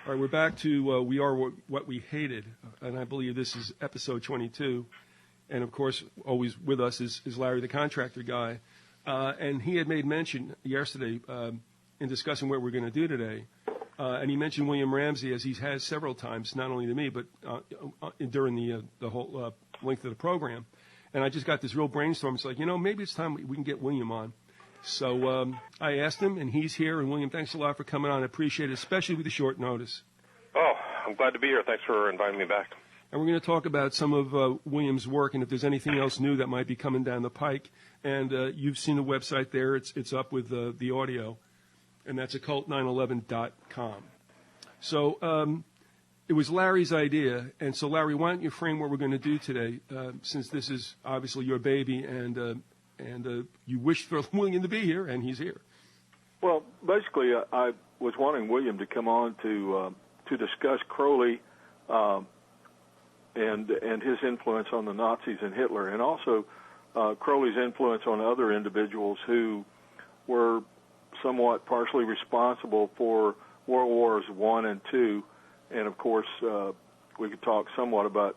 All right, we're back to We Are What We Hated, and I believe this is episode 22. And, of course, always with us is Larry, the contractor guy. And he had made mention yesterday in discussing what we're going to do today. And he mentioned William Ramsey, as he has several times, not only to me, but during the whole length of the program. And I just got this real brainstorm. It's like, maybe it's time we can get William on. So I asked him, and he's here. And, William, thanks a lot for coming on. I appreciate it, especially with the short notice. Oh, I'm glad to be here. Thanks for inviting me back. And we're going to talk about some of William's work and if there's anything else new that might be coming down the pike. And you've seen the website there. It's up with the audio, and that's occult911.com. So it was Larry's idea. And so, Larry, why don't you frame what we're going to do today, since this is obviously your baby and you wish for William to be here, and he's here. Well, basically, I was wanting William to come on to discuss Crowley and his influence on the Nazis and Hitler, and also Crowley's influence on other individuals who were somewhat partially responsible for World Wars I and II. And, of course, we could talk somewhat about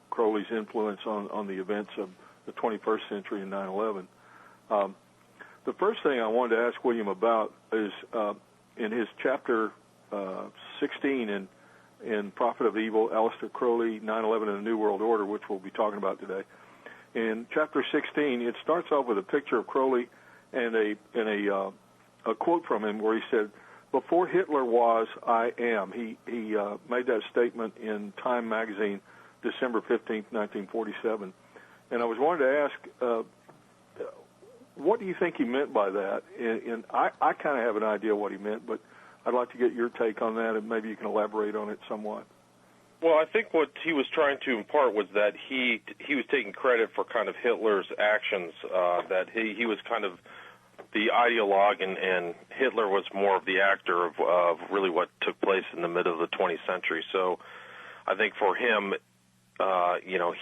Crowley's influence on the events of the 21st century and 9/11. The first thing I wanted to ask William about is in his chapter 16 in Prophet of Evil, Aleister Crowley, 9/11 and the New World Order, which we'll be talking about today. In chapter 16, it starts off with a picture of Crowley and a quote from him where he said, "Before Hitler was, I am." He made that statement in Time magazine, December 15th, 1947. And I was wanting to ask, what do you think he meant by that? And I kind of have an idea what he meant, but I'd like to get your take on that, and maybe you can elaborate on it somewhat. Well, I think what he was trying to impart was that he was taking credit for kind of Hitler's actions, that he was kind of the ideologue, and Hitler was more of the actor of really what took place in the middle of the 20th century. So I think for him,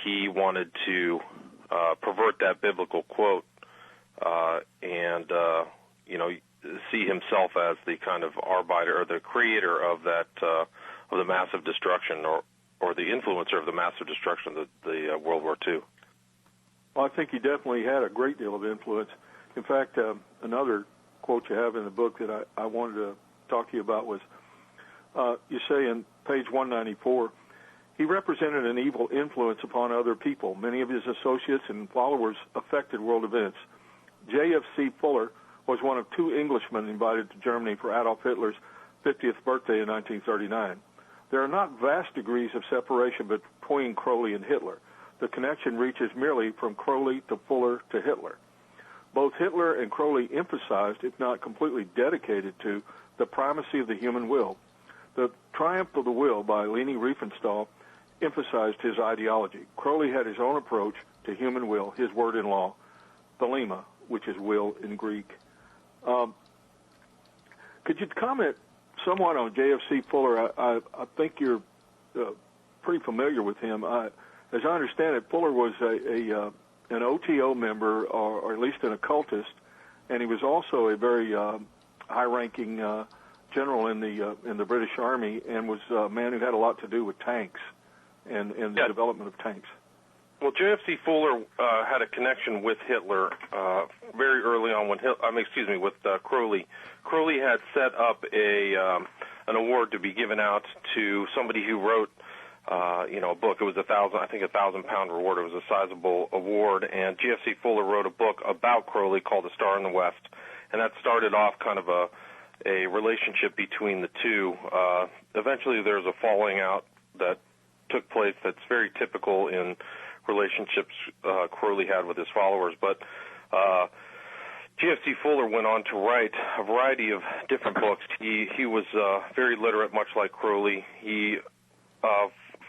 he wanted to pervert that biblical quote and see himself as the kind of arbiter or the creator of that of the massive destruction or the influencer of the massive destruction of the World War II. Well, I think he definitely had a great deal of influence. In fact, another quote you have in the book that I wanted to talk to you about was, you say in page 194, "He represented an evil influence upon other people. Many of his associates and followers affected world events. J.F.C. Fuller was one of two Englishmen invited to Germany for Adolf Hitler's 50th birthday in 1939. There are not vast degrees of separation between Crowley and Hitler. The connection reaches merely from Crowley to Fuller to Hitler. Both Hitler and Crowley emphasized, if not completely dedicated to, the primacy of the human will. The Triumph of the Will by Leni Riefenstahl emphasized his ideology. Crowley had his own approach to human will, his word-in-law, thelema, which is will in Greek." Could you comment somewhat on J.F.C. Fuller? I think you're pretty familiar with him. As I understand it, Fuller was an OTO member, or at least an occultist, and he was also a very high-ranking general in the British Army, and was a man who had a lot to do with tanks and the development of tanks. Well, J.F.C. Fuller had a connection with Hitler very early on with Crowley. Crowley had set up an award to be given out to somebody who wrote a book. It was a £1,000 reward. It was a sizable award, and J.F.C. Fuller wrote a book about Crowley called The Star in the West, and that started off kind of a relationship between the two. Eventually, there's a falling out that took place that's very typical in relationships Crowley had with his followers. But J.F.C. Fuller went on to write a variety of different books. He was very literate, much like Crowley. He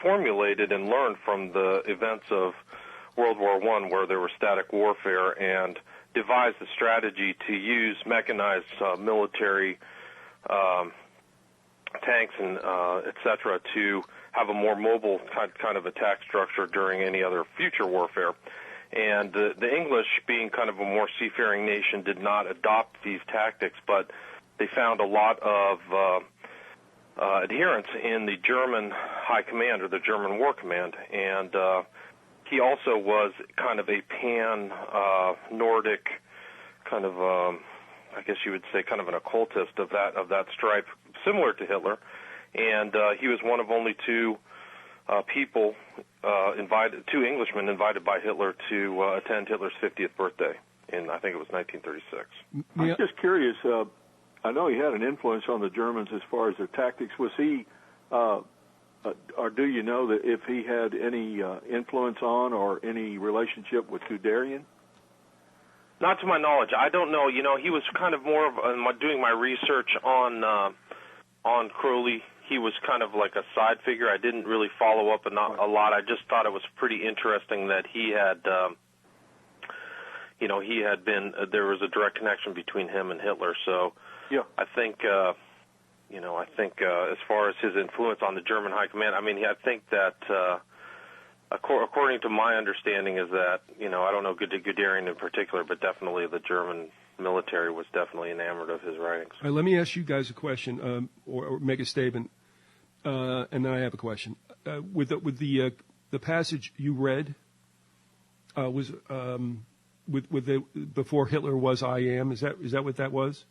formulated and learned from the events of World War I, where there was static warfare, and devised a strategy to use mechanized military tanks and et cetera to have a more mobile kind of attack structure during any other future warfare. And the English, being kind of a more seafaring nation, did not adopt these tactics, but they found a lot of adherents in the German High Command or the German War Command, and he also was kind of a pan-Nordic kind of, I guess you would say, kind of an occultist of that stripe, similar to Hitler, and he was one of only two people two Englishmen invited by Hitler to attend Hitler's 50th birthday in, I think it was 1936. I'm just curious. I know he had an influence on the Germans as far as their tactics. Was he, or do you know that if he had any influence on or any relationship with Guderian? Not to my knowledge. I don't know. You know, he was kind of more of doing my research on Crowley. He was kind of like a side figure. I didn't really follow up a lot. I just thought it was pretty interesting that he had, he had been. There was a direct connection between him and Hitler. So, yeah, I think, as far as his influence on the German High Command, I mean, I think that. According to my understanding is that, I don't know Guderian in particular, but definitely the German military was definitely enamored of his writings. All right, let me ask you guys a question or make a statement, and then I have a question. With the passage you read, was with the before Hitler was I am, is that what that was?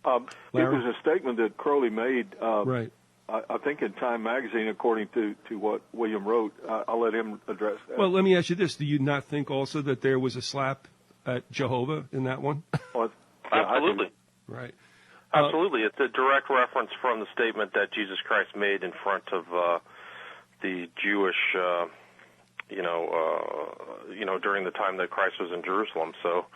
It was a statement that Crowley made. Right. I think in Time magazine, according to what William wrote. I'll let him address that. Well, let me ask you this. Do you not think also that there was a slap at Jehovah in that one? Well, absolutely. Right. Absolutely. It's a direct reference from the statement that Jesus Christ made in front of the Jewish, during the time that Christ was in Jerusalem. So,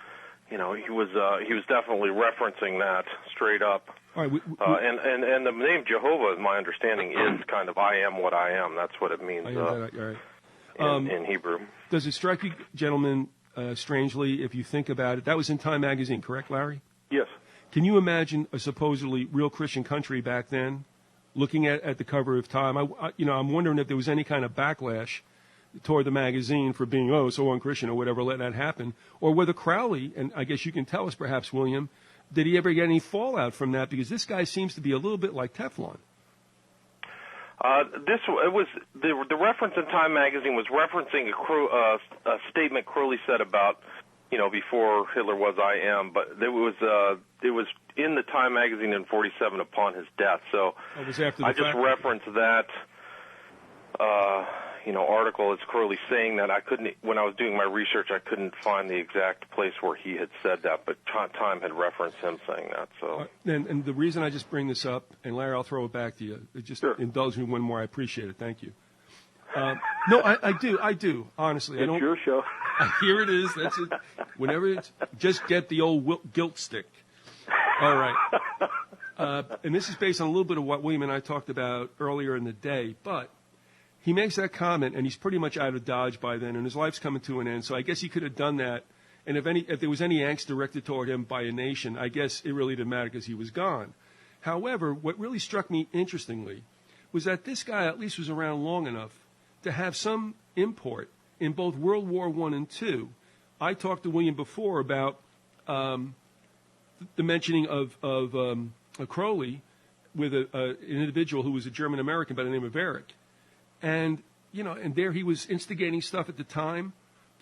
he was definitely referencing that straight up. All right, and the name Jehovah, my understanding, is kind of I am what I am. That's what it means in Hebrew. Does it strike you, gentlemen, strangely, if you think about it? That was in Time magazine, correct, Larry? Yes. Can you imagine a supposedly real Christian country back then looking at the cover of Time? I'm wondering if there was any kind of backlash toward the magazine for being, so unchristian or whatever, letting that happen, or whether Crowley, and I guess you can tell us perhaps, William, did he ever get any fallout from that? Because this guy seems to be a little bit like Teflon. The reference in Time magazine was referencing a statement Crowley said about, before Hitler was I am, but it was in the Time magazine in 1947 upon his death. So it was after the I just referenced that. Article. It's Crowley saying that. When I was doing my research, I couldn't find the exact place where he had said that, but Time had referenced him saying that. So, and the reason I just bring this up, and Larry, I'll throw it back to you. Just indulge me one more. I appreciate it. Thank you. No, I do. Honestly, it's your show. Here it is. That's it. Whenever it's just get the old guilt stick. All right. And this is based on a little bit of what William and I talked about earlier in the day, but. He makes that comment, and he's pretty much out of Dodge by then, and his life's coming to an end. So I guess he could have done that. And if there was any angst directed toward him by a nation, I guess it really didn't matter because he was gone. However, what really struck me interestingly was that this guy at least was around long enough to have some import in both World War I and II. I talked to William before about the mentioning of Crowley with an individual who was a German American by the name of Eric. And, and there he was instigating stuff at the time,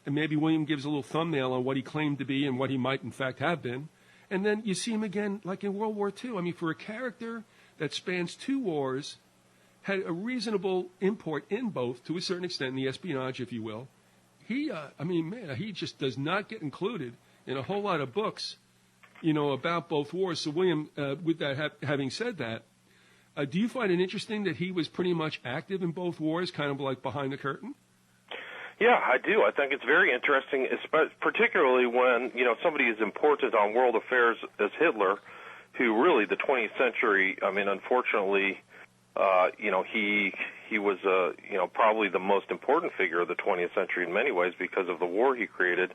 and maybe William gives a little thumbnail on what he claimed to be and what he might, in fact, have been. And then you see him again, like in World War II. I mean, for a character that spans two wars, had a reasonable import in both, to a certain extent, in the espionage, if you will. He just does not get included in a whole lot of books, about both wars. So, William, with that, having said that, do you find it interesting that he was pretty much active in both wars, kind of like behind the curtain? Yeah, I do. I think it's very interesting, particularly when, somebody as important on world affairs as Hitler, who really the 20th century, unfortunately, he was, probably the most important figure of the 20th century in many ways because of the war he created.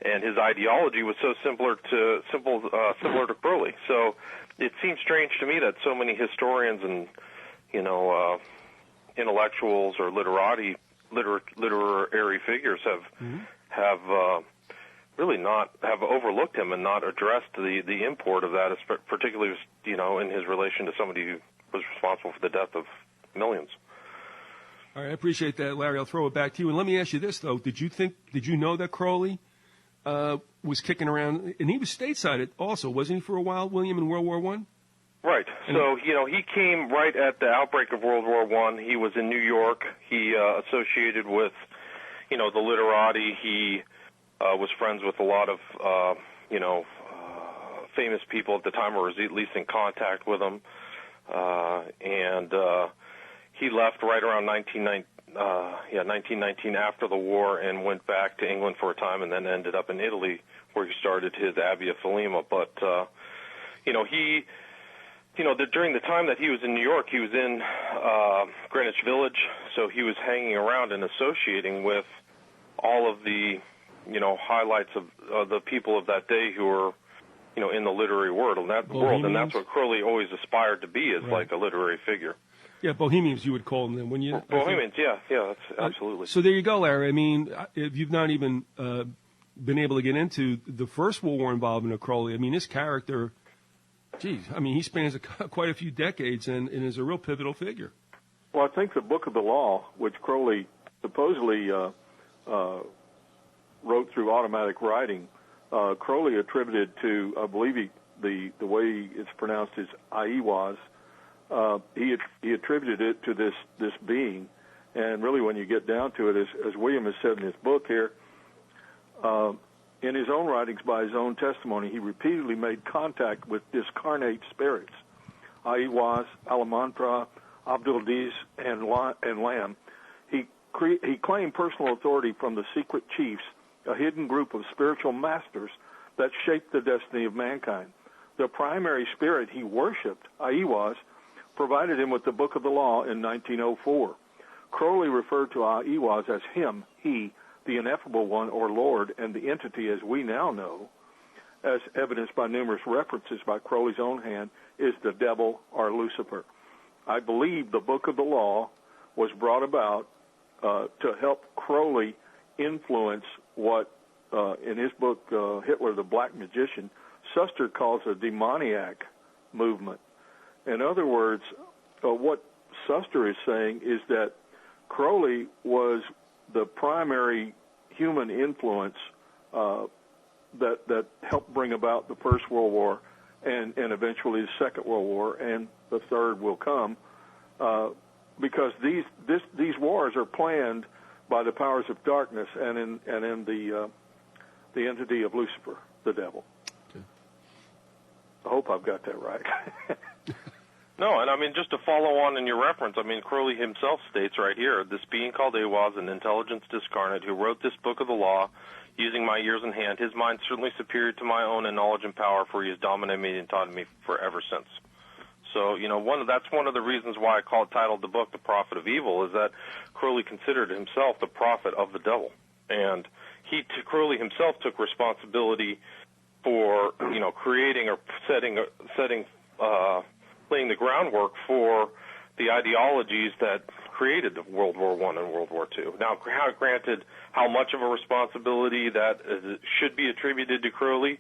And his ideology was so similar to Crowley. So it seems strange to me that so many historians and intellectuals or literary figures have really not have overlooked him and not addressed the import of that, particularly in his relation to somebody who was responsible for the death of millions. All right, I appreciate that, Larry. I'll throw it back to you. And let me ask you this, though. Did you know that Crowley was kicking around, and he was stateside also, wasn't he, for a while, William, in World War I? Right. So, he came right at the outbreak of World War I. He was in New York. He associated with, the literati. He was friends with a lot of, famous people at the time, or was at least in contact with them. And he left right around 1919 after the war and went back to England for a time and then ended up in Italy where he started his Abbey of Thelema. But, during the time that he was in New York, he was in Greenwich Village, so he was hanging around and associating with all of the, highlights of the people of that day who were, in the literary world, and that's what Crowley always aspired to be, is like a literary figure. Yeah, Bohemians, you would call them then, wouldn't you? Bohemians, yeah, that's absolutely. So there you go, Larry. I mean, if you've not even been able to get into the First World War involvement of Crowley, I mean, his character, he spans quite a few decades and is a real pivotal figure. Well, I think the Book of the Law, which Crowley supposedly wrote through automatic writing, Crowley attributed to, I believe the way it's pronounced is Aiwas. He attributed it to this being, and really when you get down to it, as William has said in his book here, in his own writings, by his own testimony, he repeatedly made contact with discarnate spirits, Aiwas, Alamantra, Abdul-Aziz, and Lam. He claimed personal authority from the secret chiefs, a hidden group of spiritual masters that shaped the destiny of mankind. The primary spirit he worshipped, Aiwas, provided him with the Book of the Law in 1904. Crowley referred to Aiwas as him, he, the ineffable one or Lord, and the entity as we now know, as evidenced by numerous references by Crowley's own hand, is the devil or Lucifer. I believe the Book of the Law was brought about to help Crowley influence what, in his book, Hitler, the Black Magician, Suster calls a demoniac movement. In other words, what Suster is saying is that Crowley was the primary human influence that helped bring about the First World War and eventually the Second World War, and the third will come, because these wars are planned by the powers of darkness and in the entity of Lucifer, the devil. Okay. I hope I've got that right. No, and I mean, just to follow on in your reference, I mean, Crowley himself states right here, this being called Aiwas, an intelligence discarnate, who wrote this Book of the Law, using my ears in hand, his mind certainly superior to my own in knowledge and power, for he has dominated me and taught me forever since. So, that's one of the reasons why I titled the book The Prophet of Evil, is that Crowley considered himself the prophet of the devil. And Crowley himself took responsibility for, creating or laying the groundwork for the ideologies that created World War I and World War II. Now, granted, how much of a responsibility that should be attributed to Crowley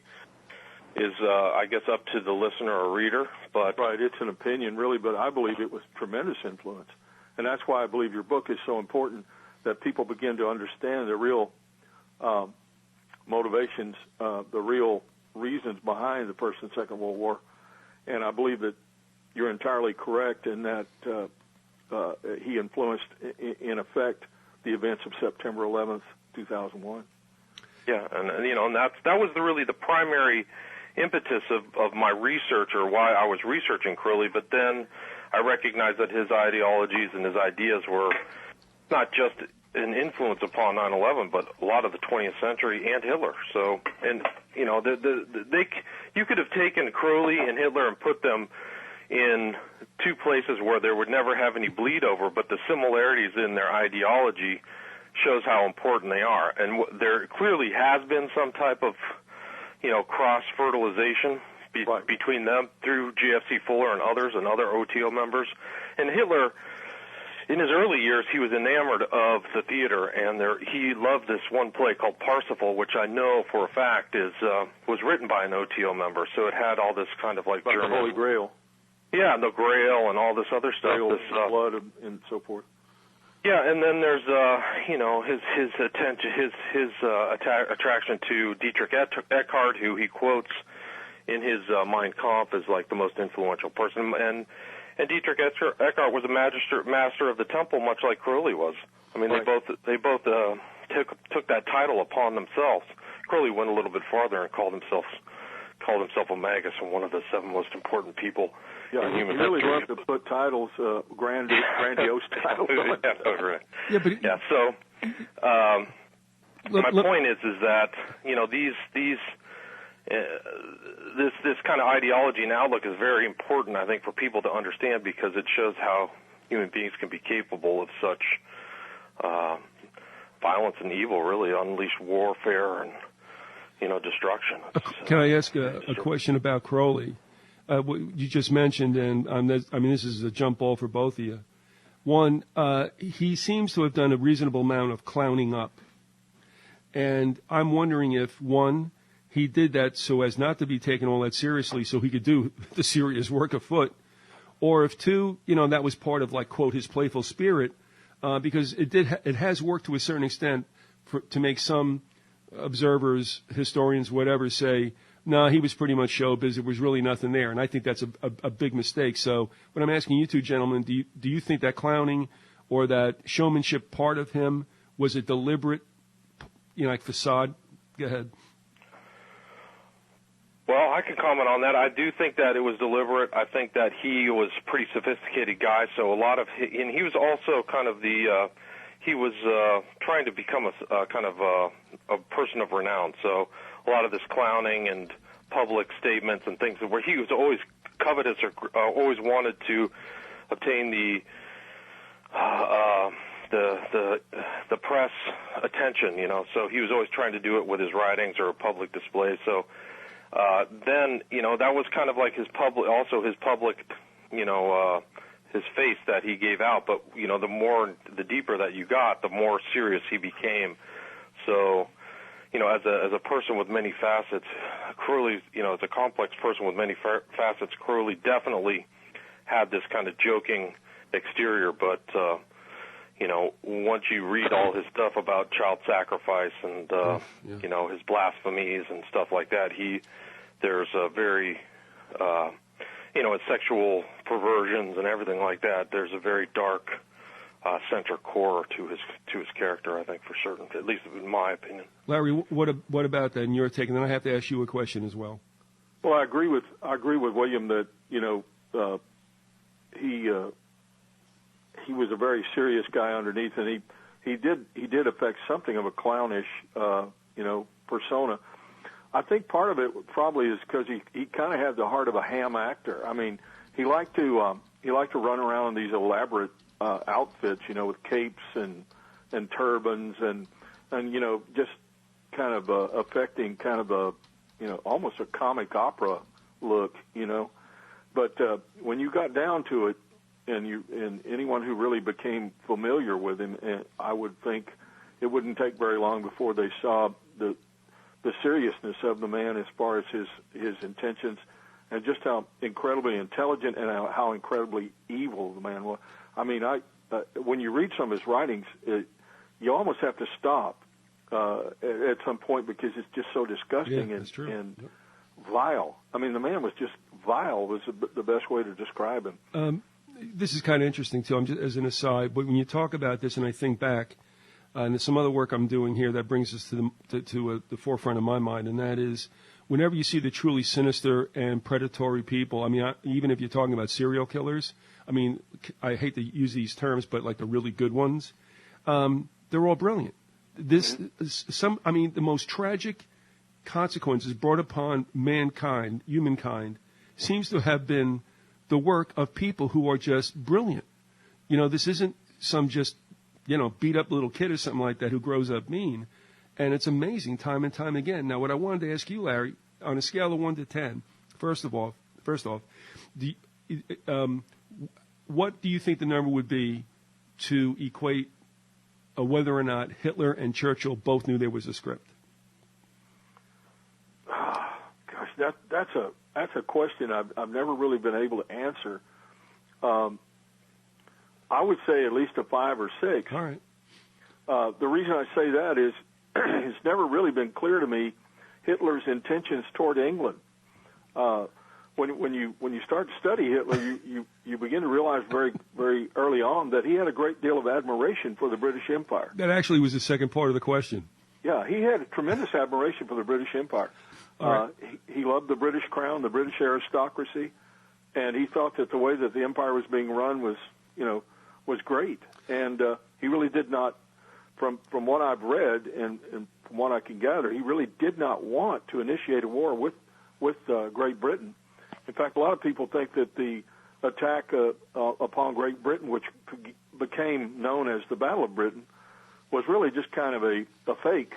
is, I guess, up to the listener or reader. But right, it's an opinion, really, but I believe it was tremendous influence. And that's why I believe your book is so important, that people begin to understand the real motivations, the real reasons behind the First and Second World War. And I believe that you're entirely correct in that he influenced, in effect, the events of September 11th, 2001. Yeah, and that was really the primary impetus of my research, or why I was researching Crowley. But then I recognized that his ideologies and his ideas were not just an influence upon 9/11, but a lot of the 20th century and Hitler. So, and you could have taken Crowley and Hitler and put them in two places where there would never have any bleed over, but the similarities in their ideology shows how important they are. And there clearly has been some type of, cross-fertilization between them through GFC Fuller and others and other OTO members. And Hitler, in his early years, he was enamored of the theater, and he loved this one play called Parsifal, which I know for a fact was written by an OTO member. So it had all this kind of like German. The Holy Grail. Yeah, and the Grail and all this other stuff. Grail, blood, and so forth. Yeah, and then there's his attention, his attraction to Dietrich Eckhart, who he quotes in his Mein Kampf as like the most influential person, and Dietrich Eckhart was a master of the temple, much like Crowley was. I mean, right. they both took that title upon themselves. Crowley went a little bit farther and called himself a magus and one of the 7 most important people in human history. He really loved to put titles, grandiose titles. Yeah, right. Yeah, but yeah. So my point is that this kind of ideology and outlook is very important, I think, for people to understand, because it shows how human beings can be capable of such violence and evil, really, unleashed warfare and destruction. Can I ask a question about Crowley? What you just mentioned, and this is a jump ball for both of you. One, he seems to have done a reasonable amount of clowning up, and I'm wondering if, one, he did that so as not to be taken all that seriously, so he could do the serious work afoot, or if, two, that was part of, like, quote, his playful spirit, because it has worked to a certain extent to make some observers, historians, whatever, say, no, he was pretty much showbiz. There was really nothing there, and I think that's a big mistake. So what I'm asking you two gentlemen, do you think that clowning or that showmanship part of him was a deliberate, like facade? Go ahead. Well, I can comment on that. I do think that it was deliberate. I think that he was a pretty sophisticated guy, so a lot of and he was also kind of he was trying to become a kind of a person of renown. So a lot of this clowning and public statements and things where he was always covetous or always wanted to obtain the press attention, So he was always trying to do it with his writings or public displays. So then, that was kind of like his public, his face that he gave out. But, the deeper that you got, the more serious he became. So, as a person with many facets, Crowley, as a complex person with many facets, Crowley definitely had this kind of joking exterior. But, once you read all his stuff about child sacrifice and, his blasphemies and stuff like that, there's a very, his sexual perversions and everything like that. There's a very dark center core to his character, I think, for certain, at least in my opinion. Larry, what about that in your take? And then I have to ask you a question as well. Well, I agree with William that he was a very serious guy underneath, and he did affect something of a clownish persona. I think part of it probably is because he kind of had the heart of a ham actor. I mean, he liked to run around in these elaborate outfits, with capes and turbans and just kind of affecting kind of a almost a comic opera look, But when you got down to it, and anyone who really became familiar with him, I would think it wouldn't take very long before they saw the seriousness of the man as far as his intentions, and just how incredibly intelligent and how incredibly evil the man was. I mean, when you read some of his writings, you almost have to stop at some point because it's just so disgusting and vile. I mean, the man was just vile was the best way to describe him. This is kind of interesting, too, just as an aside, but when you talk about this and I think back, and there's some other work I'm doing here that brings us to the forefront of my mind, and that is whenever you see the truly sinister and predatory people, I mean, even if you're talking about serial killers, I mean, I hate to use these terms, but like the really good ones, they're all brilliant. The most tragic consequences brought upon humankind, seems to have been the work of people who are just brilliant. This isn't some just, beat up little kid or something like that who grows up mean. And it's amazing time and time again. Now, what I wanted to ask you, Larry, on a scale of 1 to 10, first off, what do you think the number would be to equate whether or not Hitler and Churchill both knew there was a script? Gosh, that's that's a question I've never really been able to answer. I would say at least a 5 or 6. All right. The reason I say that is it's never really been clear to me Hitler's intentions toward England. When you start to study Hitler, you begin to realize very very early on that he had a great deal of admiration for the British Empire. That actually was the second part of the question. Yeah, he had a tremendous admiration for the British Empire. Right. He loved the British crown, the British aristocracy, and he thought that the way that the empire was being run was great. And he really did not, from what I've read and from what I can gather, he really did not want to initiate a war with Great Britain. In fact, a lot of people think that the attack upon Great Britain, which became known as the Battle of Britain, was really just kind of a feint,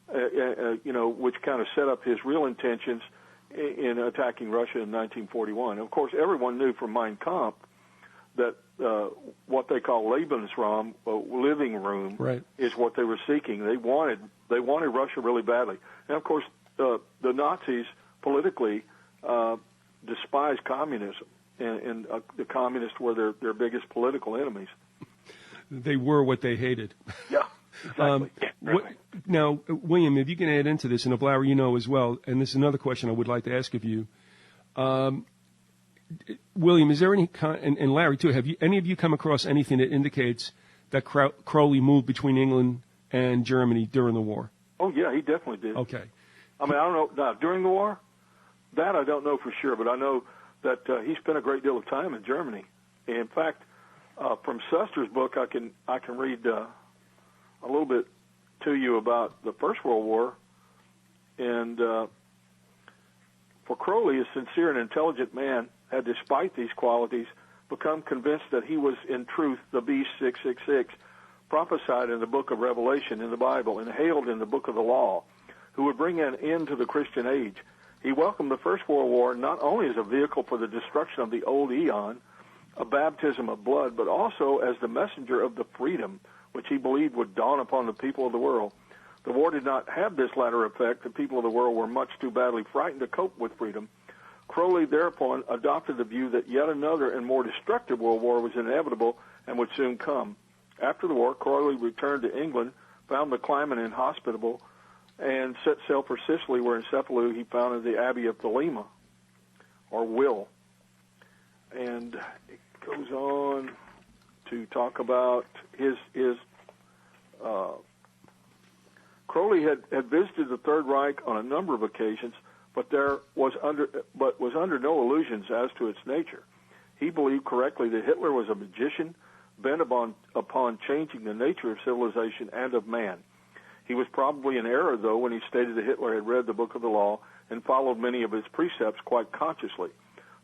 which kind of set up his real intentions in attacking Russia in 1941. Of course, everyone knew from Mein Kampf that what they call Lebensraum, living room, right, is what they were seeking. They wanted Russia really badly. And of course, the Nazis politically despised communism, and the communists were their biggest political enemies. They were what they hated. Yeah, exactly. Now, William, if you can add into this, and Larry, as well, and this is another question I would like to ask of you. William, is there any, and Larry too, have any of you come across anything that indicates that Crowley moved between England and Germany during the war? Oh, yeah, he definitely did. Okay. I mean, I don't know, now, during the war, that I don't know for sure, but I know that he spent a great deal of time in Germany. In fact, from Suster's book, I can read a little bit to you about the First World War. And for Crowley, a sincere and intelligent man had, despite these qualities, become convinced that he was in truth the beast 666, prophesied in the book of Revelation in the Bible and hailed in the book of the law, who would bring an end to the Christian age. He welcomed the First World War not only as a vehicle for the destruction of the old eon, a baptism of blood, but also as the messenger of the freedom which he believed would dawn upon the people of the world. The war did not have this latter effect. The people of the world were much too badly frightened to cope with freedom. Crowley thereupon adopted the view that yet another and more destructive world war was inevitable and would soon come. After the war, Crowley returned to England, found the climate inhospitable, and set sail for Sicily, where in Cefalù he founded the Abbey of Thelema, or Will. And it goes on to talk about his Crowley had visited the Third Reich on a number of occasions, but was under no illusions as to its nature. He believed correctly that Hitler was a magician bent upon changing the nature of civilization and of man. He was probably in error, though, when he stated that Hitler had read the Book of the Law and followed many of his precepts quite consciously.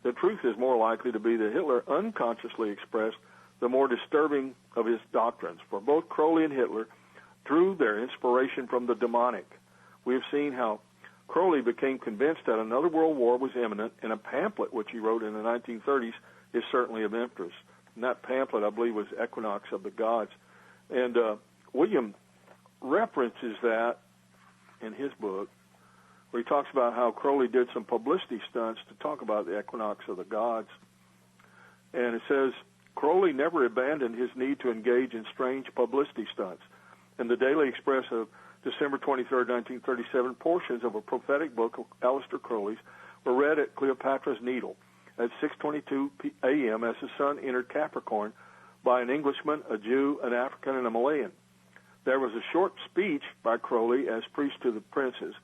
The truth is more likely to be that Hitler unconsciously expressed the more disturbing of his doctrines, for both Crowley and Hitler drew their inspiration from the demonic. We have seen how Crowley became convinced that another world war was imminent, and a pamphlet which he wrote in the 1930s is certainly of interest. And that pamphlet, I believe, was Equinox of the Gods. And William references that in his book, where he talks about how Crowley did some publicity stunts to talk about the Equinox of the Gods. And it says, Crowley never abandoned his need to engage in strange publicity stunts. In the Daily Express of December 23, 1937, portions of a prophetic book of Aleister Crowley's were read at Cleopatra's Needle at 6:22 a.m. as the sun entered Capricorn by an Englishman, a Jew, an African, and a Malayan. There was a short speech by Crowley as priest to the princes.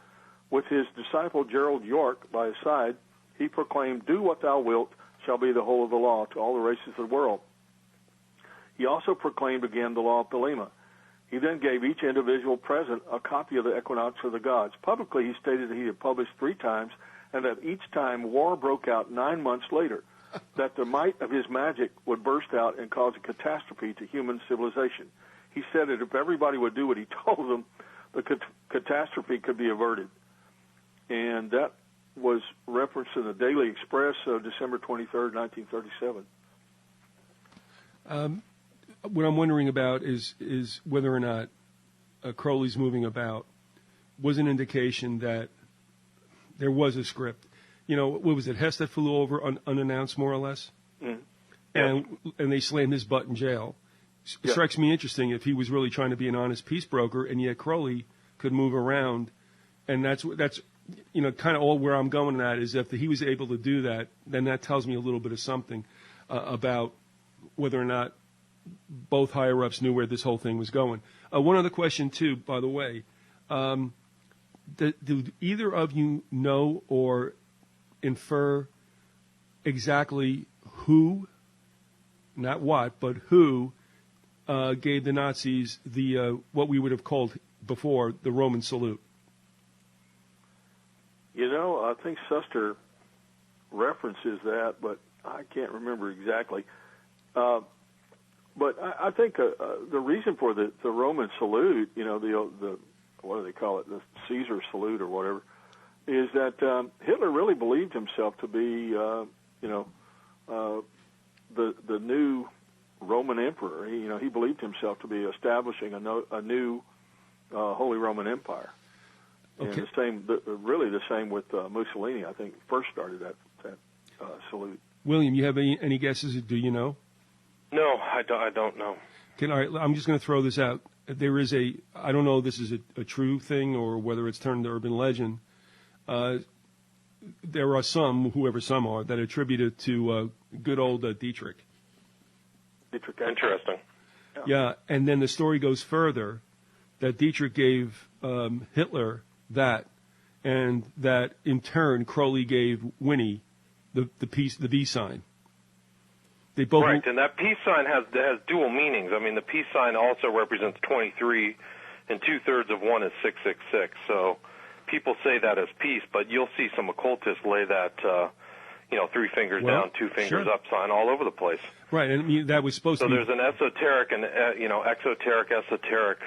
With his disciple Gerald York by his side, he proclaimed, "Do what thou wilt shall be the whole of the law to all the races of the world." He also proclaimed again the law of Thelema. He then gave each individual present a copy of the Equinox of the Gods. Publicly, he stated that he had published 3 times and that each time war broke out 9 months later, that the might of his magic would burst out and cause a catastrophe to human civilization. He said that if everybody would do what he told them, the catastrophe could be averted. And that was referenced in the Daily Express of December 23rd, 1937. What I'm wondering about is whether or not Crowley's moving about was an indication that there was a script. what was it, Hess that flew over unannounced, more or less? Mm. And they slammed his butt in jail. It strikes me interesting if he was really trying to be an honest peace broker, and yet Crowley could move around, and that's kind of all where I'm going at is if he was able to do that, then that tells me a little bit of something about whether or not both higher ups knew where this whole thing was going. One other question too, by the way, do either of you know or infer exactly who, not what, but who gave the Nazis the what we would have called before the Roman salute? I think Suster references that, but I can't remember exactly. But I think the reason for the Roman salute, the what do they call it, the Caesar salute or whatever, is that Hitler really believed himself to be, the new Roman emperor. He believed himself to be establishing a new Holy Roman Empire. Okay. And the same with Mussolini. I think first started that salute. William, you have any guesses? Do you know? No, I don't know. All right, I'm just going to throw this out. There is I don't know if this is a true thing or whether it's turned to urban legend. There are some, whoever some are, that attribute it to good old Dietrich. Interesting. Yeah, and then the story goes further that Dietrich gave Hitler that, and that in turn Crowley gave Winnie the peace sign. They both right, and that peace sign has dual meanings. I mean, the peace sign also represents 23, and 2/3 of 1 is 666. So people say that as peace, but you'll see some occultists lay that, 3 fingers down, 2 fingers up sign all over the place. Right, and that was supposed to be. So there's an esoteric and exoteric, esoteric,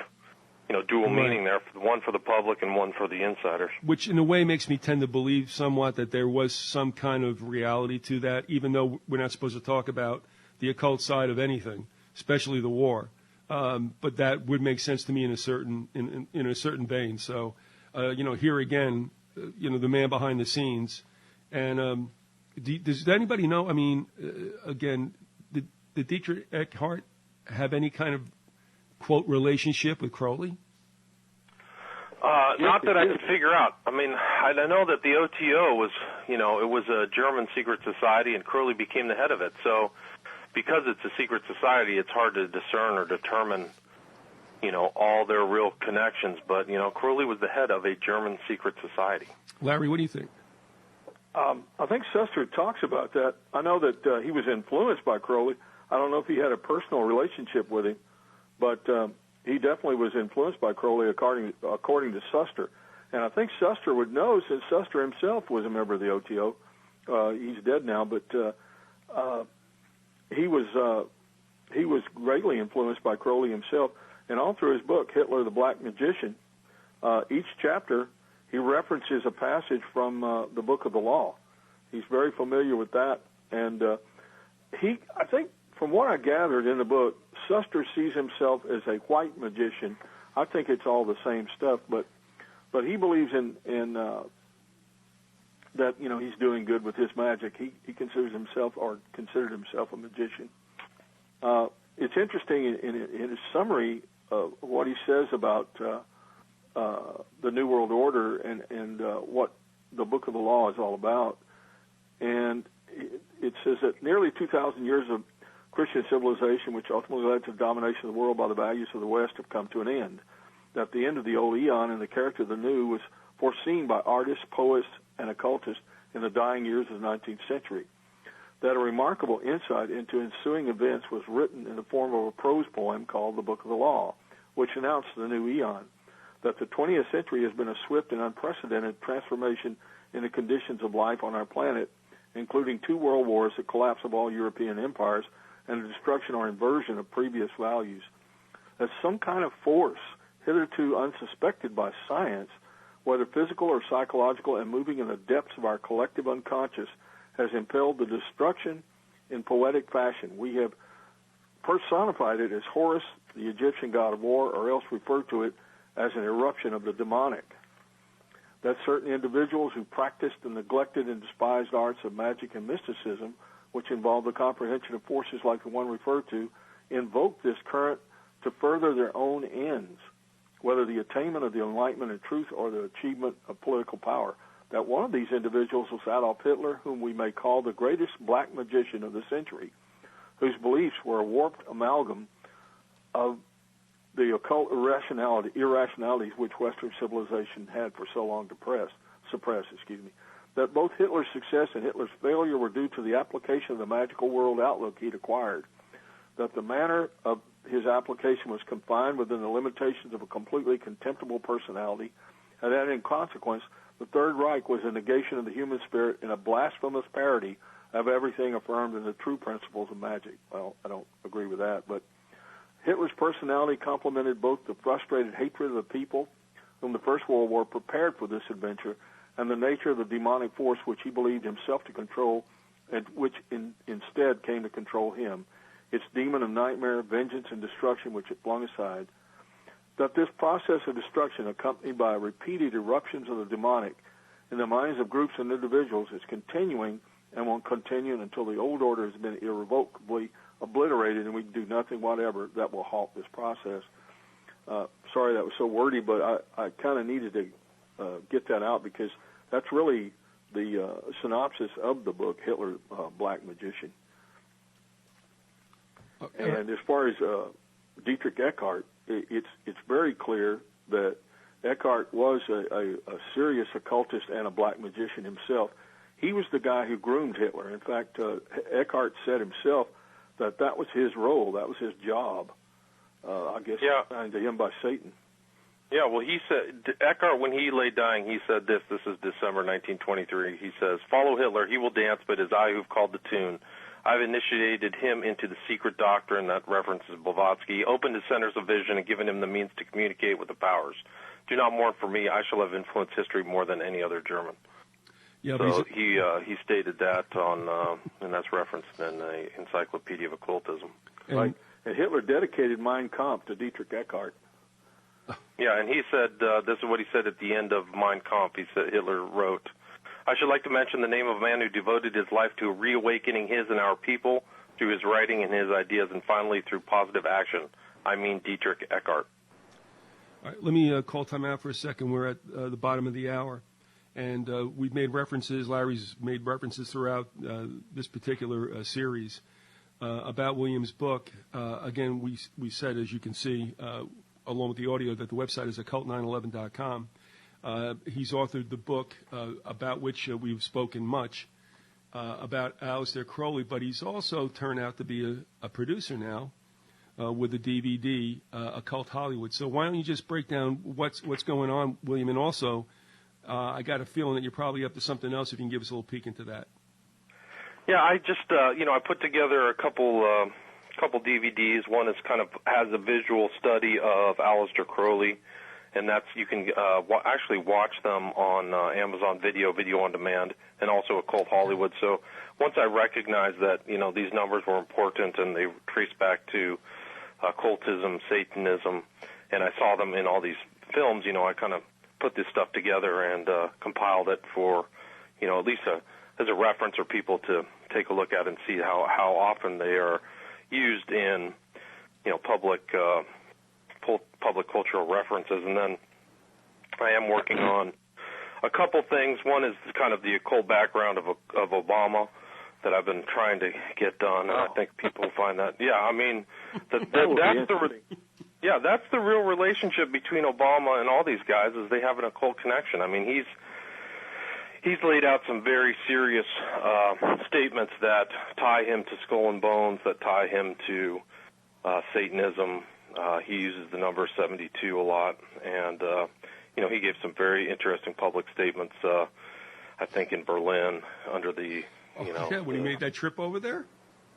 dual meaning there, one for the public and one for the insiders. Which in a way makes me tend to believe somewhat that there was some kind of reality to that, even though we're not supposed to talk about the occult side of anything, especially the war. But that would make sense to me in a certain vein. So, here again, the man behind the scenes. And does anybody know? I mean, again, did Dietrich Eckhart have any kind of quote relationship with Crowley? Not that I could figure out. I mean, I know that the OTO was, it was a German secret society, and Crowley became the head of it. So, because it's a secret society, it's hard to discern or determine, all their real connections. But, Crowley was the head of a German secret society. Larry, what do you think? I think Suster talks about that. I know that he was influenced by Crowley. I don't know if he had a personal relationship with him, but he definitely was influenced by Crowley, according to Suster. And I think Suster would know, since Suster himself was a member of the OTO. He's dead now, but he was greatly influenced by Crowley himself. And all through his book, Hitler the Black Magician, each chapter he references a passage from the Book of the Law. He's very familiar with that, and I think, from what I gathered in the book, Suster sees himself as a white magician. I think it's all the same stuff, but he believes in that he's doing good with his magic. He considers himself, or considered himself, a magician. It's interesting in his summary of what he says about the New World Order and what the Book of the Law is all about. And it says that nearly 2,000 years of Christian civilization, which ultimately led to the domination of the world by the values of the West, have come to an end. That the end of the old eon and the character of the new was foreseen by artists, poets, and occultists in the dying years of the 19th century. That a remarkable insight into ensuing events was written in the form of a prose poem called The Book of the Law, which announced the new eon. That the 20th century has been a swift and unprecedented transformation in the conditions of life on our planet, including 2 world wars, the collapse of all European empires, and the destruction or inversion of previous values. That some kind of force, hitherto unsuspected by science, whether physical or psychological and moving in the depths of our collective unconscious, has impelled the destruction in poetic fashion. We have personified it as Horus, the Egyptian god of war, or else referred to it as an eruption of the demonic. that certain individuals who practiced the neglected and despised arts of magic and mysticism, which involve the comprehension of forces like the one referred to, invoke this current to further their own ends, whether the attainment of the enlightenment and truth or the achievement of political power. That one of these individuals was Adolf Hitler, whom we may call the greatest black magician of the century, whose beliefs were a warped amalgam of the occult irrationalities which Western civilization had for so long suppressed. That both Hitler's success and Hitler's failure were due to the application of the magical world outlook he'd acquired. That the manner of his application was confined within the limitations of a completely contemptible personality, and that in consequence, the Third Reich was a negation of the human spirit and a blasphemous parody of everything affirmed in the true principles of magic. Well, I don't agree with that, but Hitler's personality complemented both the frustrated hatred of the people whom the First World War prepared for this adventure and the nature of the demonic force which he believed himself to control and which instead came to control him, its demon of nightmare, vengeance, and destruction which it flung aside. That this process of destruction, accompanied by repeated eruptions of the demonic in the minds of groups and individuals, is continuing and will continue until the old order has been irrevocably obliterated and we can do nothing whatever that will halt this process. Sorry that was so wordy, but I kind of needed to get that out because that's really the synopsis of the book, Hitler, Black Magician. Okay. And as far as Dietrich Eckart, it's very clear that Eckart was a serious occultist and a black magician himself. He was the guy who groomed Hitler. In fact, Eckart said himself that was his role, that was his job. I guess assigned to him by Satan. Yeah, well, he said, Eckart, when he lay dying, he said this is December 1923, he says, "Follow Hitler, he will dance, but it is I who've called the tune. I've initiated him into the secret doctrine," that references Blavatsky, "opened his centers of vision and given him the means to communicate with the powers. Do not mourn for me, I shall have influenced history more than any other German." Yeah, so he stated that on, and that's referenced in the Encyclopedia of Occultism. Right. And Hitler dedicated Mein Kampf to Dietrich Eckart. Yeah, and he said, this is what he said at the end of Mein Kampf. He said, Hitler wrote, "I should like to mention the name of a man who devoted his life to reawakening his and our people through his writing and his ideas, and finally through positive action. I mean Dietrich Eckart." All right, let me call time out for a second. We're at the bottom of the hour, and we've made references, Larry's made references throughout this particular series about William's book. Again, we said, as you can see, along with the audio, that the website is occult911.com. He's authored the book about which we've spoken much, about Aleister Crowley, but he's also turned out to be a producer now with the DVD, Occult Hollywood. So why don't you just break down what's going on, William, and also I got a feeling that you're probably up to something else if you can give us a little peek into that. Yeah, I just, I put together a couple DVDs. One is kind of has a visual study of Aleister Crowley, and that's you can actually watch them on Amazon Video on Demand, and also Occult Hollywood. So once I recognized that these numbers were important and they trace back to occultism, Satanism, and I saw them in all these films, I kind of put this stuff together and compiled it for at least as a reference for people to take a look at and see how often they are used in public cultural references. And then I am working on a couple things. One is kind of the occult background of Obama that I've been trying to get done, and I think people find that. Yeah, I mean, that's the real relationship between Obama and all these guys, is they have an occult connection. I mean, he's laid out some very serious statements that tie him to Skull and Bones, that tie him to Satanism. He uses the number 72 a lot, and he gave some very interesting public statements. I think in Berlin under the when he made that trip over there.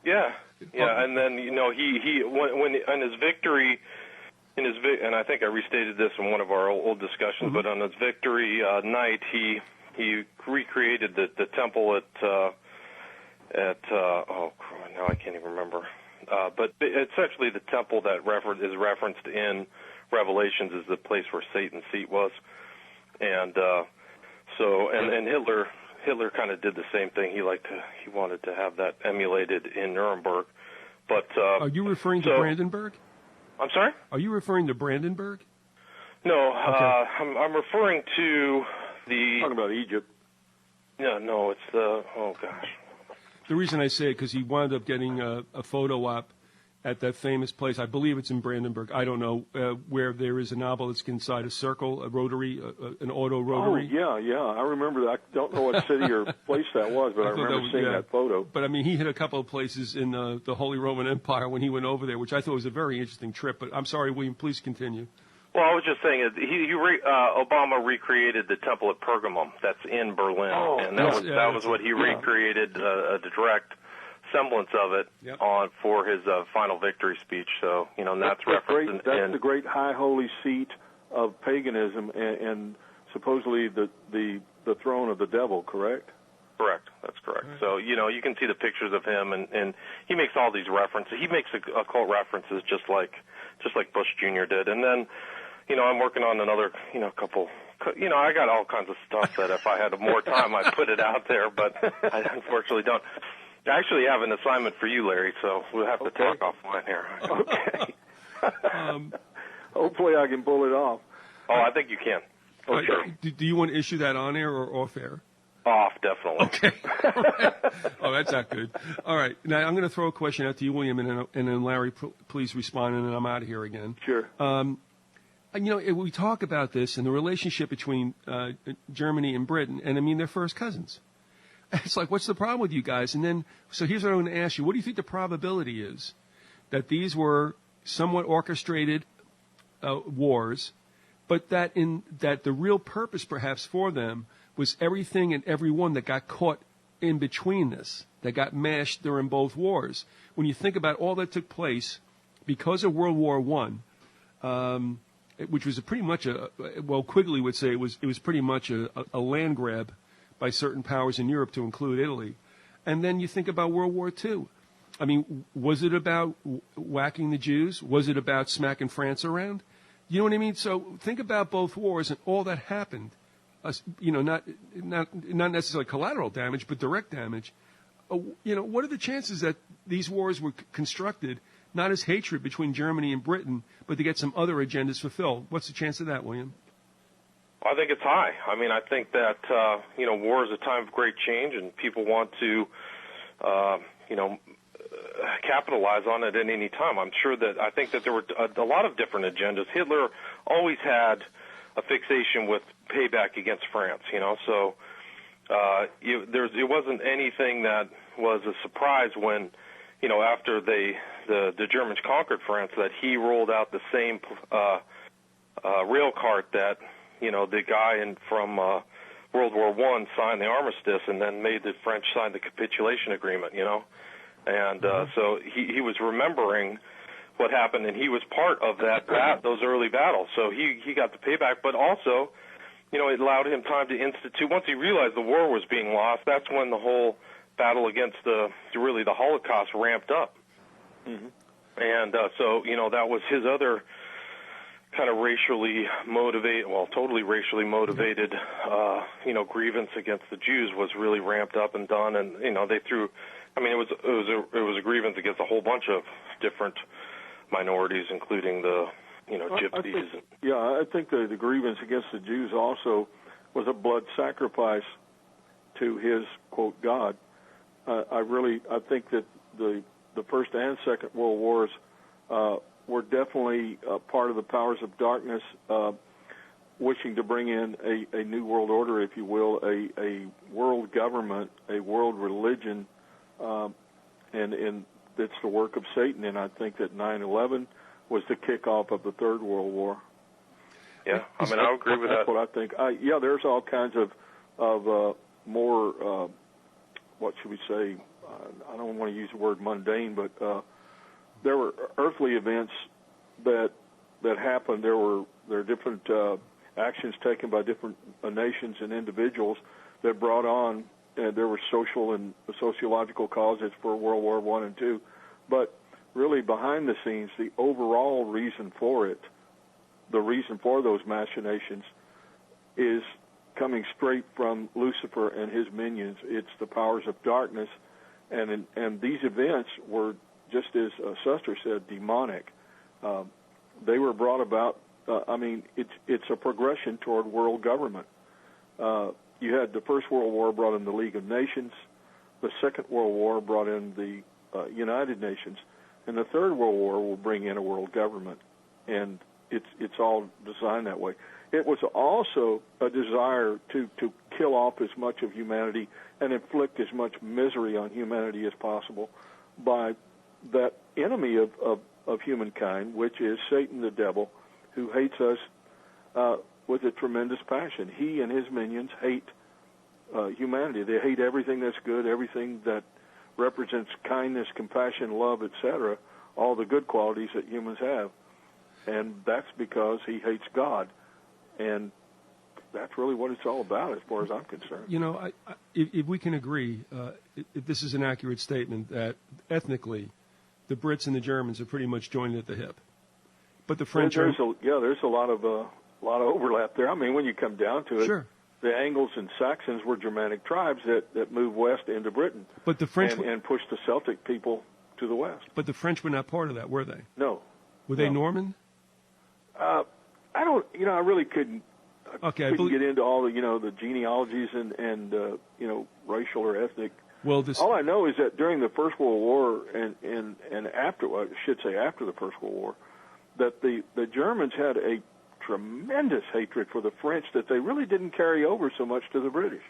Yeah, and then he when in his victory. And I think I restated this in one of our old discussions, but on his victory night, he recreated the temple at now I can't even remember. But essentially, the temple that is referenced in Revelations is the place where Satan's seat was, and So and Hitler kind of did the same thing. He wanted to have that emulated in Nuremberg. But are you referring to Brandenburg? I'm sorry? Are you referring to Brandenburg? No, Okay. I'm referring to the. Talking about Egypt. No, it's the. Oh gosh. The reason I say it because he wound up getting a photo op at that famous place. I believe it's in Brandenburg. I don't know where there is an obelisk inside a circle, a rotary, an auto rotary. Oh yeah. I remember that. I don't know what city or place that was, but I remember seeing that photo. But I mean, he hit a couple of places in the Holy Roman Empire when he went over there, which I thought was a very interesting trip. But I'm sorry, William. Please continue. Well, I was just saying, Obama recreated the temple at Pergamum. That's in Berlin, and that was what he recreated, a direct semblance of it for his final victory speech. So, and that's referenced. That's the great high holy seat of paganism, and supposedly the throne of the devil. Correct? Correct. That's correct. Right. So, you can see the pictures of him, and he makes all these references. He makes occult references just like Bush Jr. did, and then. I'm working on another, couple. I got all kinds of stuff that if I had more time, I'd put it out there, but I unfortunately don't. I actually have an assignment for you, Larry, so we'll have to talk offline here. Okay. Hopefully I can pull it off. Oh, I think you can. Oh, sure. Do you want to issue that on air or off air? Off, definitely. Okay. All right. Oh, that's not good. All right. Now, I'm going to throw a question out to you, William, and then Larry, please respond, and then I'm out of here again. Sure. We talk about this and the relationship between Germany and Britain, and I mean, they're first cousins. It's like, what's the problem with you guys? And then, so here's what I'm going to ask you. What do you think the probability is that these were somewhat orchestrated wars, but that the real purpose perhaps for them was everything and everyone that got caught in between this, that got mashed during both wars? When you think about all that took place because of World War I, which was pretty much Quigley would say it was pretty much a land grab by certain powers in Europe to include Italy. And then you think about World War II. I mean, was it about whacking the Jews? Was it about smacking France around? You know what I mean? So think about both wars and all that happened. Not necessarily collateral damage, but direct damage. What are the chances that these wars were constructed not as hatred between Germany and Britain, but to get some other agendas fulfilled? What's the chance of that, William? I think it's high. I mean, I think that, war is a time of great change, and people want to, capitalize on it at any time. I think that there were a lot of different agendas. Hitler always had a fixation with payback against France, so it wasn't anything that was a surprise when, after the Germans conquered France, that he rolled out the same rail cart that the guy from World War I signed the armistice and then made the French sign the capitulation agreement. And so he was remembering what happened, and he was part of those early battles. So he got the payback, but also, it allowed him time to institute. Once he realized the war was being lost, that's when the whole battle against the Holocaust ramped up. Mm-hmm. And so that was his other kind of totally racially motivated, grievance against the Jews was really ramped up and done. And they threw, it was a grievance against a whole bunch of different minorities, including the gypsies. I think the grievance against the Jews also was a blood sacrifice to his quote God. I think that the First and Second World Wars were definitely part of the powers of darkness wishing to bring in a new world order, if you will, a world government, a world religion, and it's the work of Satan. And I think that 9/11 was the kickoff of the Third World War. Yeah, I agree with that. That's what I think. There's all kinds of more, what should we say? I don't want to use the word mundane, but there were earthly events that happened. There are different actions taken by different nations and individuals that brought on. There were social and sociological causes for World War I and II, but really behind the scenes, the overall reason for it, the reason for those machinations, is coming straight from Lucifer and his minions. It's the powers of darkness, and these events were, just as Suster said, demonic. They were brought about. It's a progression toward world government. You had the First World War brought in the League of Nations, the Second World War brought in the United Nations, and the Third World War will bring in a world government, and it's all designed that way. It was also a desire to kill off as much of humanity and inflict as much misery on humanity as possible by that enemy of humankind, which is Satan the devil, who hates us with a tremendous passion. He and his minions hate humanity. They hate everything that's good, everything that represents kindness, compassion, love, etc., all the good qualities that humans have. And that's because he hates God. And that's really what it's all about as far as I'm concerned. You know, if we can agree, if this is an accurate statement, that ethnically the Brits and the Germans are pretty much joined at the hip. But the French there's a lot of overlap there. I mean, when you come down to it, sure, the Angles and Saxons were Germanic tribes that moved west into Britain. But the French and pushed the Celtic people to the west. But the French were not part of that, were they? No. Were they Norman? I don't. I really couldn't. Okay, couldn't get into all the genealogies and racial or ethnic. Well, all I know is that during the First World War and after, well, I should say after the First World War, that the Germans had a tremendous hatred for the French that they really didn't carry over so much to the British.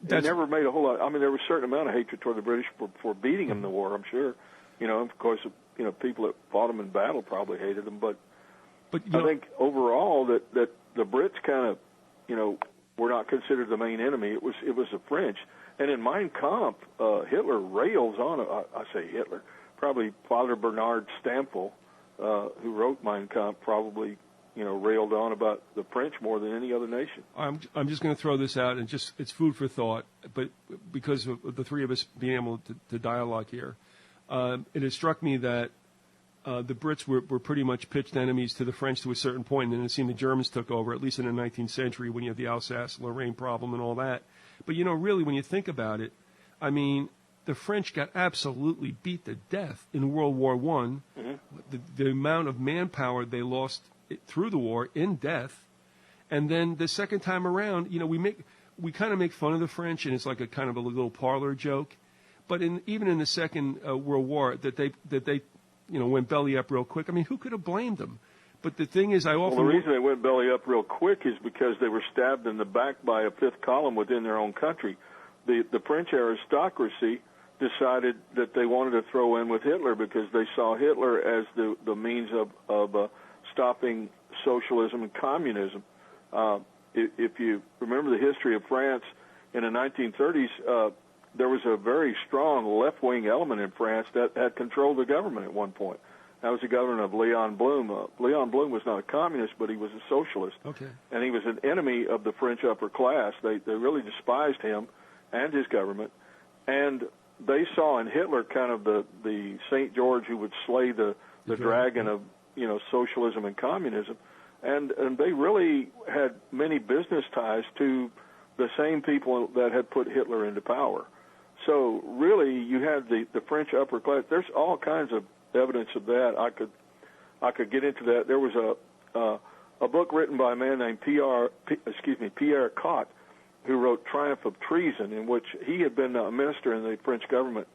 They never made a whole lot. I mean, there was a certain amount of hatred toward the British for beating them in the war, I'm sure. Of course, people that fought them in battle probably hated them, but I think overall that the Brits kind of, were not considered the main enemy. It was the French. And in Mein Kampf, Hitler rails on. I say Hitler, probably Father Bernard Stampfel, who wrote Mein Kampf, probably railed on about the French more than any other nation. I'm just going to throw this out, and it's food for thought. But because of the three of us being able to dialogue here, it has struck me that the Brits were pretty much pitched enemies to the French to a certain point, and then it seemed the Germans took over, at least in the 19th century, when you had the Alsace-Lorraine problem and all that. But, really, when you think about it, I mean, the French got absolutely beat to death in World War I. Mm-hmm. The amount of manpower they lost through the war in death. And then the second time around, we kind of make fun of the French, and it's like a kind of a little parlor joke. But even in the Second World War, that they went belly up real quick. I mean, who could have blamed them? But the thing is, the reason they went belly up real quick is because they were stabbed in the back by a fifth column within their own country. The French aristocracy decided that they wanted to throw in with Hitler because they saw Hitler as the means of stopping socialism and communism. If you remember the history of France in the 1930s, there was a very strong left-wing element in France that had controlled the government at one point. That was the government of Leon Blum. Leon Blum was not a communist, but he was a socialist. Okay. And he was an enemy of the French upper class. They really despised him and his government. And they saw in Hitler kind of the St. George who would slay the dragon of socialism and communism. And they really had many business ties to the same people that had put Hitler into power. So really, you had the French upper class. There's all kinds of evidence of that. I could get into that. There was a book written by a man named Pierre Cot, who wrote Triumph of Treason, in which he had been a minister in the French government.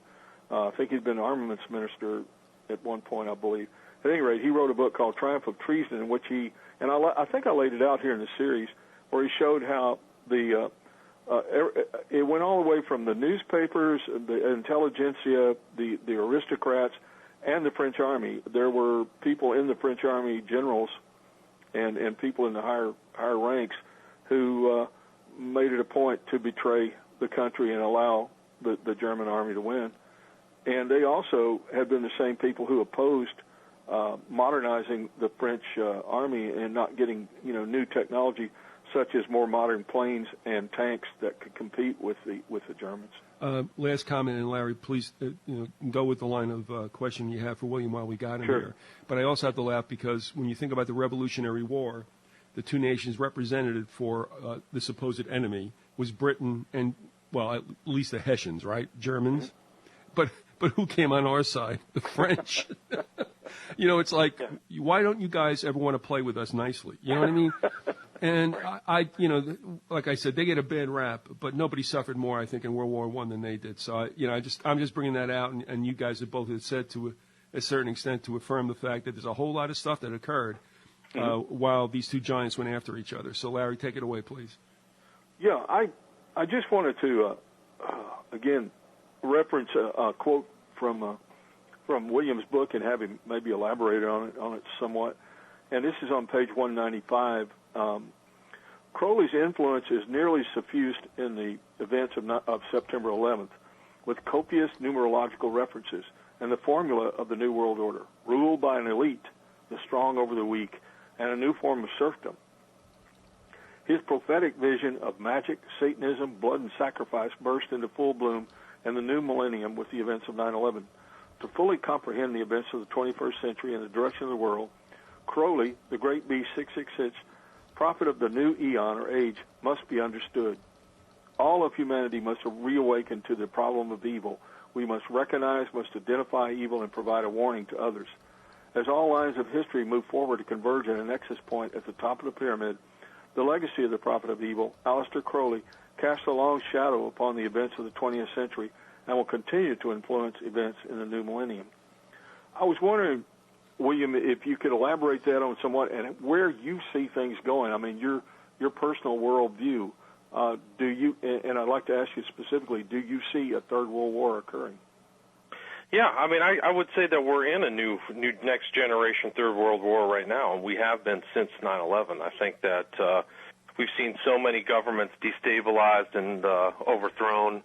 I think he'd been an armaments minister at one point, I believe. At any rate, he wrote a book called Triumph of Treason, in which I think I laid it out here in the series, where he showed how it went all the way from the newspapers, the intelligentsia, the aristocrats, and the French army. There were people in the French army, generals, and people in the higher ranks, who made it a point to betray the country and allow the German army to win. And they also had been the same people who opposed modernizing the French army and not getting new technology, such as more modern planes and tanks that could compete with the Germans. Last comment, and Larry, please go with the line of question you have for William while we got him Sure. here. But I also have to laugh because when you think about the Revolutionary War, the two nations represented for the supposed enemy was Britain and, well, at least the Hessians, right? Germans. But who came on our side? The French. It's like, why don't you guys ever want to play with us nicely? You know what I mean? And I like I said, they get a bad rap, but nobody suffered more, I think, in World War I than they did. So, I'm just bringing that out, and you guys have both said to a certain extent to affirm the fact that there's a whole lot of stuff that occurred while these two giants went after each other. So, Larry, take it away, please. Yeah, I just wanted to, again, reference a quote from William's book and have him maybe elaborate on it somewhat. And this is on page 195. Crowley's influence is nearly suffused in the events of September 11th with copious numerological references and the formula of the New World Order, ruled by an elite, the strong over the weak, and a new form of serfdom. His prophetic vision of magic, Satanism, blood, and sacrifice burst into full bloom in the new millennium with the events of 9/11. To fully comprehend the events of the 21st century and the direction of the world, Crowley, the great B666, prophet of the new eon or age, must be understood. All of humanity must reawaken to the problem of evil. We must recognize, must identify evil, and provide a warning to others. As all lines of history move forward to converge at a nexus point at the top of the pyramid, the legacy of the prophet of evil, Aleister Crowley, casts a long shadow upon the events of the 20th century and will continue to influence events in the new millennium. I was wondering, William, if you could elaborate that on somewhat and where you see things going. I mean, your personal worldview. Do you? And I'd like to ask you specifically: do you see a third world war occurring? Yeah, I mean, I would say that we're in a new next generation third world war right now, and we have been since 9/11. I think that we've seen so many governments destabilized and overthrown.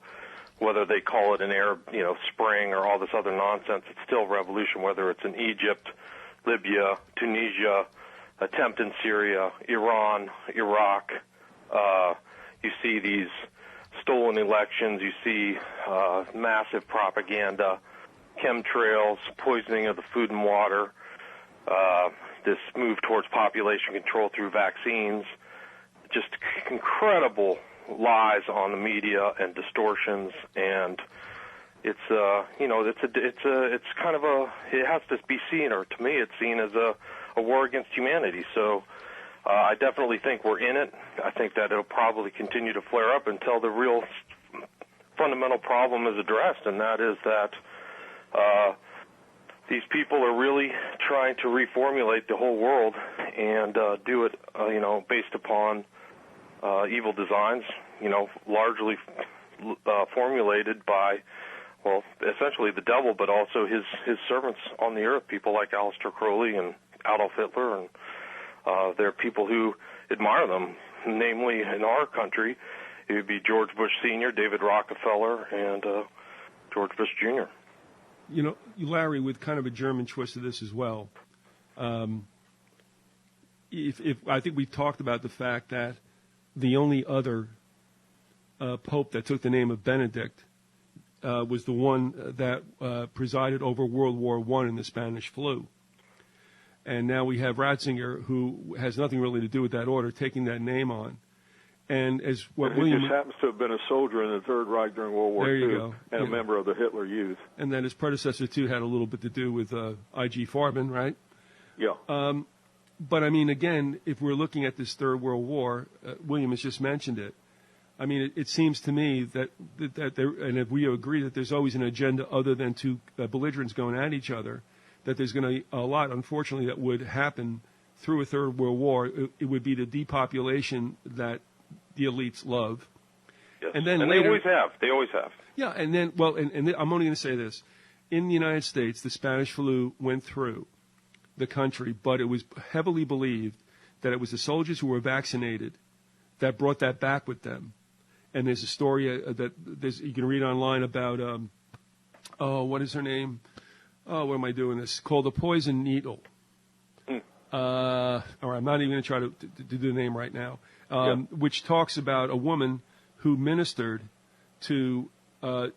Whether they call it an Arab, Spring or all this other nonsense, it's still revolution. Whether it's in Egypt, Libya, Tunisia, attempt in Syria, Iran, Iraq, you see these stolen elections. You see massive propaganda, chemtrails, poisoning of the food and water. This move towards population control through vaccines. Just incredible lies on the media and distortions, and it's kind of it has to be seen, or to me it's seen as a war against humanity. So I definitely think we're in it. I think that it'll probably continue to flare up until the real fundamental problem is addressed, and that is that these people are really trying to reformulate the whole world and do it based upon evil designs, largely formulated by, well, essentially the devil, but also his servants on the earth, people like Aleister Crowley and Adolf Hitler, and there are people who admire them, namely in our country, it would be George Bush Sr., David Rockefeller, and George Bush Jr. Larry, with kind of a German twist of this as well, if I think we've talked about the fact that the only other pope that took the name of Benedict was the one that presided over World War I in the Spanish flu. And now we have Ratzinger, who has nothing really to do with that order, taking that name on. And as what William just happens to have been a soldier in the Third Reich during World War II and a member of the Hitler Youth. And then his predecessor, too, had a little bit to do with I.G. Farben, right? Yeah. But, I mean, again, if we're looking at this Third World War, William has just mentioned it. I mean, it seems to me that there, and if we agree that there's always an agenda other than two belligerents going at each other, that there's going to be a lot, unfortunately, that would happen through a Third World War. It would be the depopulation that the elites love. Yes. And then later, they always have. Yeah, and then, well, and I'm only going to say this. In the United States, the Spanish flu went through the country, but it was heavily believed that it was the soldiers who were vaccinated that brought that back with them. And there's a story that you can read online about, what is her name? Oh, what am I doing this? Called The Poison Needle. All right, I'm not even going to try to do the name right now. Which talks about a woman who ministered to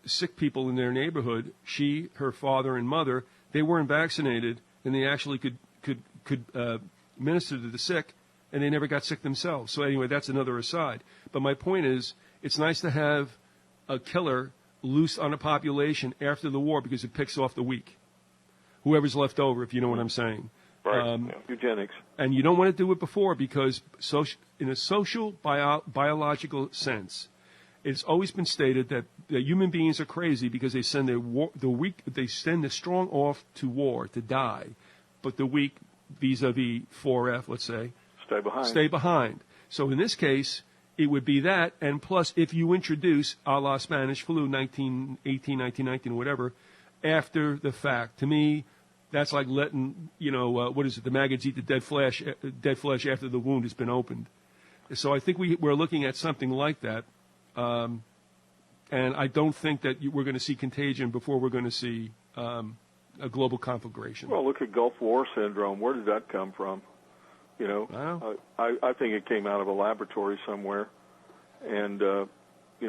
sick people in their neighborhood. She, her father, and mother, they weren't vaccinated, and they actually could minister to the sick and they never got sick themselves. So anyway, that's another aside. But my point is, it's nice to have a killer loose on a population after the war because it picks off the weak, whoever's left over, if you know what I'm saying. Right. Eugenics. And you don't want to do it before because in a social, biological sense, it's always been stated that human beings are crazy because they send they send the strong off to war to die, but the weak, vis-a-vis 4F, let's say, stay behind. So in this case, it would be that, and plus if you introduce a la Spanish flu 1918, 1919, whatever, after the fact, to me, that's like letting, the maggots eat the dead flesh after the wound has been opened. So I think we're looking at something like that. And I don't think that we're going to see contagion before we're going to see a global conflagration. Well, look at Gulf War syndrome. Where did that come from? I think it came out of a laboratory somewhere. And, we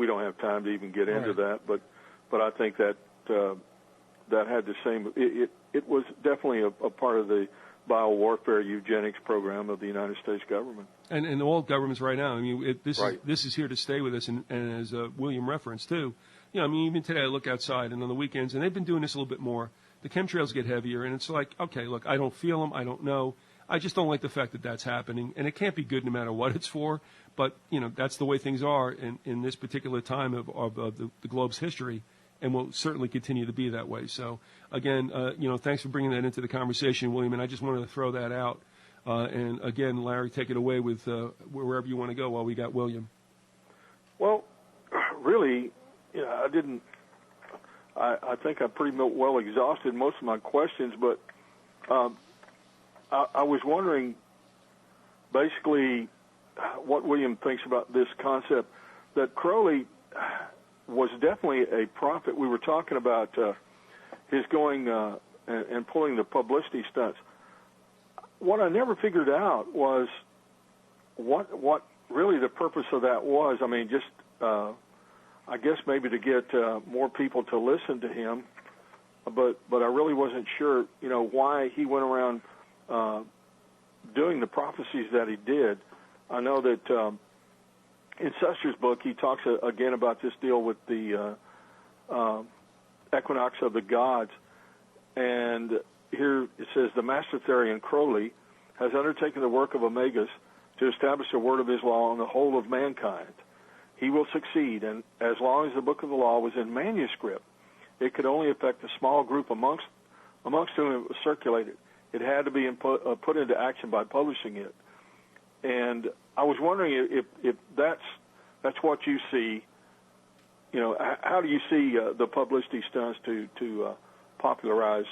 don't have time to even get into that. But I think that that had the same. It was definitely a part of the biowarfare eugenics program of the United States government. And all governments right now. I mean, this is here to stay with us. And as William referenced too, even today I look outside and on the weekends, and they've been doing this a little bit more. The chemtrails get heavier, and it's like, okay, look, I don't feel them, I don't know. I just don't like the fact that that's happening, and it can't be good no matter what it's for. But that's the way things are in this particular time of the globe's history. And will certainly continue to be that way. So, again, thanks for bringing that into the conversation, William, and I just wanted to throw that out. And, again, Larry, take it away with wherever you want to go while we got William. Well, really, I didn't – I think I pretty well exhausted most of my questions, but I was wondering basically what William thinks about this concept that Crowley – was definitely a prophet. We were talking about his going and pulling the publicity stunts. What I never figured out was what really the purpose of that was. I mean, just I guess maybe to get more people to listen to him, but I really wasn't sure, why he went around doing the prophecies that he did. I know that. In Suster's book, he talks again about this deal with the equinox of the gods. And here it says, the Master Therian Crowley has undertaken the work of Omegas to establish the word of his law on the whole of mankind. He will succeed, and as long as the book of the law was in manuscript, it could only affect a small group amongst whom it was circulated. It had to be put into action by publishing it. And I was wondering if that's what you see. How do you see the publicity stunts to popularize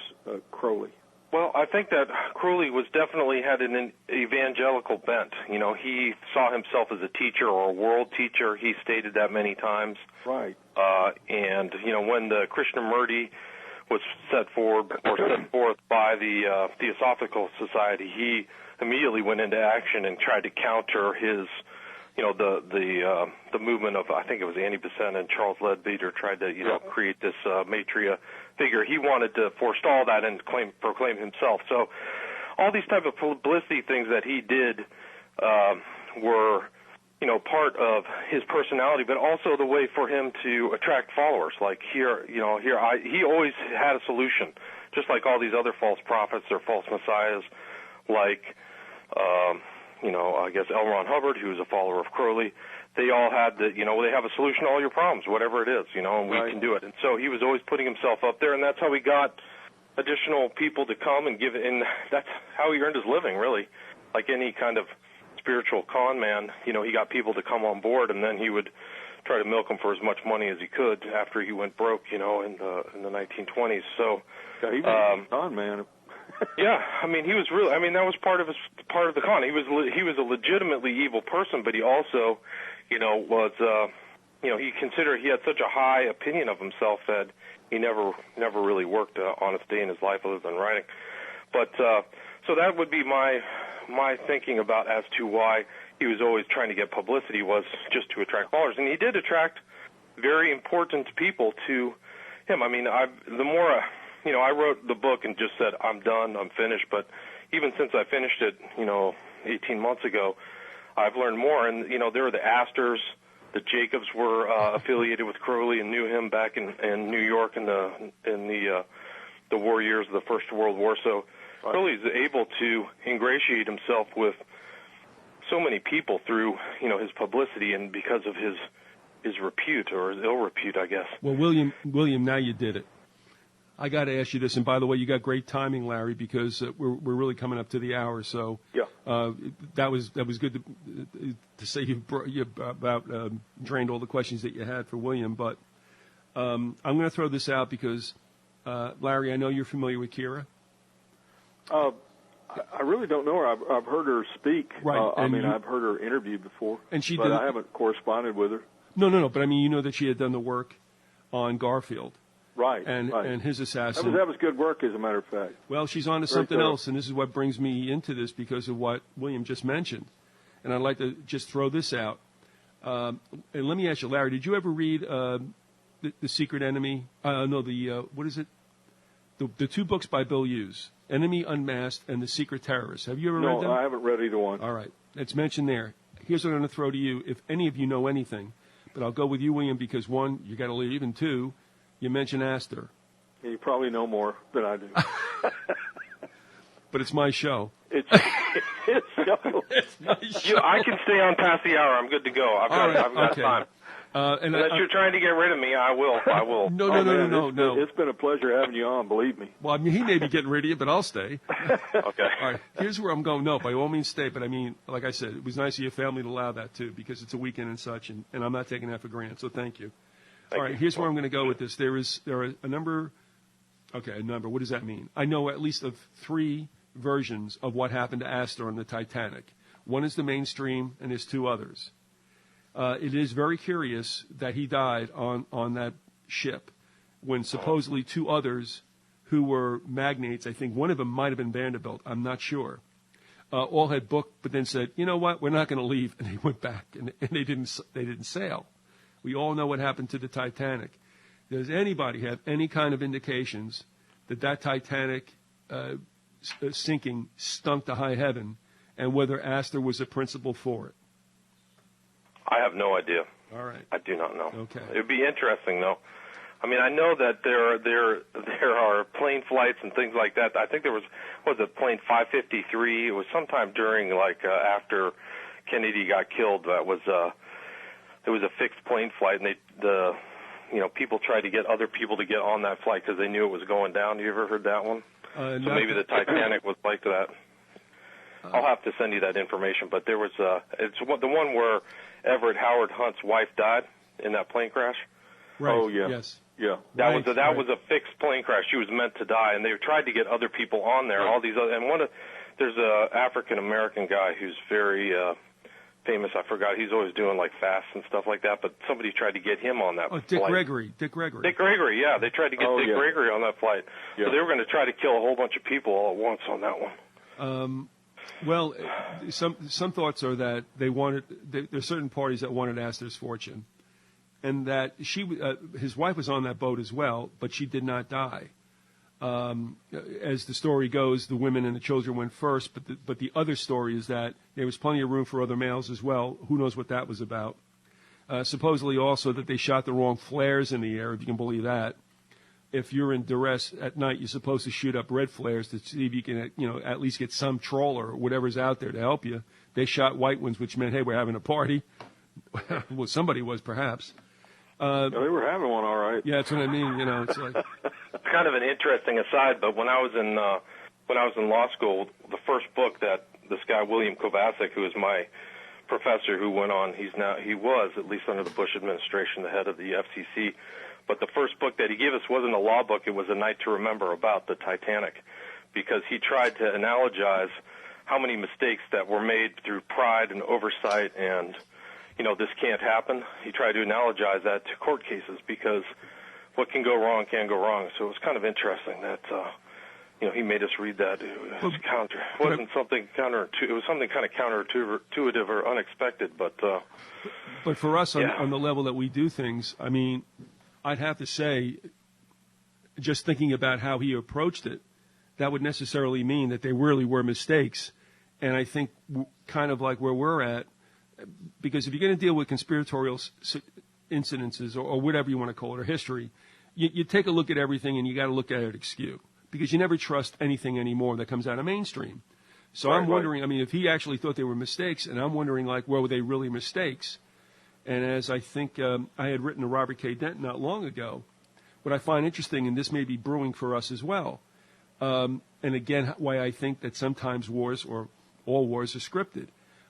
Crowley? Well, I think that Crowley definitely had an evangelical bent. He saw himself as a teacher or a world teacher. He stated that many times. Right. And when the Krishnamurti was set forth by the Theosophical Society, he immediately went into action and tried to counter his, the movement of, I think it was Annie Besant and Charles Leadbeater tried to, create this Maitreya figure. He wanted to forestall that and proclaim himself. So all these type of publicity things that he did were, part of his personality, but also the way for him to attract followers. Like he always had a solution, just like all these other false prophets or false messiahs, like, I guess L. Ron Hubbard, who was a follower of Crowley. They all had they have a solution to all your problems, whatever it is, and we can do it. And so he was always putting himself up there, and that's how he got additional people to come and give it, and that's how he earned his living, really. Like any kind of spiritual con man, he got people to come on board, and then he would try to milk them for as much money as he could after he went broke, in the 1920s. So, yeah, he was a con man. Yeah, he was really. That was part of the con. He was a legitimately evil person, but he also, was. He had such a high opinion of himself that he never really worked an honest day in his life other than writing. But so that would be my thinking about as to why he was always trying to get publicity, was just to attract followers, and he did attract very important people to him. The more I wrote the book and just said, I'm done, I'm finished. But even since I finished it, 18 months ago, I've learned more. And, there were the Astors. The Jacobs were affiliated with Crowley and knew him back in New York in the war years of the First World War. So Crowley's able to ingratiate himself with so many people through, his publicity and because of his repute or his ill repute, I guess. Well, William, now you did it. I got to ask you this, and by the way, you got great timing, Larry, because we're really coming up to the hour. So that was good to say you drained all the questions that you had for William. But I'm going to throw this out because Larry, I know you're familiar with Kira. I really don't know her. I've heard her speak. Right. I've heard her interviewed before, but I haven't corresponded with her. No. But I mean, you know that she had done the work on Garfield. Right. And his assassin. That was good work, as a matter of fact. Well, she's on to something else, and this is what brings me into this because of what William just mentioned. And I'd like to just throw this out. And let me ask you, Larry, did you ever read The Secret Enemy? What is it? The two books by Bill Hughes, Enemy Unmasked and The Secret Terrorist. Have you ever read them? No, I haven't read either one. All right. It's mentioned there. Here's what I'm going to throw to you, if any of you know anything. But I'll go with you, William, because one, you got to leave, and two, you mentioned Aleister. Yeah, you probably know more than I do. But it's my show. It's show. It's my show. I can stay on past the hour. I'm good to go. I've got time. Unless you're trying to get rid of me, I will. No. It's been a pleasure having you on, believe me. Well, I mean, he may be getting rid of you, but I'll stay. Okay. All right. Here's where I'm going. No, by all means stay. But I mean, like I said, it was nice of your family to allow that too, because it's a weekend and such, and I'm not taking that for granted. So thank you. All right. Here's where I'm going to go with this. There are a number. Okay, a number. What does that mean? I know at least of 3 versions of what happened to Aleister on the Titanic. One is the mainstream, and there's 2 others. It is very curious that he died on that ship when supposedly 2 others who were magnates, I think one of them might have been Vanderbilt, I'm not sure, all had booked but then said, you know what, we're not going to leave, and they went back, and they didn't sail. We all know what happened to the Titanic. Does anybody have any kind of indications that Titanic sinking stunk to high heaven and whether Aleister was a principal for it? I have no idea. All right. I do not know. Okay. It would be interesting, though. I mean, I know that there are plane flights and things like that. I think there was plane 553? It was sometime during, after Kennedy got killed. There was a fixed plane flight, and people tried to get other people to get on that flight because they knew it was going down. You ever heard that one? So maybe the Titanic was like that. I'll have to send you that information, but there was it's the one where Everett Howard Hunt's wife died in that plane crash. Right. Oh yeah. Yes. Yeah. That was a fixed plane crash. She was meant to die, and they tried to get other people on there. All these other, and there's a African American guy who's very famous. I forgot. He's always doing fasts and stuff like that. But somebody tried to get him on that flight. Dick Gregory. Dick Gregory. Yeah, they tried to get Dick Gregory on that flight. Yeah. So they were going to try to kill a whole bunch of people all at once on that one. Well, some thoughts are that there's certain parties that wanted Aleister's fortune, and that his wife was on that boat as well, but she did not die. As the story goes, the women and the children went first, but the other story is that there was plenty of room for other males as well. Who knows what that was about? Supposedly also that they shot the wrong flares in the air, if you can believe that. If you're in duress at night, you're supposed to shoot up red flares to see if you can, at least get some trawler or whatever's out there to help you. They shot white ones, which meant, hey, we're having a party. Well, somebody was, perhaps. They were having one, all right. Yeah, that's what I mean. It's like it's kind of an interesting aside, but when I was in law school, the first book that this guy William Kovacic, who is my professor, who went on, he was at least under the Bush administration, the head of the FCC. But the first book that he gave us wasn't a law book. It was A Night to Remember about the Titanic, because he tried to analogize how many mistakes that were made through pride and oversight and, this can't happen. He tried to analogize that to court cases because what can go wrong can go wrong. So it was kind of interesting that, he made us read that. It was something kind of counterintuitive or unexpected. But for us on the level that we do things, I mean, I'd have to say just thinking about how he approached it, that would necessarily mean that they really were mistakes. And I think kind of like where we're at, because if you're going to deal with conspiratorial incidences or whatever you want to call it, or history, you take a look at everything and you got to look at it askew, because you never trust anything anymore that comes out of mainstream. So I'm wondering, I mean, if he actually thought they were mistakes, and I'm wondering, like, were they really mistakes? And as I think I had written to Robert K. Dent not long ago, what I find interesting, and this may be brewing for us as well, and again, why I think that sometimes wars, or all wars, are scripted.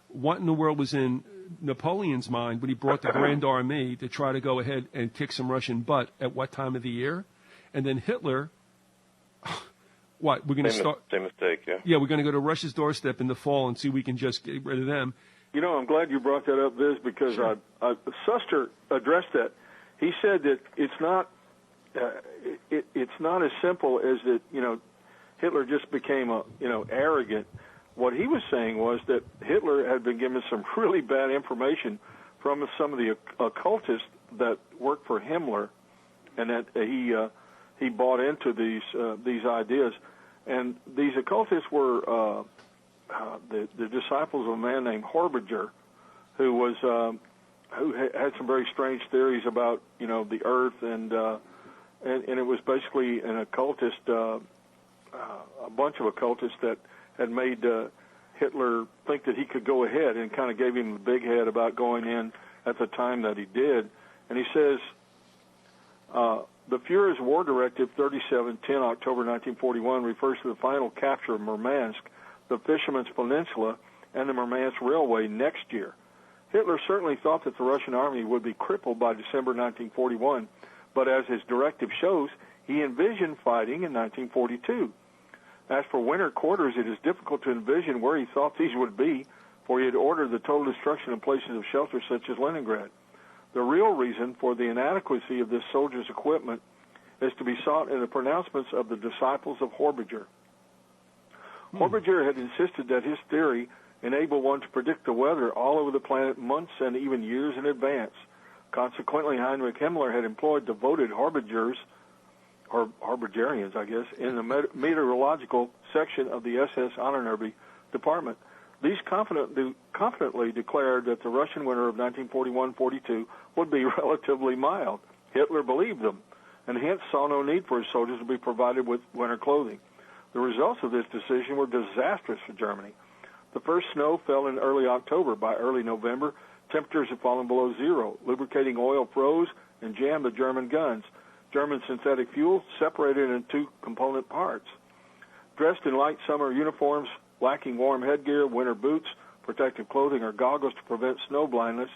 What in the world was in Napoleon's mind when he brought the Grand Army to try to go ahead and kick some Russian butt at what time of the year? And then Hitler, what, we're going to start... Same mistake, yeah. Yeah, we're going to go to Russia's doorstep in the fall and see if we can just get rid of them. You know, I'm glad you brought that up, Viz, because Suster addressed that. He said that it's not as simple as that, you know, Hitler just became, arrogant. What he was saying was that Hitler had been given some really bad information from some of the occultists that worked for Himmler, and that he bought into these ideas. And these occultists were the disciples of a man named Horbiger, who had some very strange theories about, you know, the Earth, and it was basically an occultist, a bunch of occultists that had made Hitler think that he could go ahead, and kind of gave him the big head about going in at the time that he did. And he says, the Führer's War Directive 3710, October 1941, refers to the final capture of Murmansk, the Fisherman's Peninsula, and the Murmansk Railway next year. Hitler certainly thought that the Russian army would be crippled by December 1941, but as his directive shows, he envisioned fighting in 1942. As for winter quarters, it is difficult to envision where he thought these would be, for he had ordered the total destruction of places of shelter such as Leningrad. The real reason for the inadequacy of this soldier's equipment is to be sought in the pronouncements of the disciples of Horbiger. Horbiger had insisted that his theory enabled one to predict the weather all over the planet months and even years in advance. Consequently, Heinrich Himmler had employed devoted Horbigers, or Harbigerians, I guess, in the meteorological section of the SS Ahnenerbe department. These confidently declared that the Russian winter of 1941-42 would be relatively mild. Hitler believed them, and hence saw no need for his soldiers to be provided with winter clothing. The results of this decision were disastrous for Germany. The first snow fell in early October. By early November, temperatures had fallen below zero. Lubricating oil froze and jammed the German guns. German synthetic fuel separated in two component parts. Dressed in light summer uniforms, lacking warm headgear, winter boots, protective clothing, or goggles to prevent snow blindness,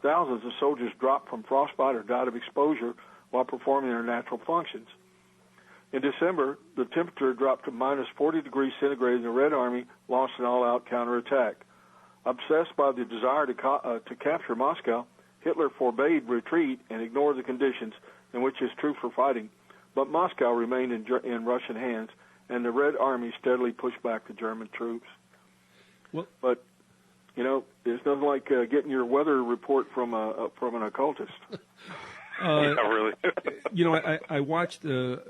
thousands of soldiers dropped from frostbite or died of exposure while performing their natural functions. In December, the temperature dropped to minus 40 degrees centigrade, and the Red Army launched an all-out counterattack. Obsessed by the desire to capture Moscow, Hitler forbade retreat and ignored the conditions in which his troops were fighting. But Moscow remained in Russian hands, and the Red Army steadily pushed back the German troops. Well, but, you know, there's nothing like getting your weather report from an occultist. Yeah, really. You know, I watched the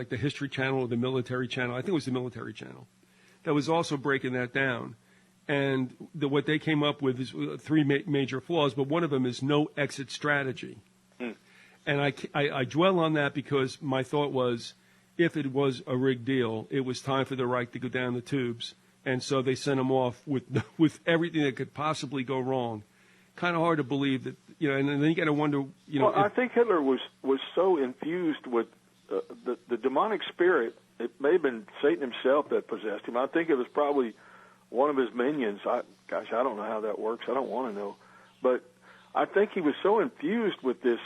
History Channel or the Military Channel. I think it was the Military Channel that was also breaking that down. And what they came up with is three major flaws, but one of them is no exit strategy. And I dwell on that because my thought was, if it was a rigged deal, it was time for the Reich to go down the tubes. And so they sent them off with everything that could possibly go wrong. Kind of hard to believe that, you know, and then you got to wonder, you know. Well, I think Hitler was so infused with the demonic spirit. It may have been Satan himself that possessed him. I think it was probably one of his minions. I don't know how that works. I don't want to know. But I think he was so infused with this,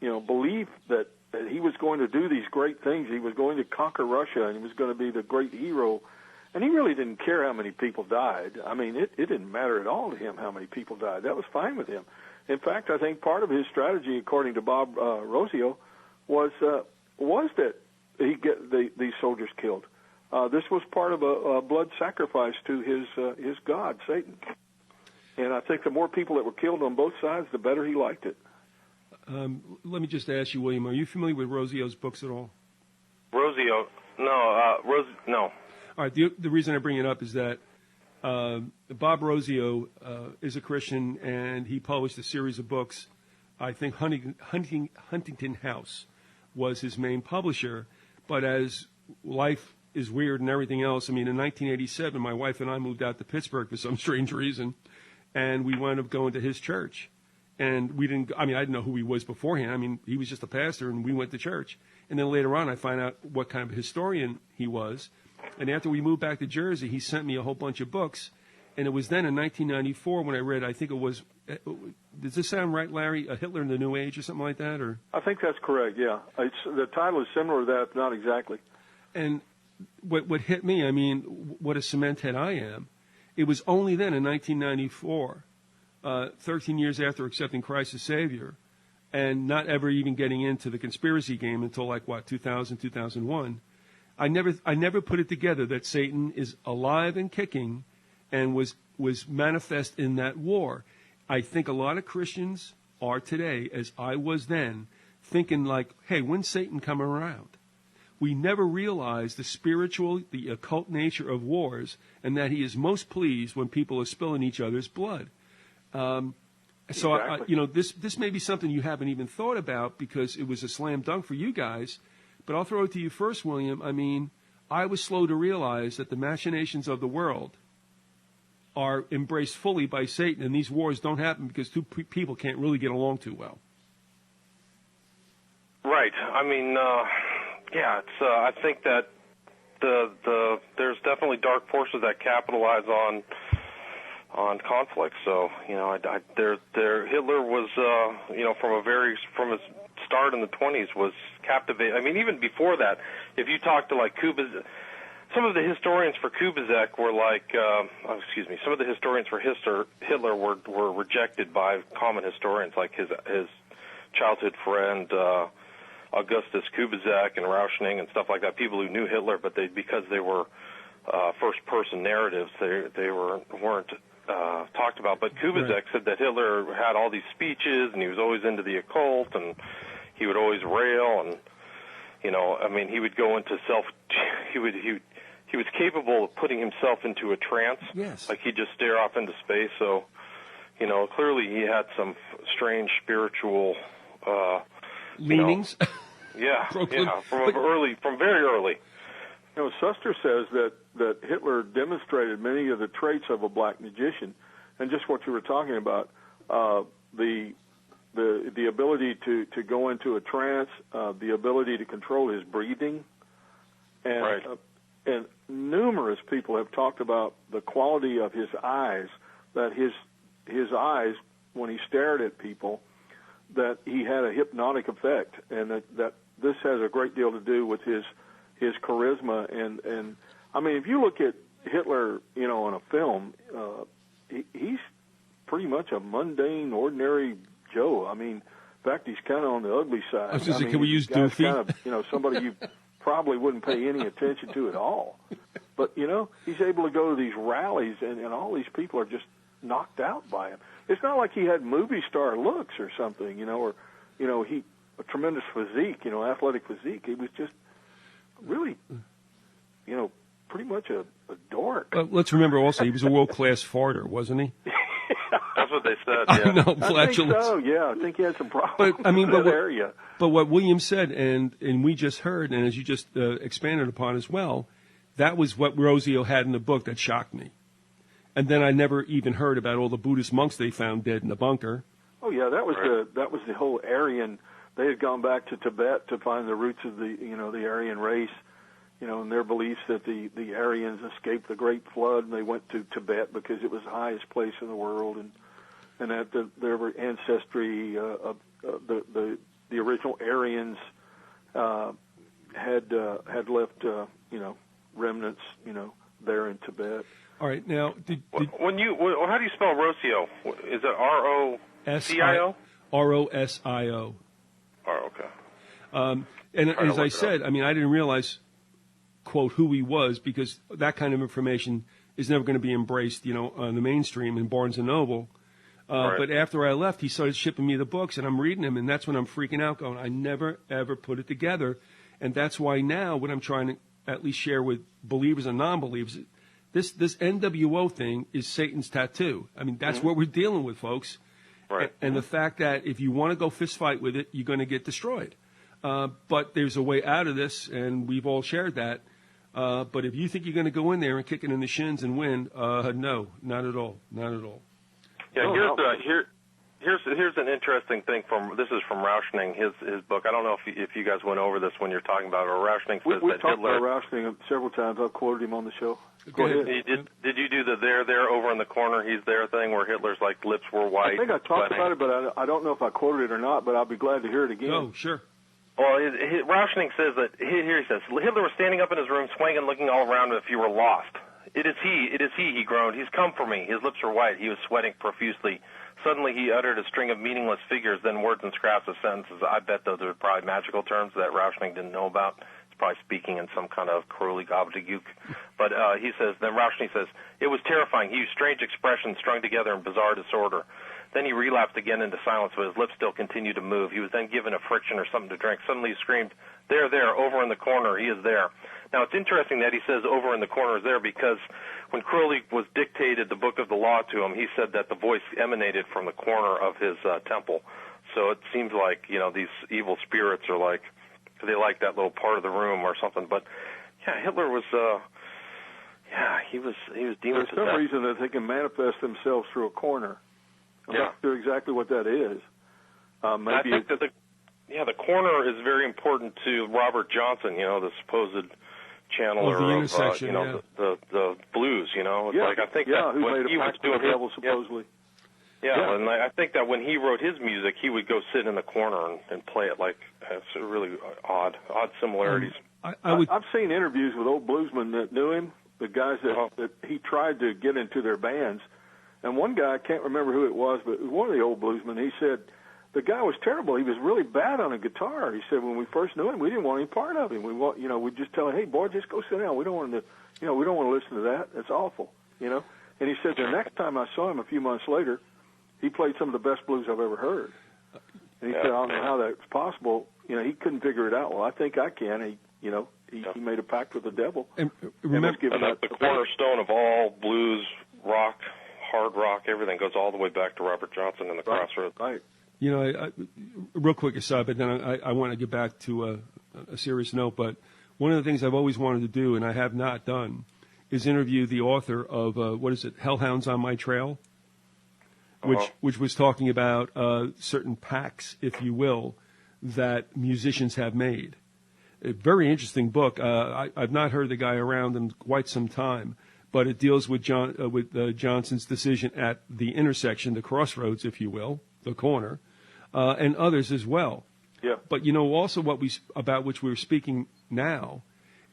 you know, belief that he was going to do these great things. He was going to conquer Russia, and he was going to be the great hero. And he really didn't care how many people died. I mean, it didn't matter at all to him how many people died. That was fine with him. In fact, I think part of his strategy, according to Bob Rosio, was that he get these soldiers killed. This was part of a blood sacrifice to his god, Satan. And I think the more people that were killed on both sides, the better he liked it. Let me just ask you, William, are you familiar with Rosio's books at all? Rosio. No. All right. The reason I bring it up is that Bob Rosio is a Christian, and he published a series of books. I think Huntington House was his main publisher. But as life is weird and everything else, I mean, in 1987, my wife and I moved out to Pittsburgh for some strange reason, and we wound up going to his church. And I didn't know who he was beforehand. I mean, he was just a pastor, and we went to church. And then later on, I find out what kind of historian he was. And after we moved back to Jersey, he sent me a whole bunch of books. And it was then in 1994 when I read, I think it was, does this sound right, Larry? Hitler in the New Age or something like that? Or I think that's correct, yeah. The title is similar to that, not exactly. And what hit me, I mean, what a cement head I am, it was only then in 1994, 13 years after accepting Christ as Savior, and not ever even getting into the conspiracy game until 2000, 2001, I never put it together that Satan is alive and kicking and was manifest in that war. I think a lot of Christians are today, as I was then, thinking hey, when's Satan come around? We never realize the spiritual, the occult nature of wars, and that he is most pleased when people are spilling each other's blood. So, exactly. This may be something you haven't even thought about because it was a slam dunk for you guys, but I'll throw it to you first, William. I mean, I was slow to realize that the machinations of the world are embraced fully by Satan, and these wars don't happen because two people can't really get along too well. Right. I mean, it's. I think that there's definitely dark forces that capitalize on conflict. So Hitler was from his start in the 20s was captivated. I mean, even before that, if you talk to Kubizek, some of the historians for Kubizek were some of the historians for Hitler were rejected by common historians like his childhood friend Augustus Kubizek and Rauschning and stuff like that. People who knew Hitler, but because they were first-person narratives, they weren't talked about. But Kubizek said that Hitler had all these speeches, and he was always into the occult, and he would always rail, and he would go into he was capable of putting himself into a trance. Yes. Like he'd just stare off into space. So, clearly he had some strange spiritual leanings. From very early. Suster says that Hitler demonstrated many of the traits of a black magician, and just what you were talking about, the ability to go into a trance, the ability to control his breathing, and right. And numerous people have talked about the quality of his eyes, that his eyes, when he stared at people, that he had a hypnotic effect, and that this has a great deal to do with his charisma. And I mean, if you look at Hitler, on a film, he's pretty much a mundane, ordinary Joe. I mean, in fact, he's kind of on the ugly side. I was just saying, can we use Doofy? Kind of, somebody you probably wouldn't pay any attention to at all. But, he's able to go to these rallies, and all these people are just knocked out by him. It's not like he had movie star looks or something, or a tremendous physique, athletic physique. He was just really, pretty much a dork. Well, let's remember also he was a world-class farter, wasn't he? That's what they said. Yeah. I know, I think so. Yeah, I think he had some problems. But I mean, in that area. But what William said, and we just heard, and as you just expanded upon as well, that was what Rosio had in the book that shocked me. And then I never even heard about all the Buddhist monks they found dead in the bunker. Oh yeah, that was the whole Aryan. They had gone back to Tibet to find the roots of the Aryan race, and their beliefs that the Aryans escaped the Great Flood, and they went to Tibet because it was the highest place in the world, and that their ancestry of the original Aryans had left remnants there in Tibet. All right, now how do you spell Rosio? Is it R-O-C-I-O? R-O-S-I-O. Oh, okay. And as I said, I mean, I didn't realize, quote, who he was, because that kind of information is never going to be embraced, on the mainstream in Barnes & Noble. Right. But after I left, he started shipping me the books, and I'm reading them, and that's when I'm freaking out, going, I never, ever put it together. And that's why now what I'm trying to at least share with believers and non-believers, this NWO thing is Satan's tattoo. I mean, that's what we're dealing with, folks. Right. And the fact that if you want to go fist fight with it, you're going to get destroyed. But there's a way out of this, and we've all shared that. But if you think you're going to go in there and kick it in the shins and win, no, not at all. Not at all. Yeah, here's an interesting thing this is from Rauschning, his book. I don't know if you guys went over this when you're talking about it. Or Rauschning says We've that talked Hitler. about Rauschning several times. I've quoted him on the show. Go ahead. Did you do the there over in the corner he's there thing where Hitler's like lips were white? I think I talked about it, but I don't know if I quoted it or not. But I'll be glad to hear it again. Oh, sure. Well, Rauschning says that here he says Hitler was standing up in his room, swaying and looking all around as if he were lost. It is he groaned. He's come for me. His lips were white. He was sweating profusely. Suddenly he uttered a string of meaningless figures, then words and scraps of sentences. I bet those are probably magical terms that Rauschning didn't know about. He's probably speaking in some kind of Crowley gobbledygook. But he says, then Rauschning says, it was terrifying. He used strange expressions strung together in bizarre disorder. Then he relapsed again into silence, but his lips still continued to move. He was then given a friction or something to drink. Suddenly he screamed, there, over in the corner. He is there. Now, it's interesting that he says over in the corner is there because when Crowley was dictated the book of the law to him, he said that the voice emanated from the corner of his temple. So it seems like, these evil spirits are like, they like that little part of the room or something. But, yeah, Hitler was, he was demon possessed. There's some reason that they can manifest themselves through a corner. I'm not sure exactly what that is. Maybe I think that the corner is very important to Robert Johnson, the supposed channeler the intersection, the blues, It's like I think that who when made he a was pact doing with the devil, supposedly. Yeah, and I think that when he wrote his music, he would go sit in the corner and play it like it's really odd similarities. I've seen interviews with old bluesmen that knew him, the guys that he tried to get into their bands. And one guy, I can't remember who it was, but one of the old bluesmen, he said the guy was terrible. He was really bad on a guitar. He said when we first knew him, we didn't want any part of him. We'd just tell him, hey, boy, just go sit down. We don't want to, we don't want to listen to that. It's awful, And he said the next time I saw him a few months later, he played some of the best blues I've ever heard. And he said, I don't know how that's possible. He couldn't figure it out. Well, I think I can. He made a pact with the devil. And remember, and that's the cornerstone of all blues, rock, hard rock, everything goes all the way back to Robert Johnson and the Crossroads. Right. Real quick aside, but then I want to get back to a serious note. But one of the things I've always wanted to do, and I have not done, is interview the author of Hellhounds on My Trail, which was talking about certain pacts, if you will, that musicians have made. A very interesting book. I've not heard the guy around in quite some time. But it deals with Johnson's decision at the intersection, the crossroads, if you will, the corner, and others as well. Yeah. But also about which we were speaking now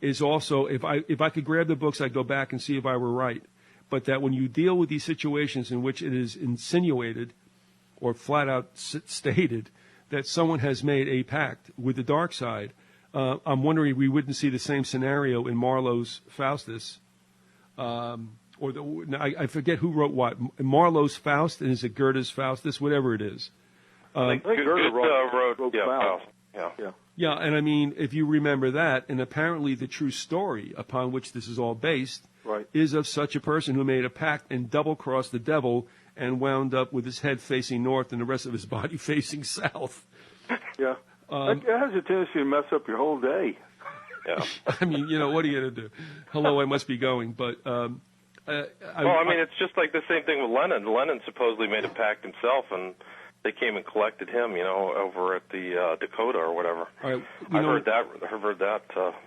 is also if I could grab the books, I'd go back and see if I were right. But that when you deal with these situations in which it is insinuated or flat out stated that someone has made a pact with the dark side, I'm wondering if we wouldn't see the same scenario in Marlowe's Faustus. I forget who wrote what. Marlowe's Faust, and is it Goethe's Faustus, whatever it is. I think Goethe wrote Faust. Yeah, and I mean, if you remember that, and apparently the true story upon which this is all based is of such a person who made a pact and double-crossed the devil and wound up with his head facing north and the rest of his body facing south. Yeah. That has a tendency to mess up your whole day. Yeah. I mean, what are you going to do? Hello, I must be going. But it's just like the same thing with Lennon. Lennon supposedly made a pact himself, and they came and collected him, over at the Dakota or whatever. Right, I've heard that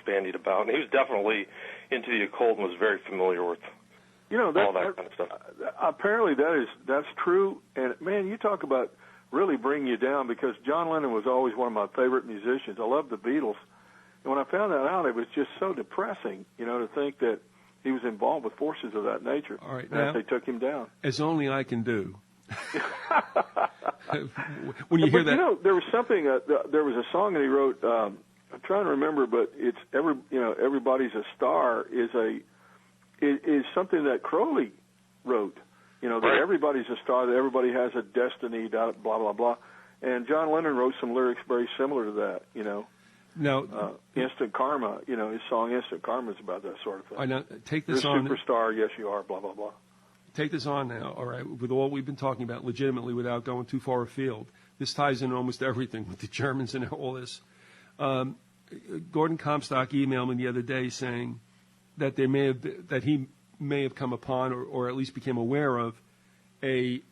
bandied about, and he was definitely into the occult and was very familiar with all that kind of stuff. Apparently, that's true. And man, you talk about really bringing you down, because John Lennon was always one of my favorite musicians. I love the Beatles. And when I found that out, it was just so depressing, to think that he was involved with forces of that nature. All right, and now, they took him down. As only I can do. When you hear that, there was something. There was a song that he wrote. I'm trying to remember, but it's Everybody's a Star is something that Crowley wrote. That everybody's a star, that everybody has a destiny, blah blah blah. And John Lennon wrote some lyrics very similar to that. Now, Instant Karma, his song Instant Karma is about that sort of thing. I know. Take this You're a on. superstar, yes you are, blah, blah, blah. Take this on now, all right, with all we've been talking about legitimately without going too far afield. This ties in almost everything with the Germans and all this. Gordon Comstock emailed me the other day saying that he may have come upon or at least became aware of a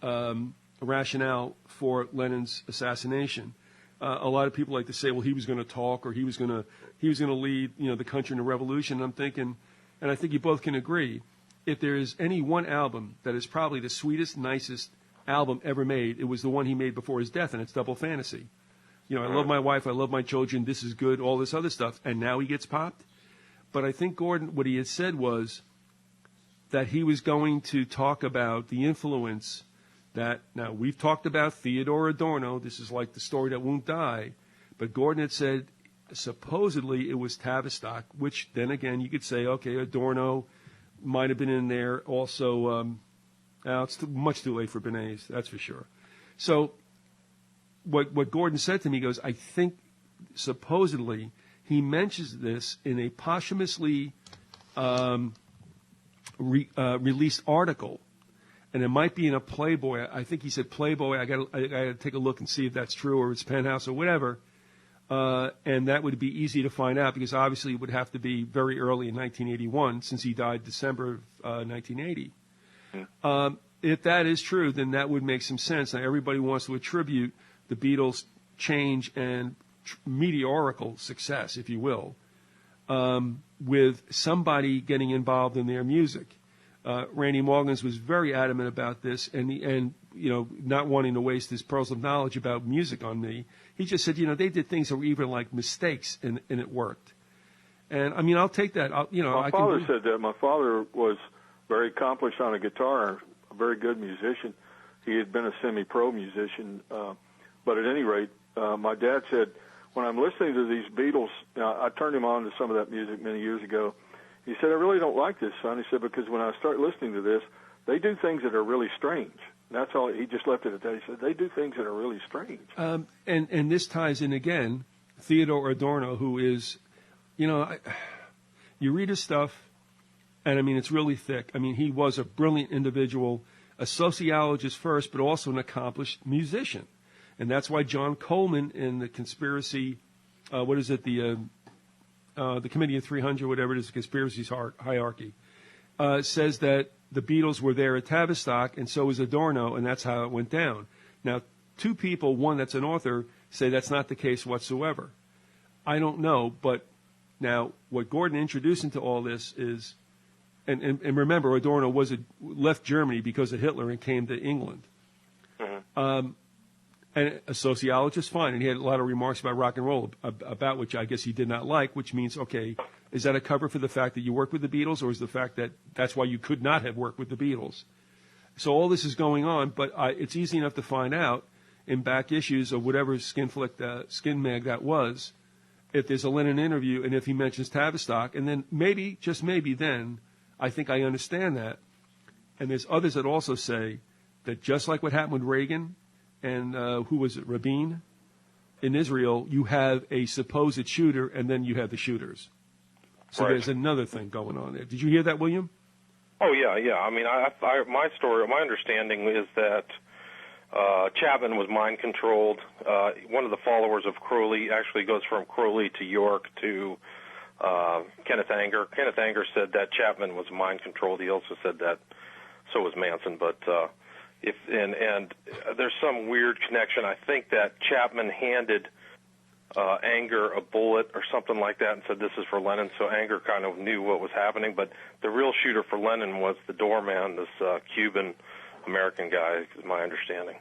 rationale for Lenin's assassination. A lot of people like to say, well, he was going to talk or he was going to lead the country in a revolution. And I'm thinking, and I think you both can agree, if there is any one album that is probably the sweetest, nicest album ever made, it was the one he made before his death, and it's Double Fantasy. I love my wife, I love my children, this is good, all this other stuff, and now he gets popped. But I think Gordon, what he had said was that he was going to talk about the influence that, now we've talked about Theodore Adorno, this is like the story that won't die, but Gordon had said supposedly it was Tavistock, which then again you could say, okay, Adorno might have been in there also. It's much too late for Bernays, that's for sure. So what Gordon said to me, he goes, I think supposedly he mentions this in a posthumously released article, and it might be in a Playboy. I think he said Playboy. I got to take a look and see if that's true or it's Penthouse or whatever. And that would be easy to find out because obviously it would have to be very early in 1981 since he died December of 1980. Yeah. If that is true, then that would make some sense. Now, everybody wants to attribute the Beatles' change and meteorical success, if you will, with somebody getting involved in their music. Randy Morgans was very adamant about this, and not wanting to waste his pearls of knowledge about music on me. He just said, they did things that were even like mistakes, and it worked. And I mean, I'll take that. My father said that. My father was very accomplished on a guitar, a very good musician. He had been a semi-pro musician, but at any rate, my dad said, when I'm listening to these Beatles, I turned him on to some of that music many years ago. He said, I really don't like this, son. He said, because when I start listening to this, they do things that are really strange. That's all. He just left it at that. He said, they do things that are really strange. And this ties in again, Theodore Adorno, who is, you read his stuff, and I mean, it's really thick. I mean, he was a brilliant individual, a sociologist first, but also an accomplished musician. And that's why John Coleman in the conspiracy, the Committee of 300, whatever it is, the conspiracy's hierarchy, says that the Beatles were there at Tavistock, and so was Adorno, and that's how it went down. Now, two people, one that's an author, say that's not the case whatsoever. I don't know, but now what Gordon introduced into all this is, and remember, Adorno left Germany because of Hitler and came to England. Mm-hmm. And a sociologist, fine, and he had a lot of remarks about rock and roll, about which I guess he did not like, which means, okay, is that a cover for the fact that you worked with the Beatles, or is the fact that that's why you could not have worked with the Beatles? So all this is going on, but it's easy enough to find out in back issues of whatever skin mag that was, if there's a Lennon interview and if he mentions Tavistock, and then maybe, just maybe then, I think I understand that. And there's others that also say that just like what happened with Reagan, and who was it, Rabin? In Israel, you have a supposed shooter, and then you have the shooters. So right. There's another thing going on there. Did you hear that, William? Oh, yeah. I mean, my understanding is that Chapman was mind-controlled. One of the followers of Crowley actually goes from Crowley to York to Kenneth Anger. Kenneth Anger said that Chapman was mind-controlled. He also said that so was Manson, but... And there's some weird connection. I think that Chapman handed Anger a bullet or something like that and said, this is for Lennon, so Anger kind of knew what was happening. But the real shooter for Lennon was the doorman, this Cuban-American guy, is my understanding.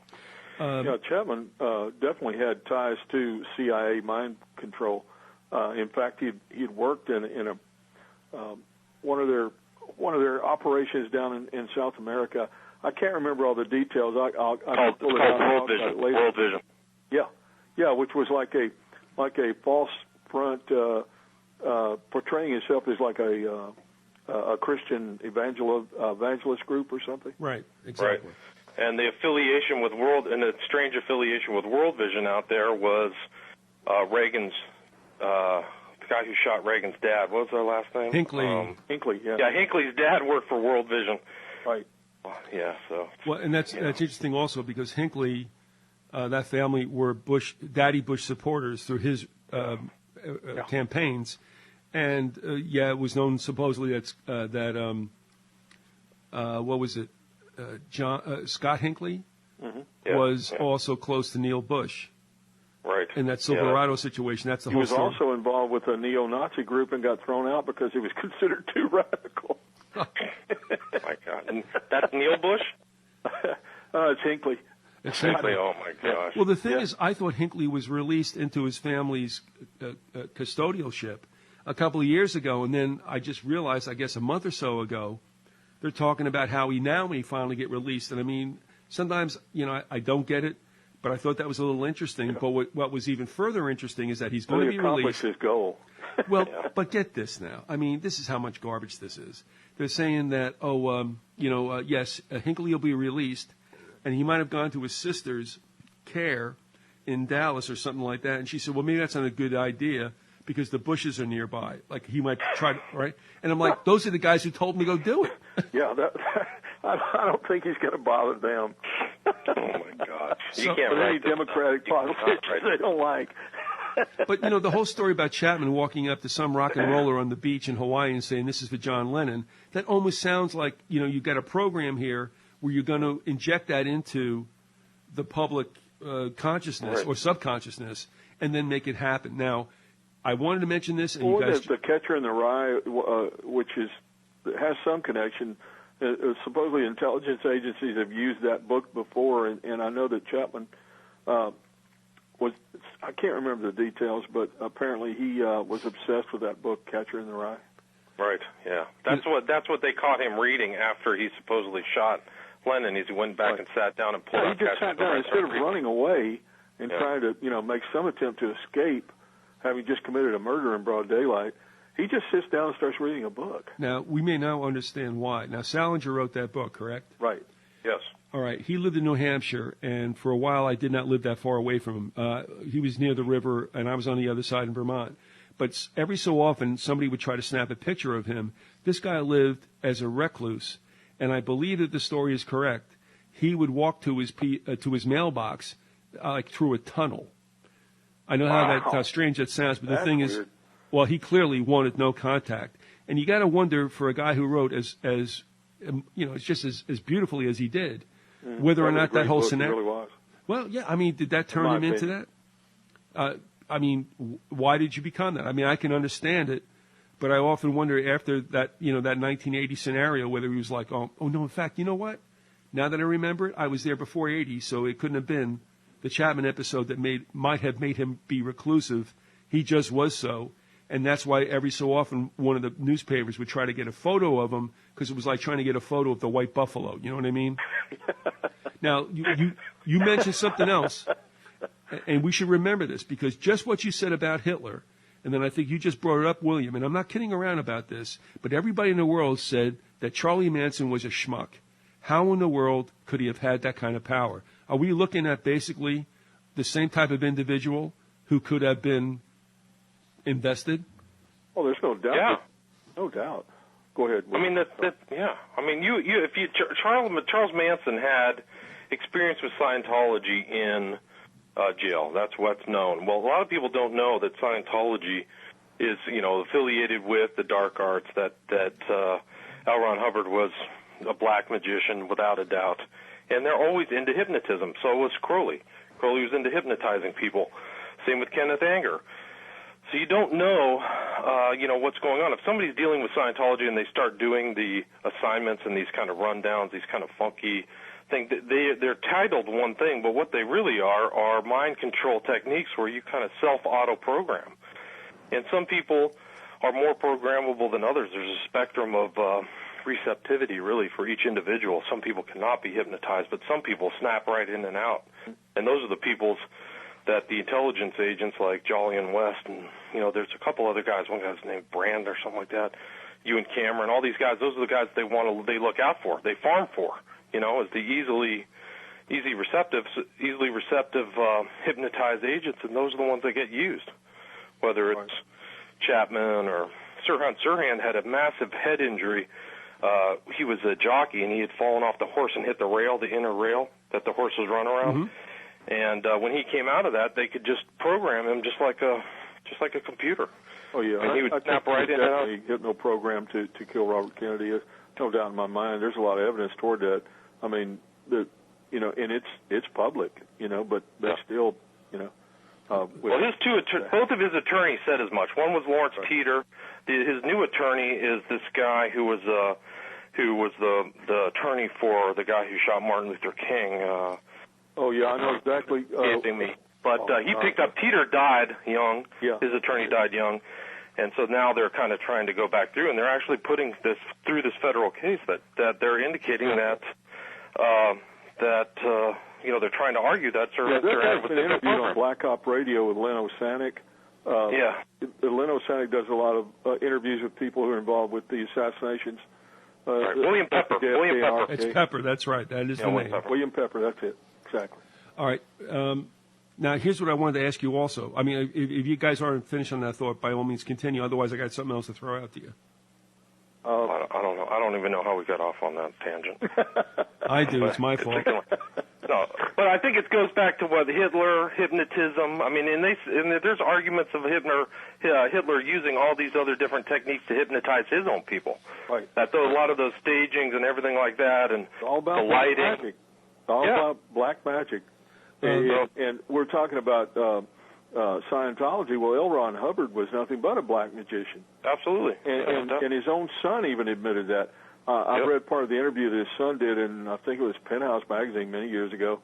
Chapman definitely had ties to CIA mind control. In fact, he'd worked in one of their operations down in South America. I can't remember all the details. I'll pull it out. World Vision. World Vision. Yeah, which was like a false front, portraying itself as like a Christian evangelist group or something. Right. Exactly. Right. And the affiliation with the strange affiliation with World Vision out there was Reagan's the guy who shot Reagan's dad. What was their last name? Hinckley. Hinckley, yeah. Yeah, Hinckley's dad worked for World Vision. Right. Yeah, so. Well, and that's interesting also because Hinckley, that family were Daddy Bush supporters through his campaigns, and it was known supposedly that what was it, Scott Hinckley was also close to Neil Bush. Right. In that Silverado situation, that's the whole story. He was also involved with a neo-Nazi group and got thrown out because he was considered too radical. Oh my God! And that's Neil Bush? It's Hinckley. It's Hinckley. Oh my gosh! Well, the thing is, I thought Hinckley was released into his family's custodialship a couple of years ago, and then I just realized, I guess a month or so ago, they're talking about how he may finally get released. And I mean, sometimes I don't get it. But I thought that was a little interesting. Yeah. But what was even further interesting is that he's going to be released. His goal. Well, but get this now. I mean, this is how much garbage this is. They're saying that, yes, Hinckley will be released, and he might have gone to his sister's care in Dallas or something like that. And she said, well, maybe that's not a good idea because the Bushes are nearby. Like, he might try to, right? And I'm like, those are the guys who told me to go do it. Yeah, I don't think he's going to bother them. Oh, my gosh. You can't but write any Democratic politicians they don't like. But, the whole story about Chapman walking up to some rock and roller on the beach in Hawaii and saying, this is for John Lennon, that almost sounds like, you've got a program here where you're going to inject that into the public consciousness or subconsciousness and then make it happen. Now, I wanted to mention this. And you guys... the Catcher in the Rye, which has some connection, supposedly intelligence agencies have used that book before, and I know that Chapman I can't remember the details, but apparently he was obsessed with that book, Catcher in the Rye. Right, yeah. That's what they caught him reading after he supposedly shot Lennon. He went back and sat down and pulled out He just sat down instead of running away and trying to, make some attempt to escape, having just committed a murder in broad daylight. He just sits down and starts reading a book. Now, we may now understand why. Now, Salinger wrote that book, correct? Right. Yes. All right. He lived in New Hampshire, and for a while I did not live that far away from him. He was near the river, and I was on the other side in Vermont. But every so often, somebody would try to snap a picture of him. This guy lived as a recluse, and I believe that the story is correct. He would walk to his mailbox like through a tunnel. I know how strange that sounds, but the thing is, well, he clearly wanted no contact. And you got to wonder, for a guy who wrote as it's just as beautifully as he did, whether or not that whole scenario. Really was. Well, yeah, I mean, did that turn him into that? I mean, why did you become that? I mean, I can understand it, but I often wonder after that, that 1980 scenario, whether he was like, oh no, in fact, you know what? Now that I remember it, I was there before 80, so it couldn't have been the Chapman episode that might have made him be reclusive. He just was so. And that's why every so often one of the newspapers would try to get a photo of him because it was like trying to get a photo of the white buffalo. You know what I mean? Now, you mentioned something else, and we should remember this because just what you said about Hitler, and then I think you just brought it up, William, and I'm not kidding around about this, but everybody in the world said that Charlie Manson was a schmuck. How in the world could he have had that kind of power? Are we looking at basically the same type of individual who could have been invested? Well, there's no doubt. Yeah. No doubt. Go ahead. I mean, yeah. I mean, Charles Manson had experience with Scientology in jail. That's what's known. Well, a lot of people don't know that Scientology is, affiliated with the dark arts, that L. Ron Hubbard was a black magician without a doubt. And they're always into hypnotism. So was Crowley. Crowley was into hypnotizing people. Same with Kenneth Anger. So you don't know, what's going on. If somebody's dealing with Scientology and they start doing the assignments and these kind of rundowns, these kind of funky things, they're titled one thing, but what they really are mind control techniques where you kind of self-auto-program. And some people are more programmable than others. There's a spectrum of receptivity, really, for each individual. Some people cannot be hypnotized, but some people snap right in and out. And those are the people's that the intelligence agents like Jolly and West and, there's a couple other guys, one guy's named Brand or something like that, Ewan Cameron, all these guys, those are the guys they look out for, they farm for, as the easily receptive hypnotized agents, and those are the ones that get used. whether it's Chapman or Sirhan. Sirhan had a massive head injury. He was a jockey, and he had fallen off the horse and hit the rail, the inner rail that the horse was run around. And when he came out of that, they could just program him just like a computer. Oh yeah, and he would snap right in and out. Hypno-programmed to kill Robert Kennedy. There's no doubt in my mind. There's a lot of evidence toward that. I mean, and it's public, but still, well, both of his attorneys said as much. One was Lawrence Teeter. His new attorney is this guy who was the attorney for the guy who shot Martin Luther King. Oh yeah, I know exactly. But he picked up. Teeter died young. Yeah. His attorney died young, and so now they're kind of trying to go back through, and they're actually putting this through this federal case that they're indicating that they're trying to argue that. There's been an interview on Black Op Radio with Leno Sanik. Leno Sanik does a lot of interviews with people who are involved with the assassinations. Right. William Pepper. It's Pepper. That's right. That is the name. William Pepper. That's it. Exactly. All right. Now, here's what I wanted to ask you also. I mean, if you guys aren't finished on that thought, by all means continue. Otherwise, I got something else to throw out to you. I don't know. I don't even know how we got off on that tangent. I do. It's my fault. No, but I think it goes back to what Hitler, hypnotism. I mean, and there's arguments of Hitler using all these other different techniques to hypnotize his own people. Right. That a lot of those stagings and everything like that, and all about the lighting. Black magic. About black magic. And we're talking about Scientology. Well, L. Ron Hubbard was nothing but a black magician. Absolutely. And his own son even admitted that. I've read part of the interview that his son did in, I think it was Penthouse magazine many years ago.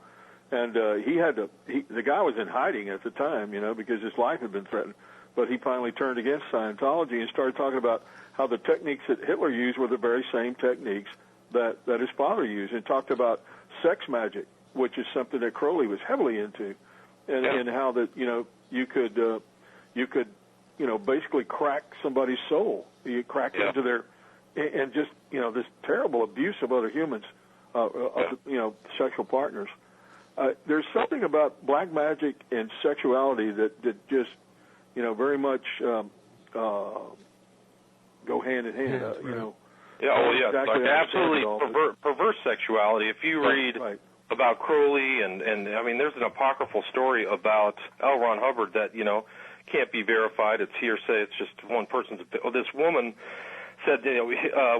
And the guy was in hiding at the time, because his life had been threatened. But he finally turned against Scientology and started talking about how the techniques that Hitler used were the very same techniques that his father used, and talked about sex magic, which is something that Crowley was heavily into, and how that you could basically crack somebody's soul. You crack into their and just this terrible abuse of other humans, sexual partners. There's something about black magic and sexuality that just very much go hand in hand. Exactly, absolutely perverse sexuality. If you read about Crowley, and I mean, there's an apocryphal story about L. Ron Hubbard that can't be verified. It's hearsay. It's just one person's. This woman said,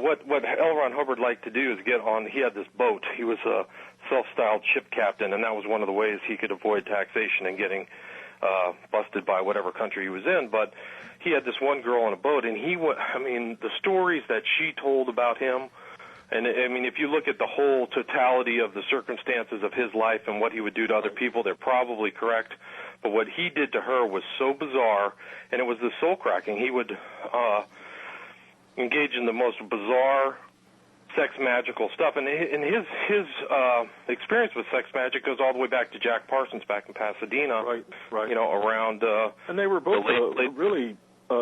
what L. Ron Hubbard liked to do is get on. He had this boat. He was a self-styled ship captain, and that was one of the ways he could avoid taxation and getting busted by whatever country he was in. But he had this one girl on a boat, and the stories that she told about him, and I mean, if you look at the whole totality of the circumstances of his life and what he would do to other people, they're probably correct. But what he did to her was so bizarre, and it was the soul cracking. He would engage in the most bizarre sex magical stuff, and his experience with sex magic goes all the way back to Jack Parsons back in Pasadena. Right. Around. And they were both really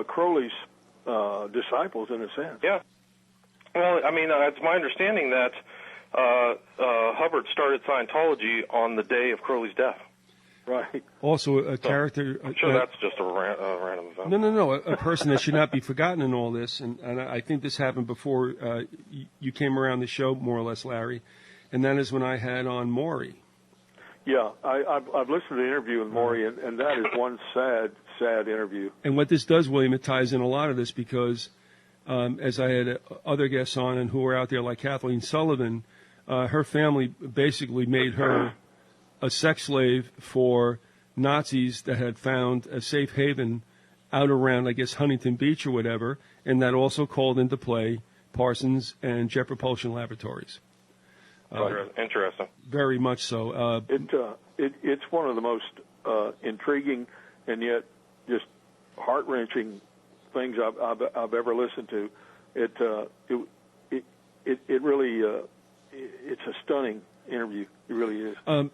Crowley's disciples in a sense. Yeah. Well, I mean, it's my understanding that Hubbard started Scientology on the day of Crowley's death. Right. Also, a character. I'm sure that's just a random event. No. A person that should not be forgotten in all this, and I think this happened before you came around the show, more or less, Larry, and that is when I had on Maury. Yeah, I've listened to the interview with Maury, and that is one sad interview. And what this does, William, it ties in a lot of this because, as I had other guests on and who were out there like Kathleen Sullivan, her family basically made her a sex slave for Nazis that had found a safe haven out around, I guess, Huntington Beach or whatever, and that also called into play Parsons and Jet Propulsion Laboratories. Interesting. Very much so. It's one of the most intriguing and yet just heart-wrenching things I've ever listened to. It really it's a stunning interview. It really is. And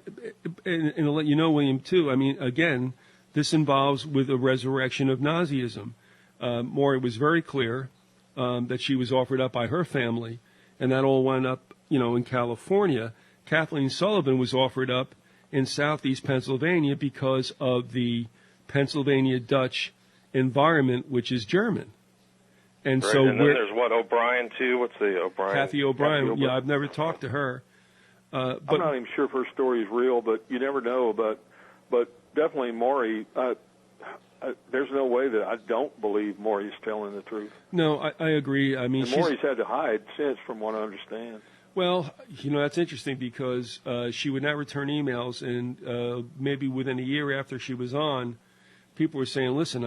to let you know, William, too, I mean, again, this involves with a resurrection of Nazism. Maury was very clear that she was offered up by her family, and that all wound up, in California. Kathleen Sullivan was offered up in southeast Pennsylvania because of the Pennsylvania Dutch environment, which is German. And Right. so and then there's O'Brien too. What's the O'Brien? Kathy O'Brien. Yeah, I've never talked to her. But I'm not even sure if her story is real, but you never know. But definitely Maury. There's no way that I don't believe Maury's telling the truth. No, I agree. I mean, and Maury's had to hide since, from what I understand. Well, that's interesting because she would not return emails, and maybe within a year after she was on, people were saying, "Listen,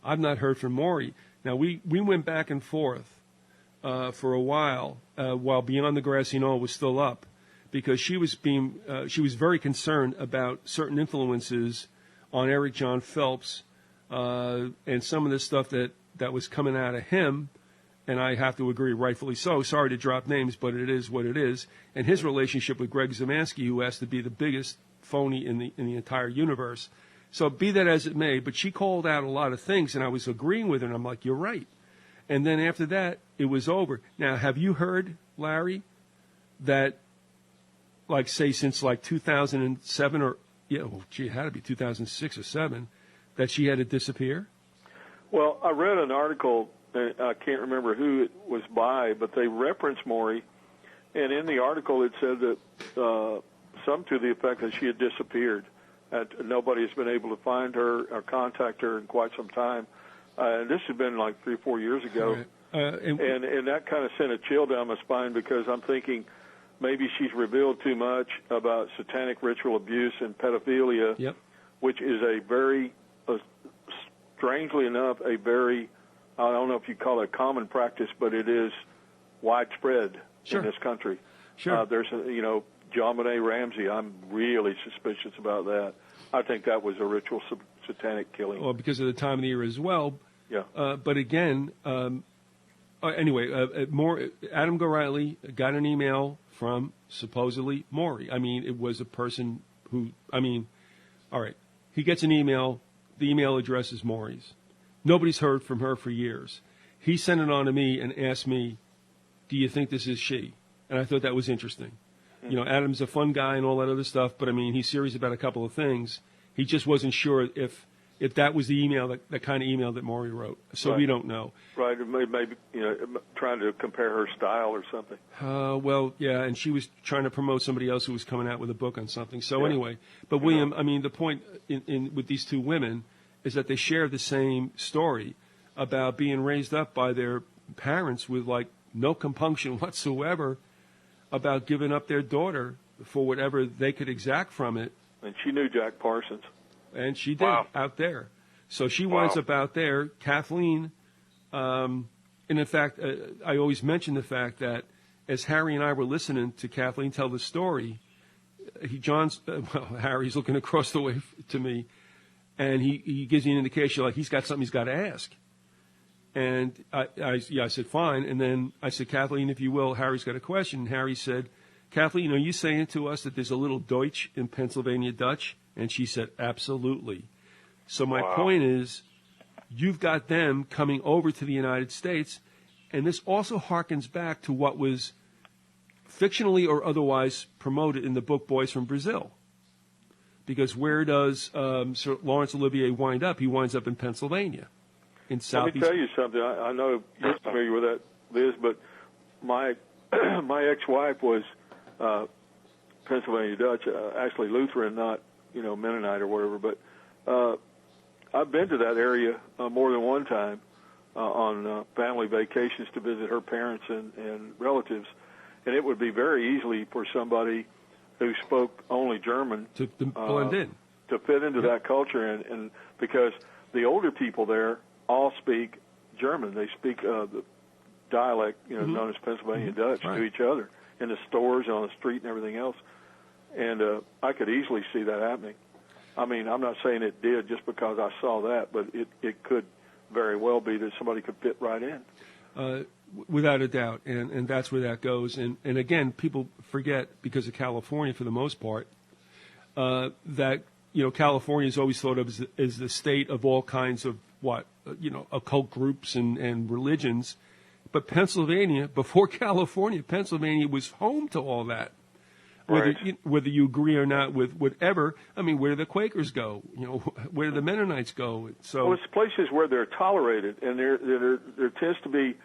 I've not heard from Maury." Now we went back and forth for a while Beyond the Grassy Knoll was still up, because she was very concerned about certain influences on Eric John Phelps and some of the stuff that was coming out of him. And I have to agree, rightfully so. Sorry to drop names, but it is what it is. And his relationship with Greg Zemansky, who has to be the biggest phony in the entire universe. So be that as it may, but she called out a lot of things, and I was agreeing with her, and I'm like, you're right. And then after that, it was over. Now, have you heard, Larry, that, like, say, since, like, 2007 or, it had to be 2006 or 7, that she had to disappear? Well, I read an article, I can't remember who it was by, but they referenced Maury, and in the article it said that some to the effect that she had disappeared. Nobody has been able to find her or contact her in quite some time. And this had been like 3 or 4 years ago. Right. And that kind of sent a chill down my spine, because I'm thinking maybe she's revealed too much about satanic ritual abuse and pedophilia, yep. which is a very, strangely enough, a very, I don't know if you call it a common practice, but it is widespread in this country. Sure. There's John Benet Ramsey, I'm really suspicious about that. I think that was a ritual satanic killing. Well, because of the time of the year as well. Yeah. But again, anyway, Adam Gorightly got an email from supposedly Maury. I mean, it was a person who, all right, he gets an email. The email address is Maury's. Nobody's heard from her for years. He sent it on to me and asked me, do you think this is she? And I thought that was interesting. Adam's a fun guy and all that other stuff, but, he's serious about a couple of things. He just wasn't sure if that was the email, the kind of email that Maury wrote. So right. We don't know. Right. Maybe, trying to compare her style or something. Well, yeah, and she was trying to promote somebody else who was coming out with a book on something. So anyway, but Yeah. William, the point with these two women is that they share the same story about being raised up by their parents with, like, no compunction whatsoever about giving up their daughter for whatever they could exact from it. And she knew Jack Parsons. And she did, out there. So she winds up out there. Kathleen, and in fact, I always mention the fact that as Harry and I were listening to Kathleen tell the story, Harry's looking across the way to me, and he gives me an indication, like, he's got something he's got to ask. And I said, fine. And then I said, Kathleen, if you will, Harry's got a question. And Harry said, Kathleen, are you saying to us that there's a little Deutsch in Pennsylvania Dutch? And she said, absolutely. So my point is, you've got them coming over to the United States, and this also harkens back to what was fictionally or otherwise promoted in the book Boys from Brazil. Because where does Sir Laurence Olivier wind up? He winds up in Pennsylvania. Let me tell you something. I know you're familiar with that, Liz, but my ex-wife was Pennsylvania Dutch, actually Lutheran, not Mennonite or whatever. But I've been to that area more than one time on family vacations to visit her parents and relatives, and it would be very easily for somebody who spoke only German to blend in, to fit into that culture, and because the older people there all speak German. They speak the dialect, known as Pennsylvania Dutch, to each other in the stores, on the street, and everything else. And I could easily see that happening. I'm not saying it did just because I saw that, but it could very well be that somebody could fit right in. Without a doubt, and that's where that goes. And again, people forget, because of California for the most part, that California is always thought of as the state of all kinds of occult groups and religions. But Pennsylvania, before California, Pennsylvania was home to all that. whether you agree or not with whatever. I mean, where do the Quakers go? Where do the Mennonites go? So well, it's places where they're tolerated, and there tends to be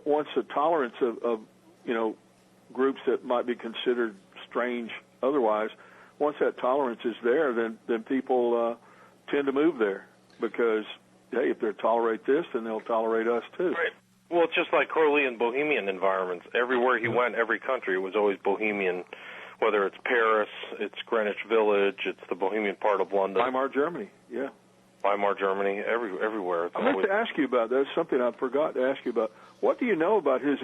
once a tolerance of groups that might be considered strange otherwise. Once that tolerance is there, then people tend to move there because, hey, if they tolerate this, then they'll tolerate us too. Right. Well, it's just like Crowley in Bohemian environments. Everywhere he went, every country, it was always Bohemian, whether it's Paris, it's Greenwich Village, it's the Bohemian part of London. Weimar, Germany, yeah. Weimar, Germany, everywhere. I meant to ask you about that. That's something I forgot to ask you about. What do you know about his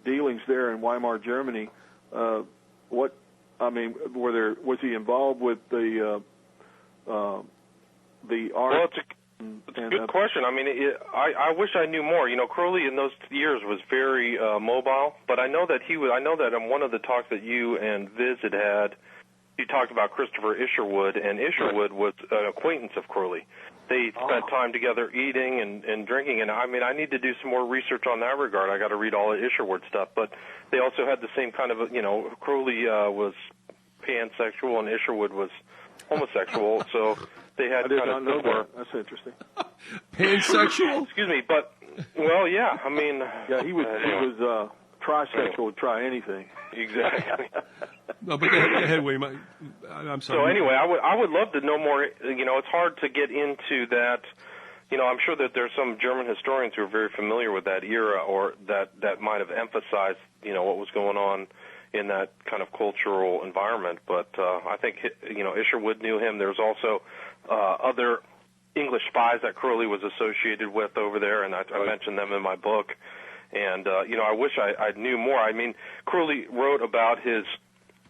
dealings there in Weimar, Germany? Was he involved with the art? Well, it's a good question. I mean, I wish I knew more. Crowley in those years was very mobile, but I know that in one of the talks that you and Viz had, you talked about Christopher Isherwood, and Isherwood was an acquaintance of Crowley. They spent time together eating and drinking, and I mean, I need to do some more research on that regard. I got to read all the Isherwood stuff, but they also had the same kind of, Crowley was pansexual and Isherwood was homosexual, so they had kind of similar. That's interesting. Pansexual? Excuse me, but well, yeah. I mean, yeah, he was trisexual. Would try anything. Exactly. No, but go ahead, William. I'm sorry. So anyway, I would love to know more. It's hard to get into that. I'm sure that there's some German historians who are very familiar with that era, or that might have emphasized, what was going on in that kind of cultural environment. But I think, Isherwood knew him. There's also other English spies that Crowley was associated with over there, and I mentioned them in my book. And, I wish I knew more. I mean, Crowley wrote about his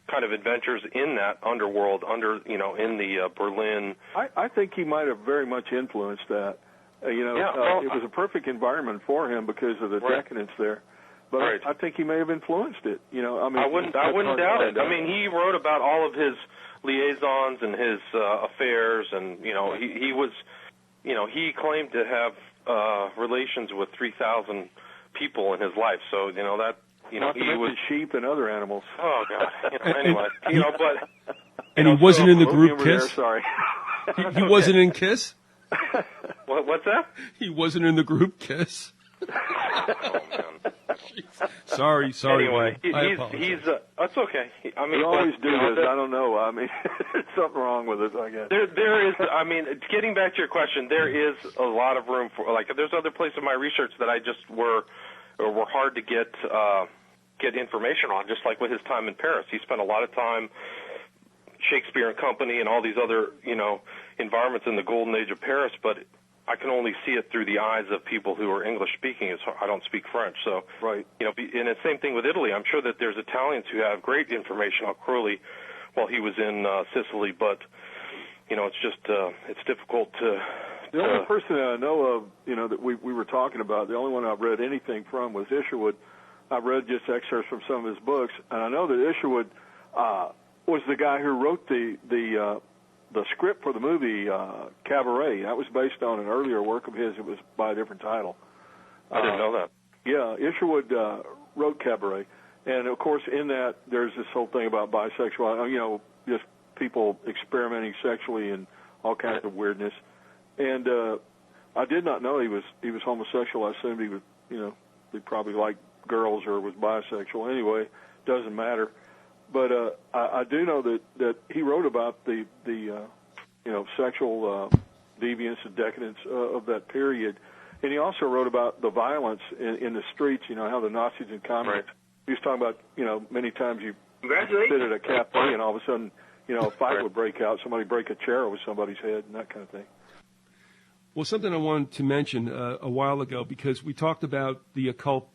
kind of adventures in that underworld in the Berlin. I think he might have very much influenced that. It was a perfect environment for him because of the decadence there. But I think he may have influenced it. I wouldn't doubt it. I mean, he wrote about all of his liaisons and his affairs, and he was, he claimed to have relations with 3,000 people in his life. So that he was sheep and other animals. Oh God! Anyway, but and he wasn't in the group Kiss. There, sorry, he wasn't in Kiss. What's that? He wasn't in the group Kiss. Oh man. Sorry. Anyway, he's that's okay. We always do this. I don't know. I mean, there's something wrong with us, I guess. There is. I mean, getting back to your question, there is a lot of room for. Like, there's other places in my research that I just were hard to get information on. Just like with his time in Paris, he spent a lot of time Shakespeare and Company and all these other environments in the golden age of Paris, but I can only see it through the eyes of people who are English speaking. I don't speak French, so right. And the same thing with Italy. I'm sure that there's Italians who have great information on Crowley while he was in Sicily, but it's just it's difficult to. The only person that I know of, that we were talking about, the only one I've read anything from was Isherwood. I've read just excerpts from some of his books, and I know that Isherwood was the guy who wrote the script for the movie Cabaret. That was based on an earlier work of his. It was by a different title. I didn't know that. Yeah, Isherwood wrote Cabaret. And, of course, in that there's this whole thing about bisexuality, just people experimenting sexually and all kinds of weirdness. And I did not know he was homosexual. I assumed he was, he probably liked girls or was bisexual. Anyway, doesn't matter. But I do know that he wrote about the sexual deviance and decadence of that period, and he also wrote about the violence in the streets. How the Nazis and communists. Right. He was talking about many times you sit at a cafe and all of a sudden a fight would break out. Somebody break a chair over somebody's head and that kind of thing. Well, something I wanted to mention a while ago, because we talked about the occult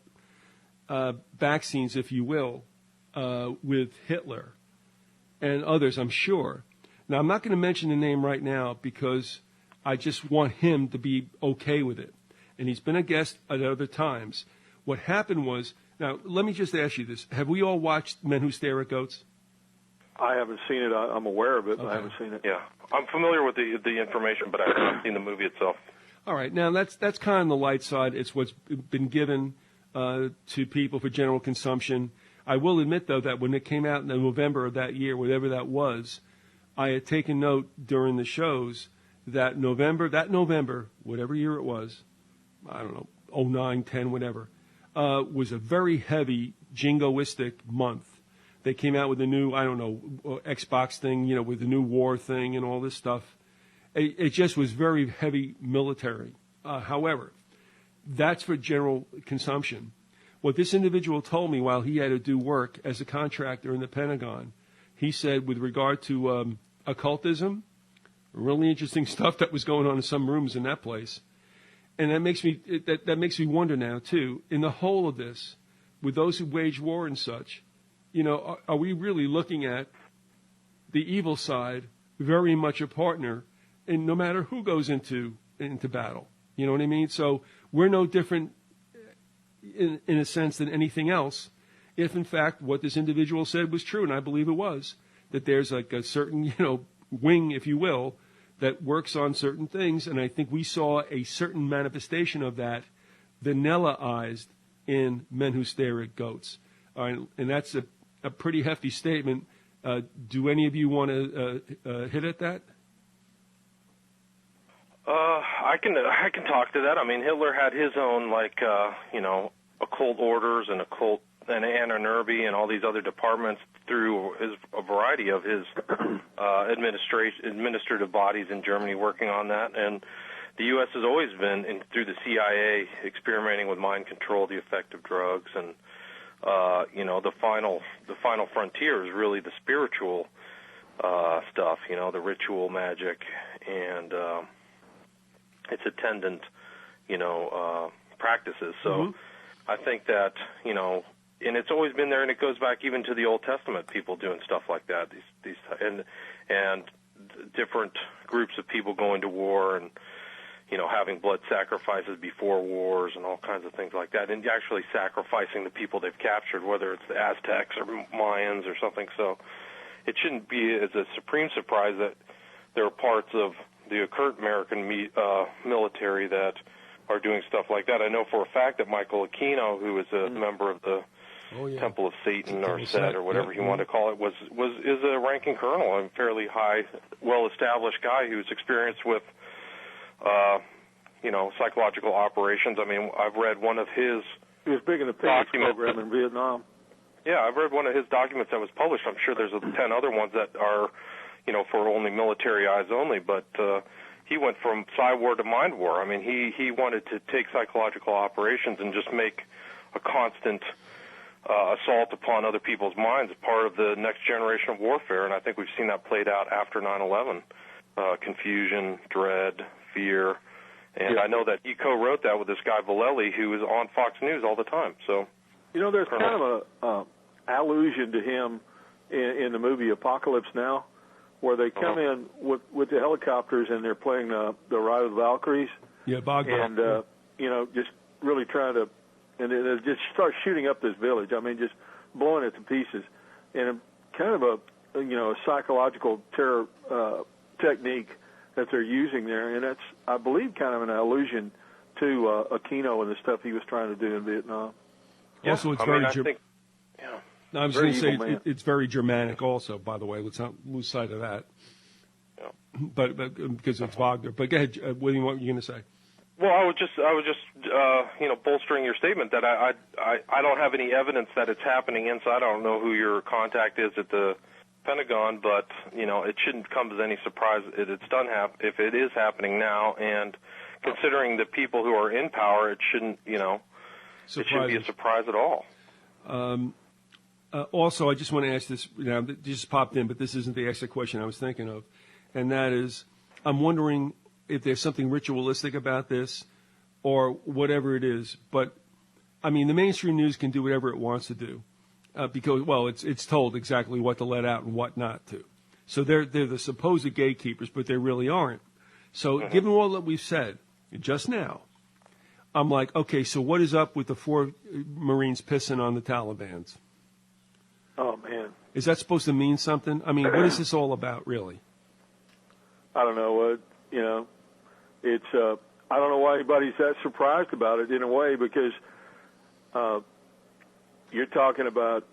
back scenes, if you will, with Hitler and others, I'm sure. Now, I'm not going to mention the name right now because I just want him to be okay with it. And he's been a guest at other times. What happened was, now, let me just ask you this. Have we all watched Men Who Stare at Goats? I haven't seen it. I'm aware of it, but okay. I haven't seen it. Yeah. I'm familiar with the information, but I haven't seen the movie itself. All right. Now, that's kind of the light side. It's what's been given to people for general consumption. I will admit, though, that when it came out in November of that year, whatever that was, I had taken note during the shows that November, whatever year it was, I don't know, 09, 10, whatever, was a very heavy jingoistic month. They came out with a new, I don't know, Xbox thing, with the new war thing and all this stuff. It just was very heavy military. However, that's for general consumption. What this individual told me while he had to do work as a contractor in the Pentagon, he said with regard to occultism, really interesting stuff that was going on in some rooms in that place. And that makes me wonder now, too, in the whole of this, with those who wage war and such, are we really looking at the evil side very much a partner, and no matter who goes into battle? You know what I mean? So we're no different in a sense than anything else, if in fact what this individual said was true, and I believe it was, that there's like a certain, wing, if you will, that works on certain things, and I think we saw a certain manifestation of that vanilla-ized in Men Who Stare at Goats. And that's a pretty hefty statement. Do any of you want to hit at that? I can talk to that. I mean, Hitler had his own, occult orders and occult and Anarnerby and all these other departments through a variety of his administrative bodies in Germany working on that. And the U.S. has always been, through the CIA, experimenting with mind control, the effect of drugs, and the final frontier is really the spiritual stuff, the ritual magic and its attendant, practices. So I think that, and it's always been there, and it goes back even to the Old Testament, people doing stuff like that, these and different groups of people going to war and, having blood sacrifices before wars and all kinds of things like that, and actually sacrificing the people they've captured, whether it's the Aztecs or Mayans or something. So it shouldn't be as a supreme surprise that there are parts of the occult American military that are doing stuff like that. I know for a fact that Michael Aquino, who is a member of the Temple of Satan or Set or whatever you want to call it, is a ranking colonel, a fairly high, well-established guy who's experienced with, psychological operations. I mean, I've read one of his. He was big in the Phoenix program in Vietnam. Yeah, I've read one of his documents that was published. I'm sure there's 10 other ones that are, for only military eyes only, but he went from psy war to mind war. I mean, he wanted to take psychological operations and just make a constant assault upon other people's minds as part of the next generation of warfare, and I think we've seen that played out after 9/11. Confusion, dread, fear, and I know that he co-wrote that with this guy Vallely, who is on Fox News all the time. So, there's kind of a allusion to him in the movie Apocalypse Now, where they come in with the helicopters and they're playing the Ride of the Valkyries. Yeah, Wagner. And, just really trying to, and they just start shooting up this village. I mean, just blowing it to pieces. And kind of a psychological terror technique that they're using there. And that's, I believe, kind of an allusion to Aquino and the stuff he was trying to do in Vietnam. Yeah. Also, it's I was going to say it's very Germanic also, by the way. Let's not lose sight of that. Yeah. But because it's Wagner. But go ahead, William, what were you going to say? Well, I was just bolstering your statement that I don't have any evidence that it's happening inside. I don't know who your contact is at the Pentagon, but it shouldn't come as any surprise if it is happening now. And considering the people who are in power, it shouldn't it shouldn't be a surprise at all. Also, I just want to ask this. It just popped in, but this isn't the extra question I was thinking of, and that is, I'm wondering if there's something ritualistic about this, or whatever it is. But I mean, the mainstream news can do whatever it wants to do, because it's told exactly what to let out and what not to. So they're the supposed gatekeepers, but they really aren't. So given all that we've said just now, I'm like, okay, so what is up with the 4 Marines pissing on the Talibans? Oh, man. Is that supposed to mean something? I mean, what is this all about, really? I don't know. It's I don't know why anybody's that surprised about it in a way, because you're talking about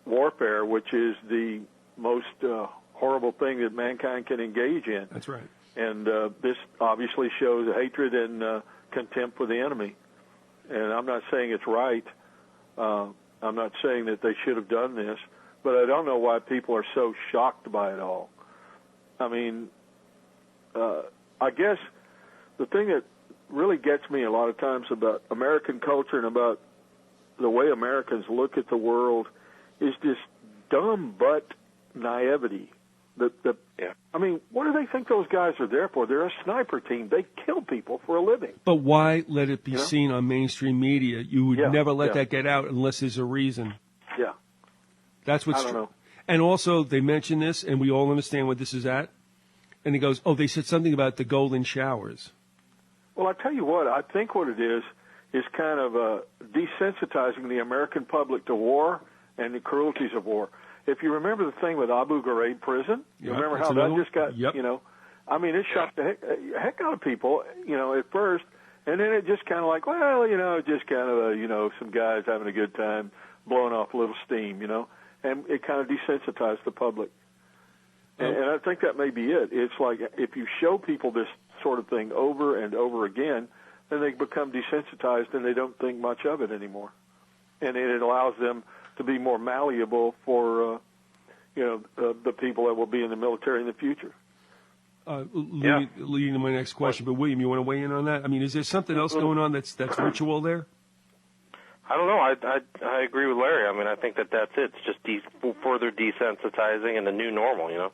warfare, which is the most horrible thing that mankind can engage in. That's right. And this obviously shows hatred and contempt for the enemy. And I'm not saying it's right. I'm not saying that they should have done this, but I don't know why people are so shocked by it all. I mean, I guess the thing that really gets me a lot of times about American culture and about the way Americans look at the world is this dumb butt naivety. I mean, what do they think those guys are there for? They're a sniper team. They kill people for a living. But why let it be seen on mainstream media? You would never let that get out unless there's a reason. Yeah. That's what's I don't know. And also, they mention this, and we all understand what this is at. And he goes, oh, they said something about the golden showers. Well, I tell you what, I think what it is kind of desensitizing the American public to war and the cruelties of war. If you remember the thing with Abu Ghraib prison, you remember how that just got, I mean, it shocked the heck out of people, at first, and then it just kind of like, well, just kind of, some guys having a good time, blowing off a little steam, and it kind of desensitized the public. And I think that may be it. It's like if you show people this sort of thing over and over again, then they become desensitized and they don't think much of it anymore. And it allows them to be more malleable for, the people that will be in the military in the future. Leading to my next question, but William, you want to weigh in on that? I mean, is there something else going on that's ritual there? I don't know. I agree with Larry. I mean, I think that's it. It's just further desensitizing and the new normal,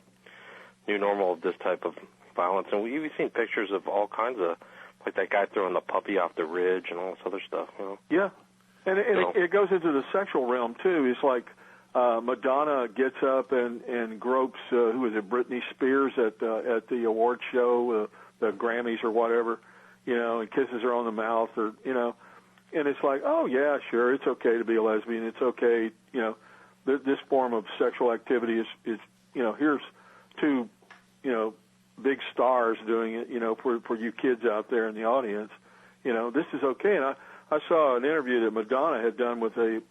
new normal of this type of violence. And we've seen pictures of all kinds of, like that guy throwing the puppy off the ridge and all this other stuff. Yeah, and it goes into the sexual realm too. It's like Madonna gets up and gropes who is it, Britney Spears at the award show, the Grammys or whatever, and kisses her on the mouth or and it's like, oh yeah, sure, it's okay to be a lesbian. It's okay, this form of sexual activity is here's two, big stars doing it, for you kids out there in the audience, this is okay. And I saw an interview that Madonna had done with a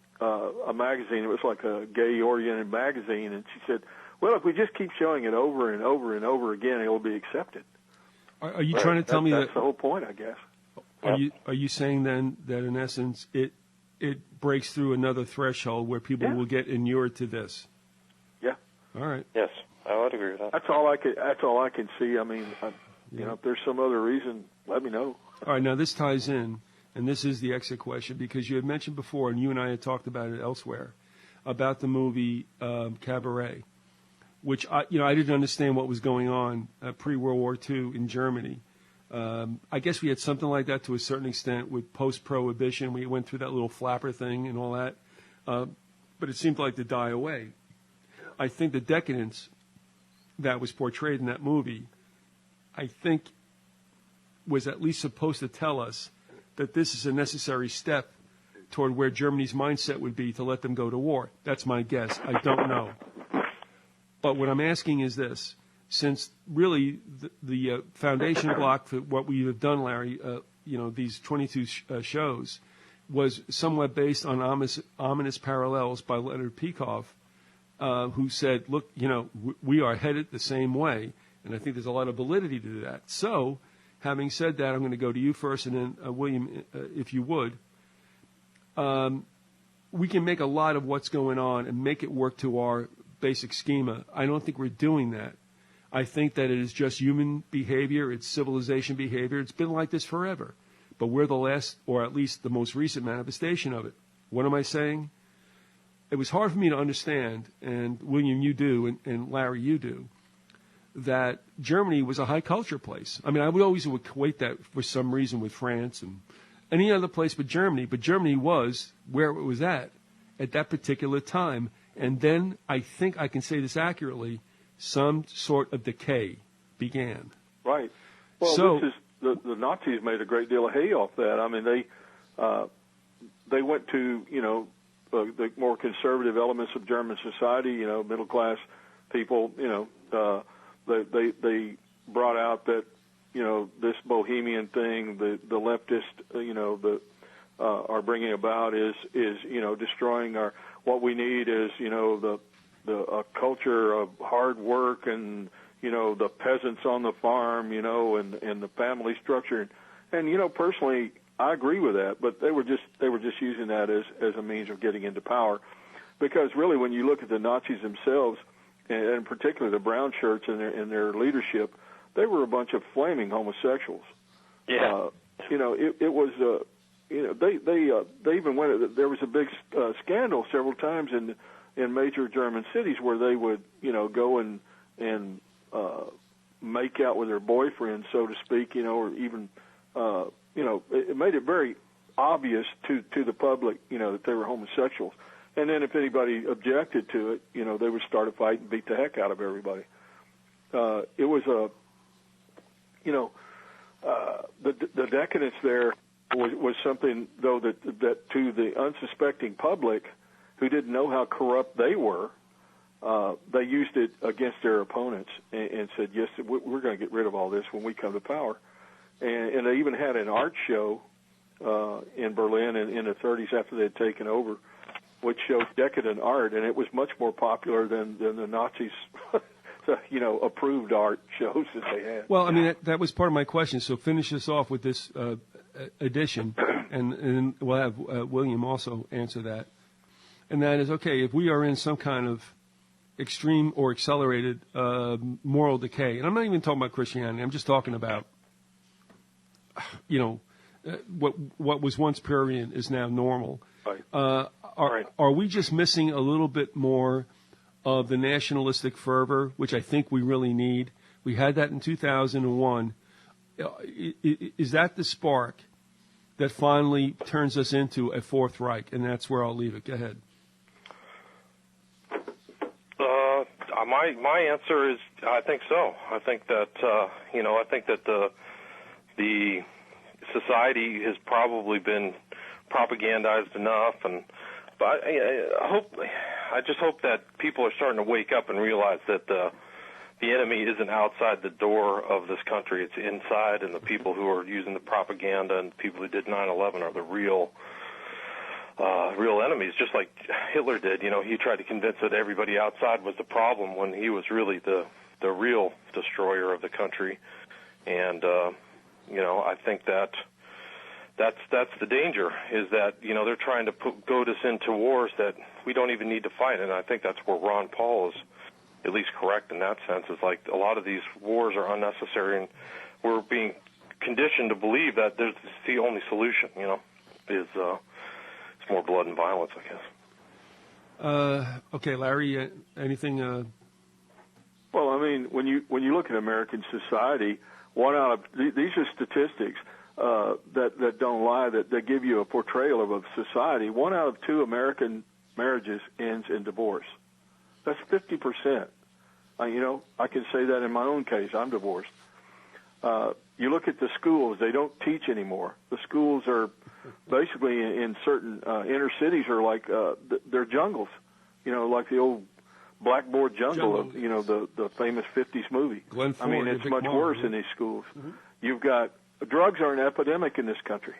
magazine. It was like a gay-oriented magazine, and she said, well, if we just keep showing it over and over and over again, it will be accepted. Are you trying to tell me that's the whole point, I guess. Are you saying then that in essence it breaks through another threshold where people will get inured to this? Yeah. All right. Yes, I would agree with that. That's all I can see. I mean, if there's some other reason, let me know. All right. Now this ties in, and this is the exit question because you had mentioned before, and you and I had talked about it elsewhere, about the movie Cabaret, which I didn't understand what was going on pre-World War II in Germany. I guess we had something like that to a certain extent with post-prohibition. We went through that little flapper thing and all that, but it seemed like to die away. I think the decadence that was portrayed in that movie, I think, was at least supposed to tell us that this is a necessary step toward where Germany's mindset would be to let them go to war. That's my guess. I don't know. But what I'm asking is this. Since really the foundation block for what we have done, Larry, these 22 shows, was somewhat based on ominous parallels by Leonard Peikoff, who said, look, we are headed the same way. And I think there's a lot of validity to that. So, having said that, I'm going to go to you first, and then William, if you would. We can make a lot of what's going on and make it work to our basic schema. I don't think we're doing that. I think that it is just human behavior. It's civilization behavior. It's been like this forever. But we're the last, or at least the most recent manifestation of it. What am I saying? It was hard for me to understand, and William, you do, and Larry, you do, that Germany was a high culture place. I mean, I would always equate that for some reason with France and any other place but Germany. But Germany was where it was at that particular time. And then I think I can say this accurately, some sort of decay began. Right. Well, so, the Nazis made a great deal of hay off that. I mean, they went to, the more conservative elements of German society, middle class people, they brought out that, this bohemian thing, the leftist, are bringing about is destroying our. What we need is a culture of hard work and the peasants on the farm, and the family structure, and personally I agree with that, but they were just using that as a means of getting into power, because really when you look at the Nazis themselves, and in particular the brown shirts and their leadership, they were a bunch of flaming homosexuals. Yeah. It was they even went. There was a big scandal several times in major German cities where they would go and make out with their boyfriends, so to speak, or even it made it very obvious to the public, that they were homosexuals. And then if anybody objected to it, they would start a fight and beat the heck out of everybody. It was the decadence there was something, though, that to the unsuspecting public who didn't know how corrupt they were, they used it against their opponents and said, yes, we're going to get rid of all this when we come to power. And they even had an art show in Berlin in the 30s after they had taken over, which showed decadent art, and it was much more popular than the Nazis' approved art shows that they had. Well, I mean, that was part of my question. So finish us off with this addition, and we'll have William also answer that. And that is, okay, if we are in some kind of extreme or accelerated moral decay, and I'm not even talking about Christianity, I'm just talking about, what was once prurient is now normal. Right. Are we just missing a little bit more of the nationalistic fervor, which I think we really need? We had that in 2001. Is that the spark that finally turns us into a Fourth Reich? And that's where I'll leave it. Go ahead. My answer is I think so. I think that the society has probably been propagandized enough, but I just hope that people are starting to wake up and realize that the enemy isn't outside the door of this country; it's inside, and the people who are using the propaganda and the people who did 9/11 are the real enemies. Just like Hitler did, he tried to convince that everybody outside was the problem when he was really the real destroyer of the country, and I think that. That's the danger, is that, they're trying to goad us into wars that we don't even need to fight. And I think that's where Ron Paul is at least correct in that sense. Is like a lot of these wars are unnecessary, and we're being conditioned to believe that there's the only solution, is it's more blood and violence, I guess. Okay, Larry, anything? Well, I mean, when you look at American society, these are statistics. That don't lie, that give you a portrayal of a society. 1 out of 2 American marriages ends in divorce. That's 50%. I can say that in my own case. I'm divorced. You look at the schools; they don't teach anymore. The schools are basically in certain inner cities are like they're jungles. Like the old blackboard jungle of the famous 50s movie. Glenn I mean, it's much worse in these schools. Mm-hmm. You've got drugs are an epidemic in this country.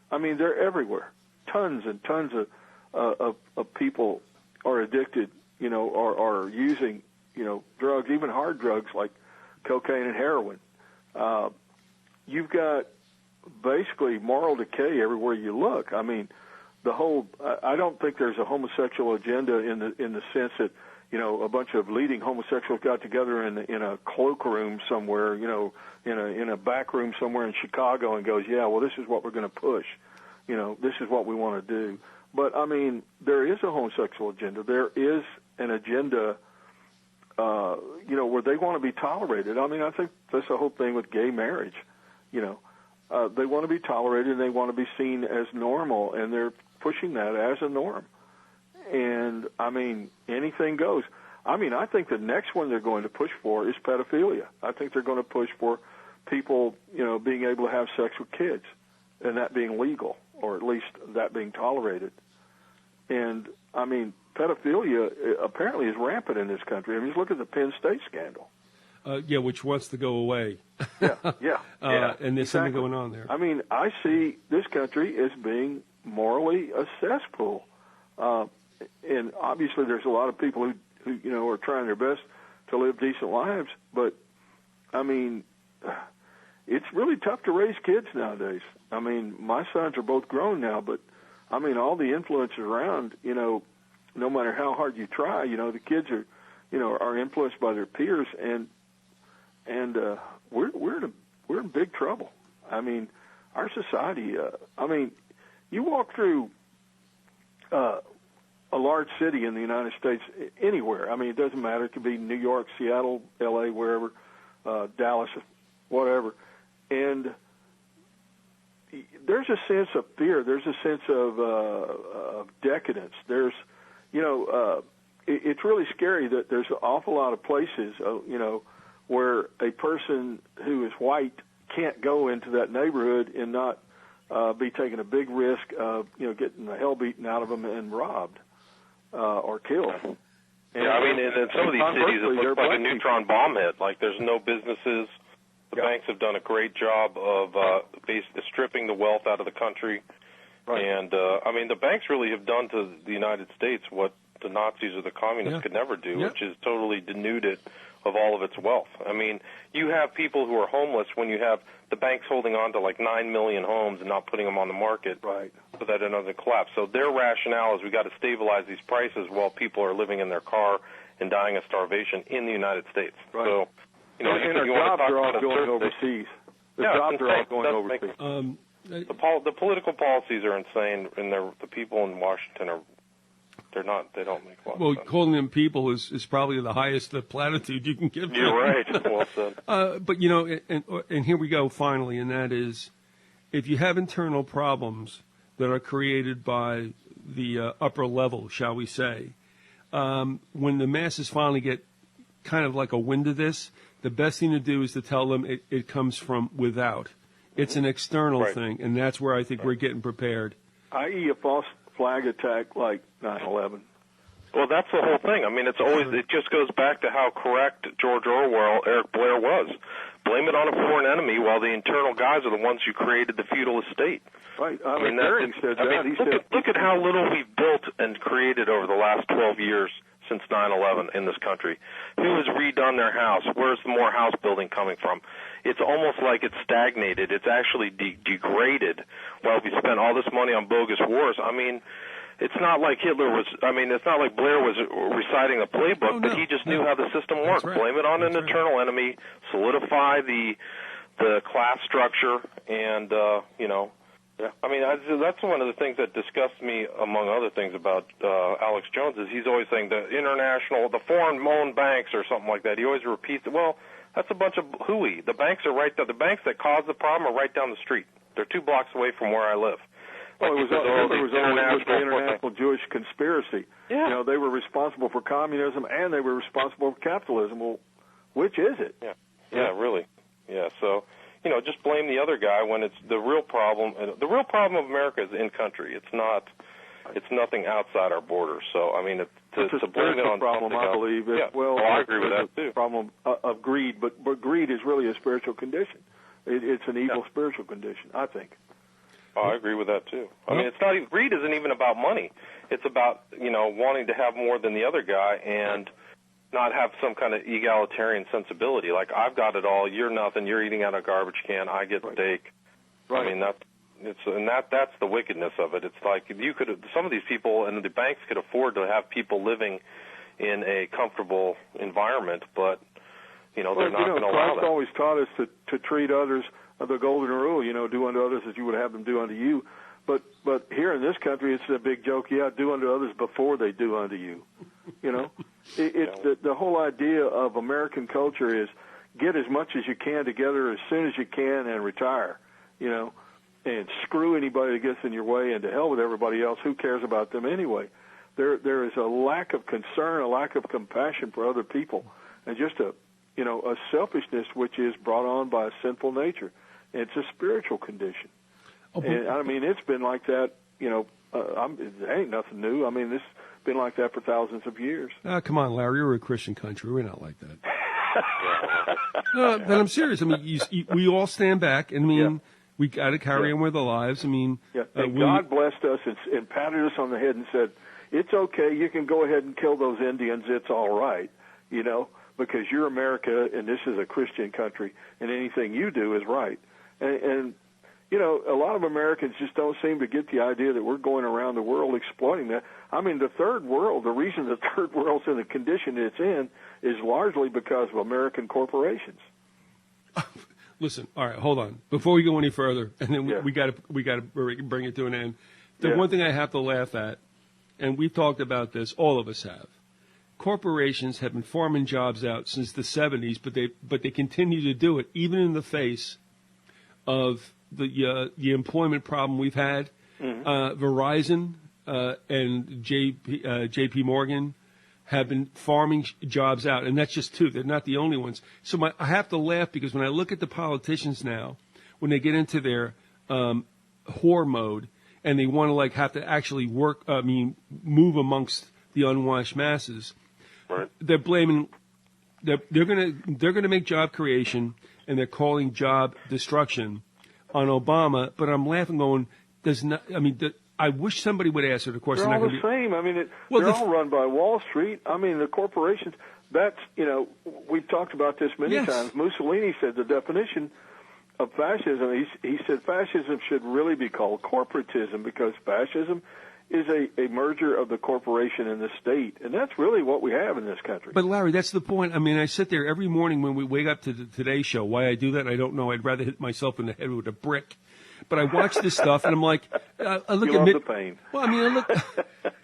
I mean, they're everywhere. Tons and tons of people are addicted, are using, drugs, even hard drugs like cocaine and heroin. You've got basically moral decay everywhere you look. I mean, I don't think there's a homosexual agenda in the sense that, a bunch of leading homosexuals got together in a cloakroom somewhere, in a back room somewhere in Chicago and goes, yeah, well, this is what we're going to push. This is what we want to do. But, I mean, there is a homosexual agenda. There is an agenda, where they want to be tolerated. I mean, I think that's the whole thing with gay marriage. They want to be tolerated and they want to be seen as normal, and they're pushing that as a norm. And, I mean, anything goes. I mean, I think the next one they're going to push for is pedophilia. I think they're going to push for people, being able to have sex with kids and that being legal, or at least that being tolerated. And, I mean, pedophilia apparently is rampant in this country. I mean, just look at the Penn State scandal. Which wants to go away. Yeah. And there's exactly. something going on there. I mean, I see this country as being morally a cesspool. And obviously there's a lot of people who are trying their best to live decent lives, but I mean, it's really tough to raise kids nowadays. I mean, my sons are both grown now, but I mean, all the influences around, no matter how hard you try, the kids are influenced by their peers, and we're in big trouble. I mean, our society. You walk through a large city in the United States, anywhere. I mean, it doesn't matter. It could be New York, Seattle, L.A., wherever, Dallas, whatever, and there's a sense of fear. There's a sense of decadence. There's, it's really scary that there's an awful lot of places, where a person who is white can't go into that neighborhood and not be taking a big risk of, getting the hell beaten out of them and robbed or killed. And, I mean, in some of these cities, it looks like a neutron bomb hit. Like, there's no businesses. The banks have done a great job of basically stripping the wealth out of the country. Right. And, the banks really have done to the United States what the Nazis or the communists could never do, which is totally denude it of all of its wealth. I mean, you have people who are homeless when you have the banks holding on to like 9 million homes and not putting them on the market so that it doesn't collapse. So their rationale is we got to stabilize these prices while people are living in their car and dying of starvation in the United States. Right. So, and our jobs are all going overseas. The jobs are all going overseas. The political policies are insane, and the people in Washington are. They don't make a lot of sense. Calling them people is probably the highest platitude you can give them. You're right. Well said. But, and here we go finally, and that is, if you have internal problems that are created by the upper level, shall we say, when the masses finally get kind of like a wind of this, the best thing to do is to tell them it comes from without. It's an external thing, and that's where I think we're getting prepared. I.e. a false flag attack like 9/11. Well, that's the whole thing. I mean, it just goes back to how correct George Orwell, Eric Blair was. Blame it on a foreign enemy while the internal guys are the ones who created the feudal estate. Right. Look at how little we've built and created over the last 12 years since 9/11 in this country. Who has redone their house? Where's the more house building coming from? It's almost like it's stagnated. It's actually degraded while we spent all this money on bogus wars. I mean, it's not like it's not like Blair was reciting a playbook, but he just knew how the system worked. Right. Blame it on an internal enemy, solidify the class structure, and, Yeah, I mean, that's one of the things that disgusts me, among other things, about Alex Jones, is he's always saying the foreign-owned banks or something like that. He always repeats it. Well, that's a bunch of hooey. The banks are right there. The banks that caused the problem are right down the street. They're 2 blocks away from where I live. Well, it was the international Jewish conspiracy. Yeah. They were responsible for communism and they were responsible for capitalism. Well, which is it? Yeah, really. Yeah, so... just blame the other guy when it's the real problem. The real problem of America is in country. It's nothing outside our borders. So, I mean, to blame it on problem, I believe. Well, I agree with that too. Problem of greed, but greed is really a spiritual condition. It's an evil spiritual condition, I think. Oh, I agree with that too. I mean, greed isn't even about money. It's about wanting to have more than the other guy and not have some kind of egalitarian sensibility. Like, I've got it all, you're nothing, you're eating out of a garbage can, I get steak. Right. I mean, that's the wickedness of it. It's like some of these people and the banks could afford to have people living in a comfortable environment, but they're not going to allow Christ that. always taught us to treat others the golden rule, do unto others as you would have them do unto you. But here in this country, it's a big joke. Yeah, do unto others before they do unto you. It's the whole idea of American culture is get as much as you can together as soon as you can and retire. And screw anybody that gets in your way, and to hell with everybody else. Who cares about them anyway? There is a lack of concern, a lack of compassion for other people, and just a selfishness which is brought on by a sinful nature. And it's a spiritual condition. And I mean, it's been like that, it ain't nothing new. I mean, this has been like that for thousands of years. Come on, Larry, we're a Christian country. We're not like that. No, but I'm serious. I mean, we all stand back, and I mean, We got to carry on with our lives. I mean, and God blessed us and patted us on the head and said, "It's okay. You can go ahead and kill those Indians. It's all right, because you're America and this is a Christian country, and anything you do is right." And a lot of Americans just don't seem to get the idea that we're going around the world exploiting that. I mean, the third world, the reason the third world's in the condition it's in is largely because of American corporations. Listen, all right, hold on. Before we go any further, and then we got to bring it to an end. The one thing I have to laugh at, and we've talked about this, all of us have. Corporations have been farming jobs out since the 70s, but they continue to do it even in the face of the employment problem we've had. Verizon and J.P. Morgan have been farming jobs out, and that's just two. They're not the only ones. So I have to laugh because when I look at the politicians now, when they get into their whore mode and they want to have to actually move amongst the unwashed masses, right. They're blaming. They're gonna make job creation and they're calling job destruction on Obama. But I'm laughing, going, I wish somebody would answer the question. They're all the same. I mean, they're all run by Wall Street. I mean, the corporations, we've talked about this many times. Mussolini said the definition of fascism, he said fascism should really be called corporatism because fascism is a merger of the corporation and the state. And that's really what we have in this country. But, Larry, that's the point. I mean, I sit there every morning when we wake up to the Today Show. Why I do that, I don't know. I'd rather hit myself in the head with a brick. But I watch this stuff, and I'm like, I look at Mitt. The pain. Well, I mean,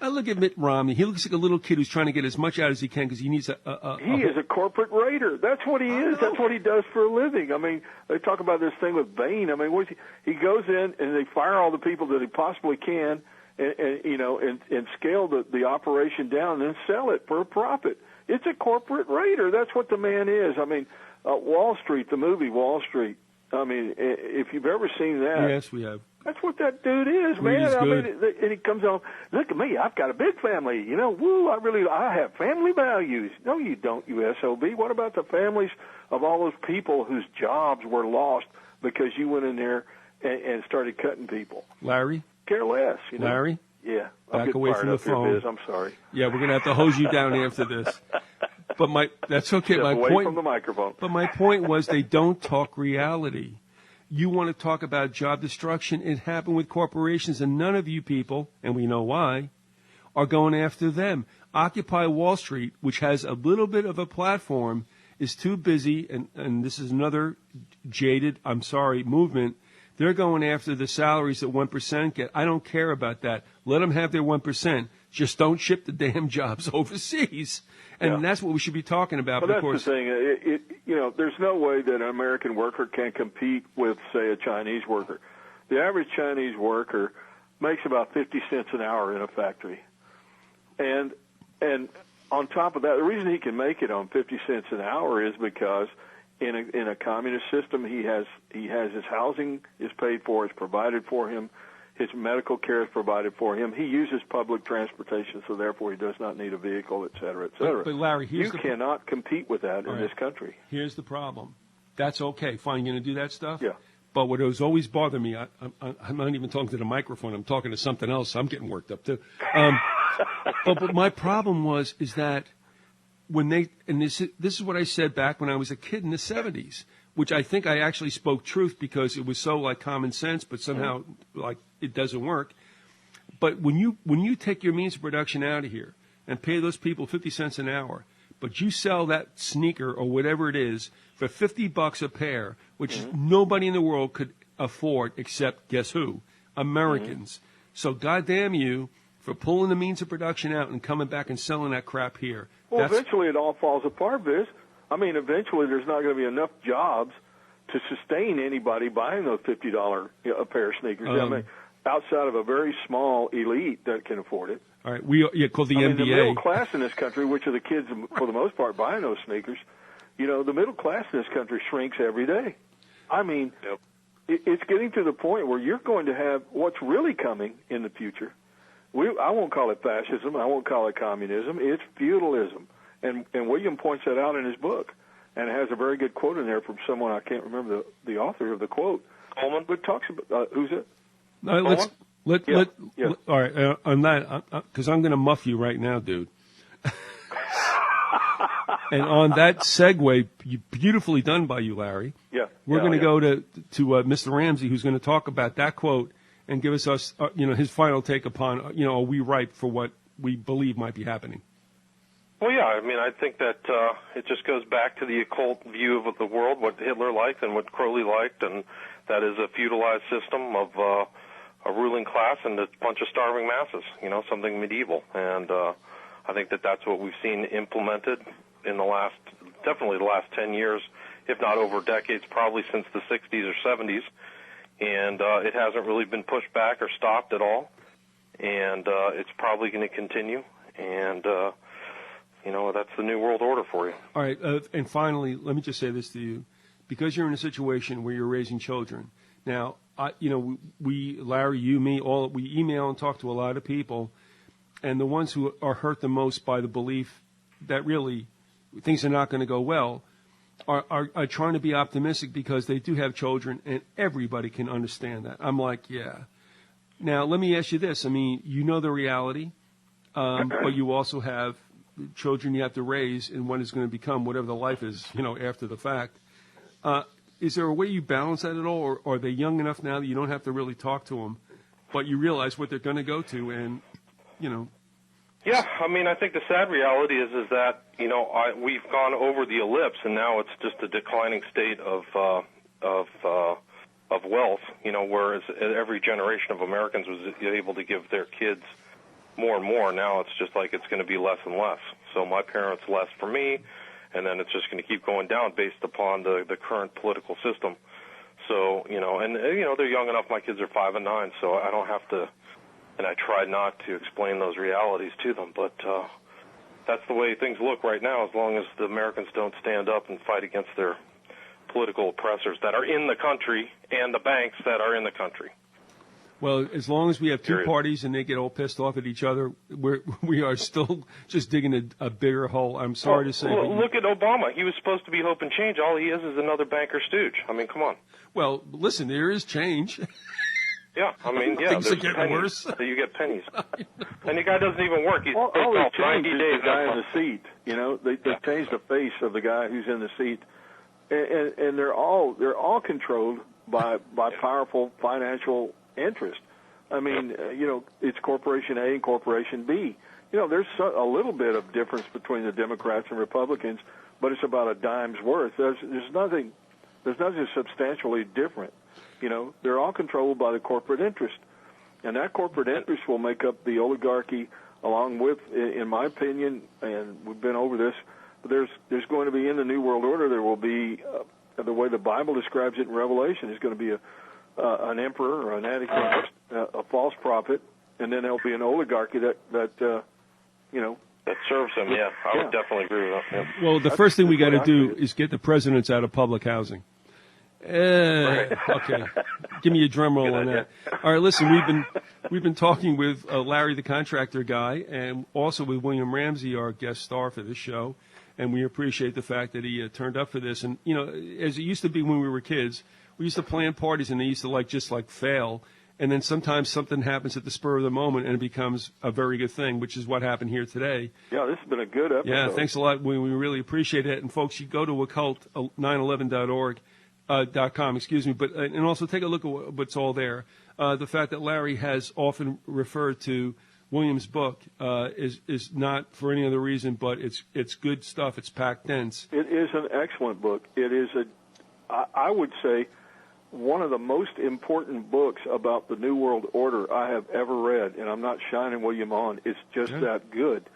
I look at Mitt Romney. He looks like a little kid who's trying to get as much out as he can because he needs He is a corporate raider. That's what he is. That's what he does for a living. I mean, they talk about this thing with Bain. I mean, he goes in and they fire all the people that he possibly can, and scale the operation down and then sell it for a profit. It's a corporate raider. That's what the man is. I mean, Wall Street, the movie Wall Street. I mean, if you've ever seen that. Yes, we have. That's what that dude is, man. He's good. I mean, and he comes on, look at me, I've got a big family. I have family values. No, you don't, you SOB. What about the families of all those people whose jobs were lost because you went in there and started cutting people? Larry? Care less, Larry? Yeah. Back away from the phone. I'm sorry. Yeah, we're going to have to hose you down after this. But that's okay. Step away from the microphone. But my point was they don't talk reality. You want to talk about job destruction. It happened with corporations, and none of you people, and we know why, are going after them. Occupy Wall Street, which has a little bit of a platform, is too busy, and this is another jaded, movement. They're going after the salaries that 1% get. I don't care about that. Let them have their 1%. Just don't ship the damn jobs overseas. And that's what we should be talking about. Well, that's the thing. There's no way that an American worker can compete with, say, a Chinese worker. The average Chinese worker makes about 50 cents an hour in a factory. And on top of that, the reason he can make it on 50 cents an hour is because in a communist system, he has his housing is paid for, is provided for him. His medical care is provided for him. He uses public transportation, so therefore he does not need a vehicle, et cetera, et cetera. But Larry, you cannot compete with that in this country. Here's the problem. That's okay. Fine, you're going to do that stuff? Yeah. But what has always bothered me, I'm not even talking to the microphone. I'm talking to something else. I'm getting worked up, too. But my problem is that when this is what I said back when I was a kid in the 70s, which I think I actually spoke truth because it was so like common sense, but somehow like it doesn't work. But when you take your means of production out of here and pay those people 50 cents an hour, but you sell that sneaker or whatever it is for $50 a pair, which nobody in the world could afford except guess who? Americans. So goddamn you for pulling the means of production out and coming back and selling that crap here. Well, eventually it all falls apart, Viz. I mean, eventually there's not going to be enough jobs to sustain anybody buying those $50 a pair of sneakers. I mean, outside of a very small elite that can afford it. All right, called the NBA. The middle class in this country, which are the kids for the most part buying those sneakers, the middle class in this country shrinks every day. I mean, it's getting to the point where you're going to have what's really coming in the future. I won't call it fascism. I won't call it communism. It's feudalism. And William points that out in his book, and it has a very good quote in there from someone, I can't remember the author of the quote, Coleman? But talks about who's it? All right, on that, because I'm going to muff you right now, dude. And on that segue, beautifully done by you, Larry. Yeah. We're going to go to Mr. Ramsey, who's going to talk about that quote and give us his final take upon, are we ripe for what we believe might be happening? Well, yeah, I mean, I think that it just goes back to the occult view of the world, what Hitler liked and what Crowley liked, and that is a feudalized system of a ruling class and a bunch of starving masses, something medieval. And I think that that's what we've seen implemented in definitely the last 10 years, if not over decades, probably since the 60s or 70s. And it hasn't really been pushed back or stopped at all. And it's probably going to continue. And, that's the New World Order for you. All right. And finally, let me just say this to you. Because you're in a situation where you're raising children. Now, we, Larry, you, me, we email and talk to a lot of people. And the ones who are hurt the most by the belief that really things are not going to go well are trying to be optimistic because they do have children, and everybody can understand that. I'm like, yeah. Now, let me ask you this. I mean, the reality, but you also have children you have to raise and what is going to become whatever the life is, after the fact. Is there a way you balance that at all, or are they young enough now that you don't have to really talk to them, but you realize what they're going to go to and, Yeah, I mean, I think the sad reality is that, we've gone over the ellipse, and now it's just a declining state of wealth, whereas every generation of Americans was able to give their kids more and more. Now it's just like it's going to be less and less. So my parents less for me, and then it's just going to keep going down based upon the current political system. So, they're young enough. My kids are 5 and 9, so I don't have to, and I try not to explain those realities to them. But that's the way things look right now, as long as the Americans don't stand up and fight against their political oppressors that are in the country and the banks that are in the country. Well, as long as we have two parties and they get all pissed off at each other, we are still just digging a bigger hole. I'm sorry to say. Look at Obama. He was supposed to be hope and change. All he is another banker stooge. I mean, come on. Well, listen, there is change. Yeah, I mean, things are getting pennies. worse. So you get pennies. And the guy doesn't even work. He's all all they 90 changed days. is the guy in the seat. They changed the face of the guy who's in the seat, and they're all controlled by powerful financial interests. I mean, it's Corporation A and Corporation B. There's a little bit of difference between the Democrats and Republicans, but it's about a dime's worth. There's nothing substantially different. They're all controlled by the corporate interest, and that corporate interest will make up the oligarchy, along with, in my opinion, and we've been over this. There's going to be in the New World Order. There will be the way the Bible describes it in Revelation is going to be an emperor or an antichrist, a false prophet, and then there'll be an oligarchy that serves him. Yeah, I would definitely agree with that. Yeah. Well, the first thing we got to do is get the presidents out of public housing. Okay, give me a drum roll on that. All right, listen, we've been talking with Larry the Contractor guy, and also with William Ramsey, our guest star for this show, and we appreciate the fact that he turned up for this. And as it used to be when we were kids, we used to plan parties, and they used to just fail. And then sometimes something happens at the spur of the moment, and it becomes a very good thing, which is what happened here today. Yeah, this has been a good episode. Yeah, thanks a lot. We really appreciate it. And folks, you go to occult911.org. .com, excuse me, but and also take a look at what's all there. The fact that Larry has often referred to William's book is not for any other reason, but it's good stuff. It's packed dense. It is an excellent book. It is I would say, one of the most important books about the New World Order I have ever read, and I'm not shining William on. It's just that good.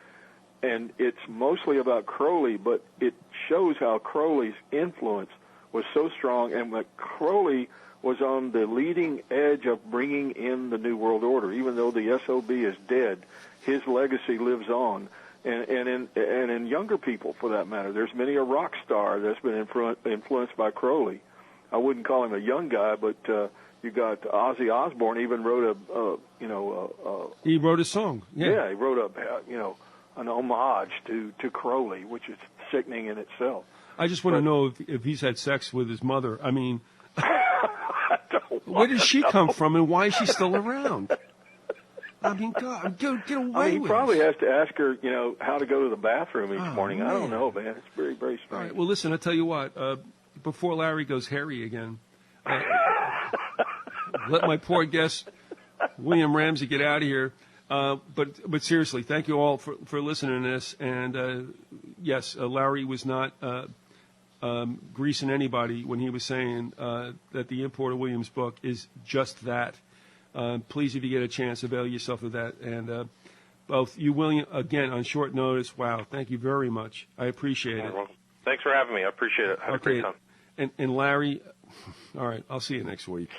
And it's mostly about Crowley, but it shows how Crowley's influence was so strong, and that Crowley was on the leading edge of bringing in the New World Order. Even though the SOB is dead, his legacy lives on, and in younger people, for that matter. There's many a rock star that's been influenced by Crowley. I wouldn't call him a young guy, but you got Ozzy Osbourne even wrote he wrote a song. Yeah, he wrote an homage to Crowley, which is sickening in itself. I just want to know if he's had sex with his mother. I mean, I don't Where does she come from, and why is she still around? I mean, God, get away I mean, he with probably it. has to ask her, how to go to the bathroom each morning. I don't man. know, man. It's very, very All strange. right, well, listen, I'll tell you what. Before Larry goes hairy again, let my poor guest, William Ramsey, get out of here. But seriously, thank you all for listening to this. And yes, Larry was not greasing anybody when he was saying that the import of William's book is just that. Please, if you get a chance, avail yourself of that. And both you, William, again, on short notice, wow, thank you very much. I appreciate it. Well, thanks for having me. I appreciate it. Have a great time. And Larry, all right, I'll see you next week.